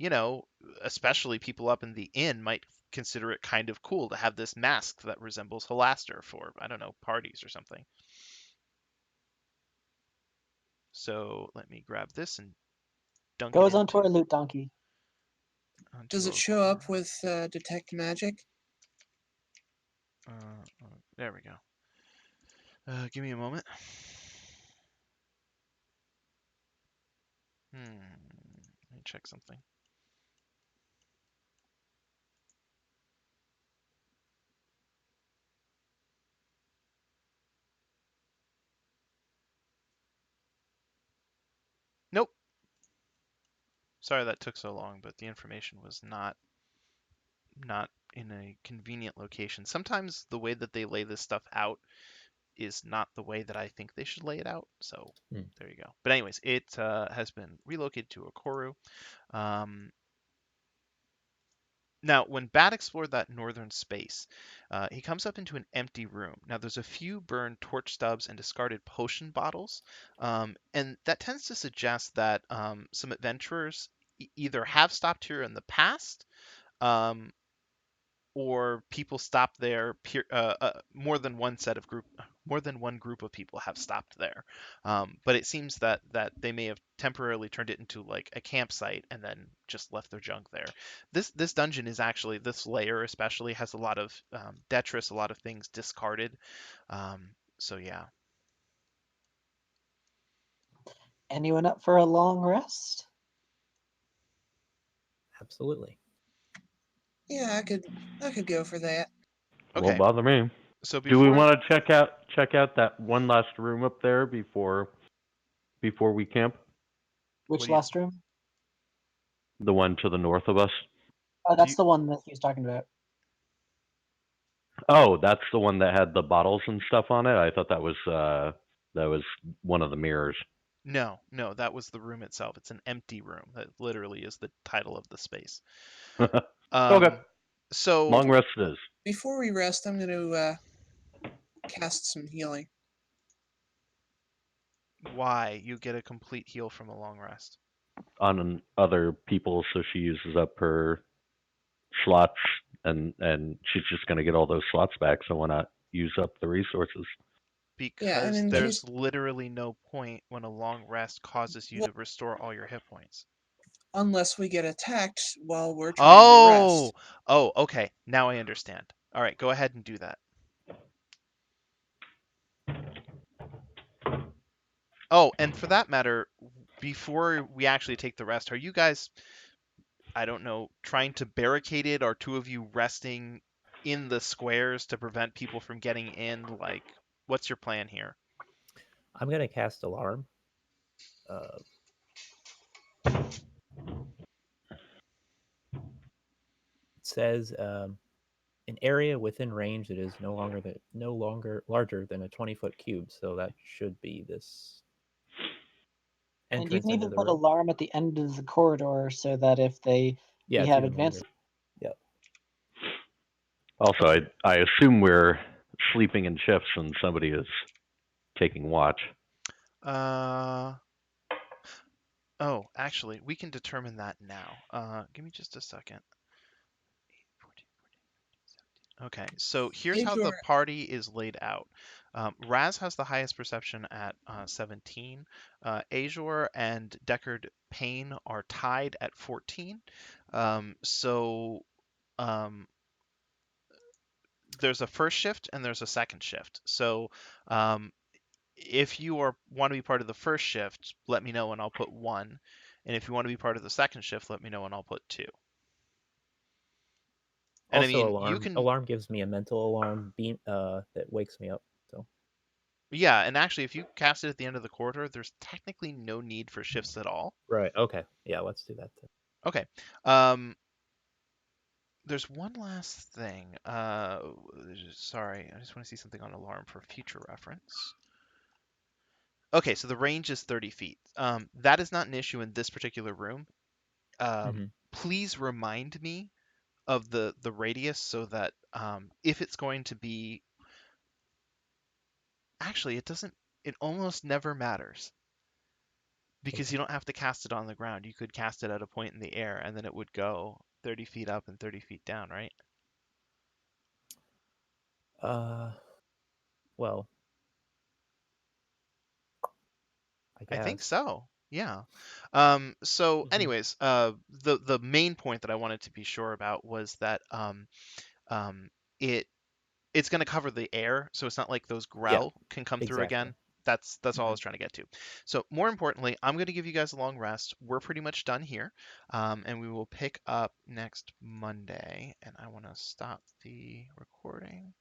especially people up in the inn might consider it kind of cool to have this mask that resembles Halaster for, I don't know, parties or something. So let me grab this and dunk Goes it onto our into loot donkey. Does onto it a show up corner. with detect magic? There we go. Give me a moment. Let me check something. Nope. Sorry that took so long, but the information was not in a convenient location. Sometimes the way that they lay this stuff out is not the way that I think they should lay it out. So there you go. But anyways, it has been relocated to Okoru. Now, when Bat explored that northern space, he comes up into an empty room. Now, there's a few burned torch stubs and discarded potion bottles, and that tends to suggest that some adventurers either have stopped here in the past, um, or people stopped there. More than one group of people have stopped there. But it seems that they may have temporarily turned it into like a campsite and then just left their junk there. This dungeon is actually, this layer especially has a lot of detritus, a lot of things discarded. So yeah. Anyone up for a long rest? Absolutely. Yeah, I could go for that. Won't Okay. bother me. So Do we before want to check out that one last room up there before we camp? what Which do you last room? The one to the north of us. Oh, do that's you, the one that he was talking about. Oh, that's the one that had the bottles and stuff on it. I thought that was one of the mirrors. No, that was the room itself. It's an empty room. That literally is the title of the space. Okay, So long rest it is. Before we rest, I'm going to cast some healing. why you get a complete heal from a long rest? On other people, so she uses up her slots, and she's just going to get all those slots back. So why not use up the resources? Yeah, and Because in there's case, literally no point when a long rest causes you well, to restore all your hit points. unless we get attacked while we're trying to Oh, rest. okay. Now I understand. All right, go ahead and do that. Oh, and for that matter, before we actually take the rest, are you guys, I don't know, trying to barricade it? Are two of you resting in the squares to prevent people from getting in? Like, what's your plan here? I'm gonna cast alarm. Uh, it says an area within range that is no longer larger than a 20-foot cube. So that should be this And you entrance can into even the put room. alarm at the end of the corridor so that if we Yeah, it's have even advanced. longer. Yep. Also, I assume we're sleeping in shifts and somebody is taking watch. Oh, actually, we can determine that now. Give me just a second. Okay, so here's how the Azure, party is laid out. Raz has the highest perception at 17. Azure and Deckard Payne are tied at 14. So um, there's a first shift and there's a second shift. So um, if you want to be part of the first shift, let me know and I'll put 1. And if you want to be part of the second shift, let me know and I'll put 2. And I Also, mean, you can, alarm gives me a mental alarm beam that wakes me up. So yeah, and actually, if you cast it at the end of the quarter, there's technically no need for shifts at all. right, okay, yeah, let's do that then. Okay. Um, there's one last thing. Sorry, I just want to see something on alarm for future reference. Okay, so the range is 30 feet. That is not an issue in this particular room. Mhm. Please remind me of the radius so that if it's going to be, actually, it doesn't. It almost never matters because Okay. you don't have to cast it on the ground. You could cast it at a point in the air, and then it would go 30 feet up and 30 feet down, right? Uh, well, I I think guess. so. Yeah. So, Mhm. anyways, the main point that I wanted to be sure about was that um, it it's going to cover the air, so it's not like those Yeah, growl can come through exactly. again. That's all I Mhm. was trying to get to. So more importantly, I'm going to give you guys a long rest. We're pretty much done here, and we will pick up next Monday. And I want to stop the recording.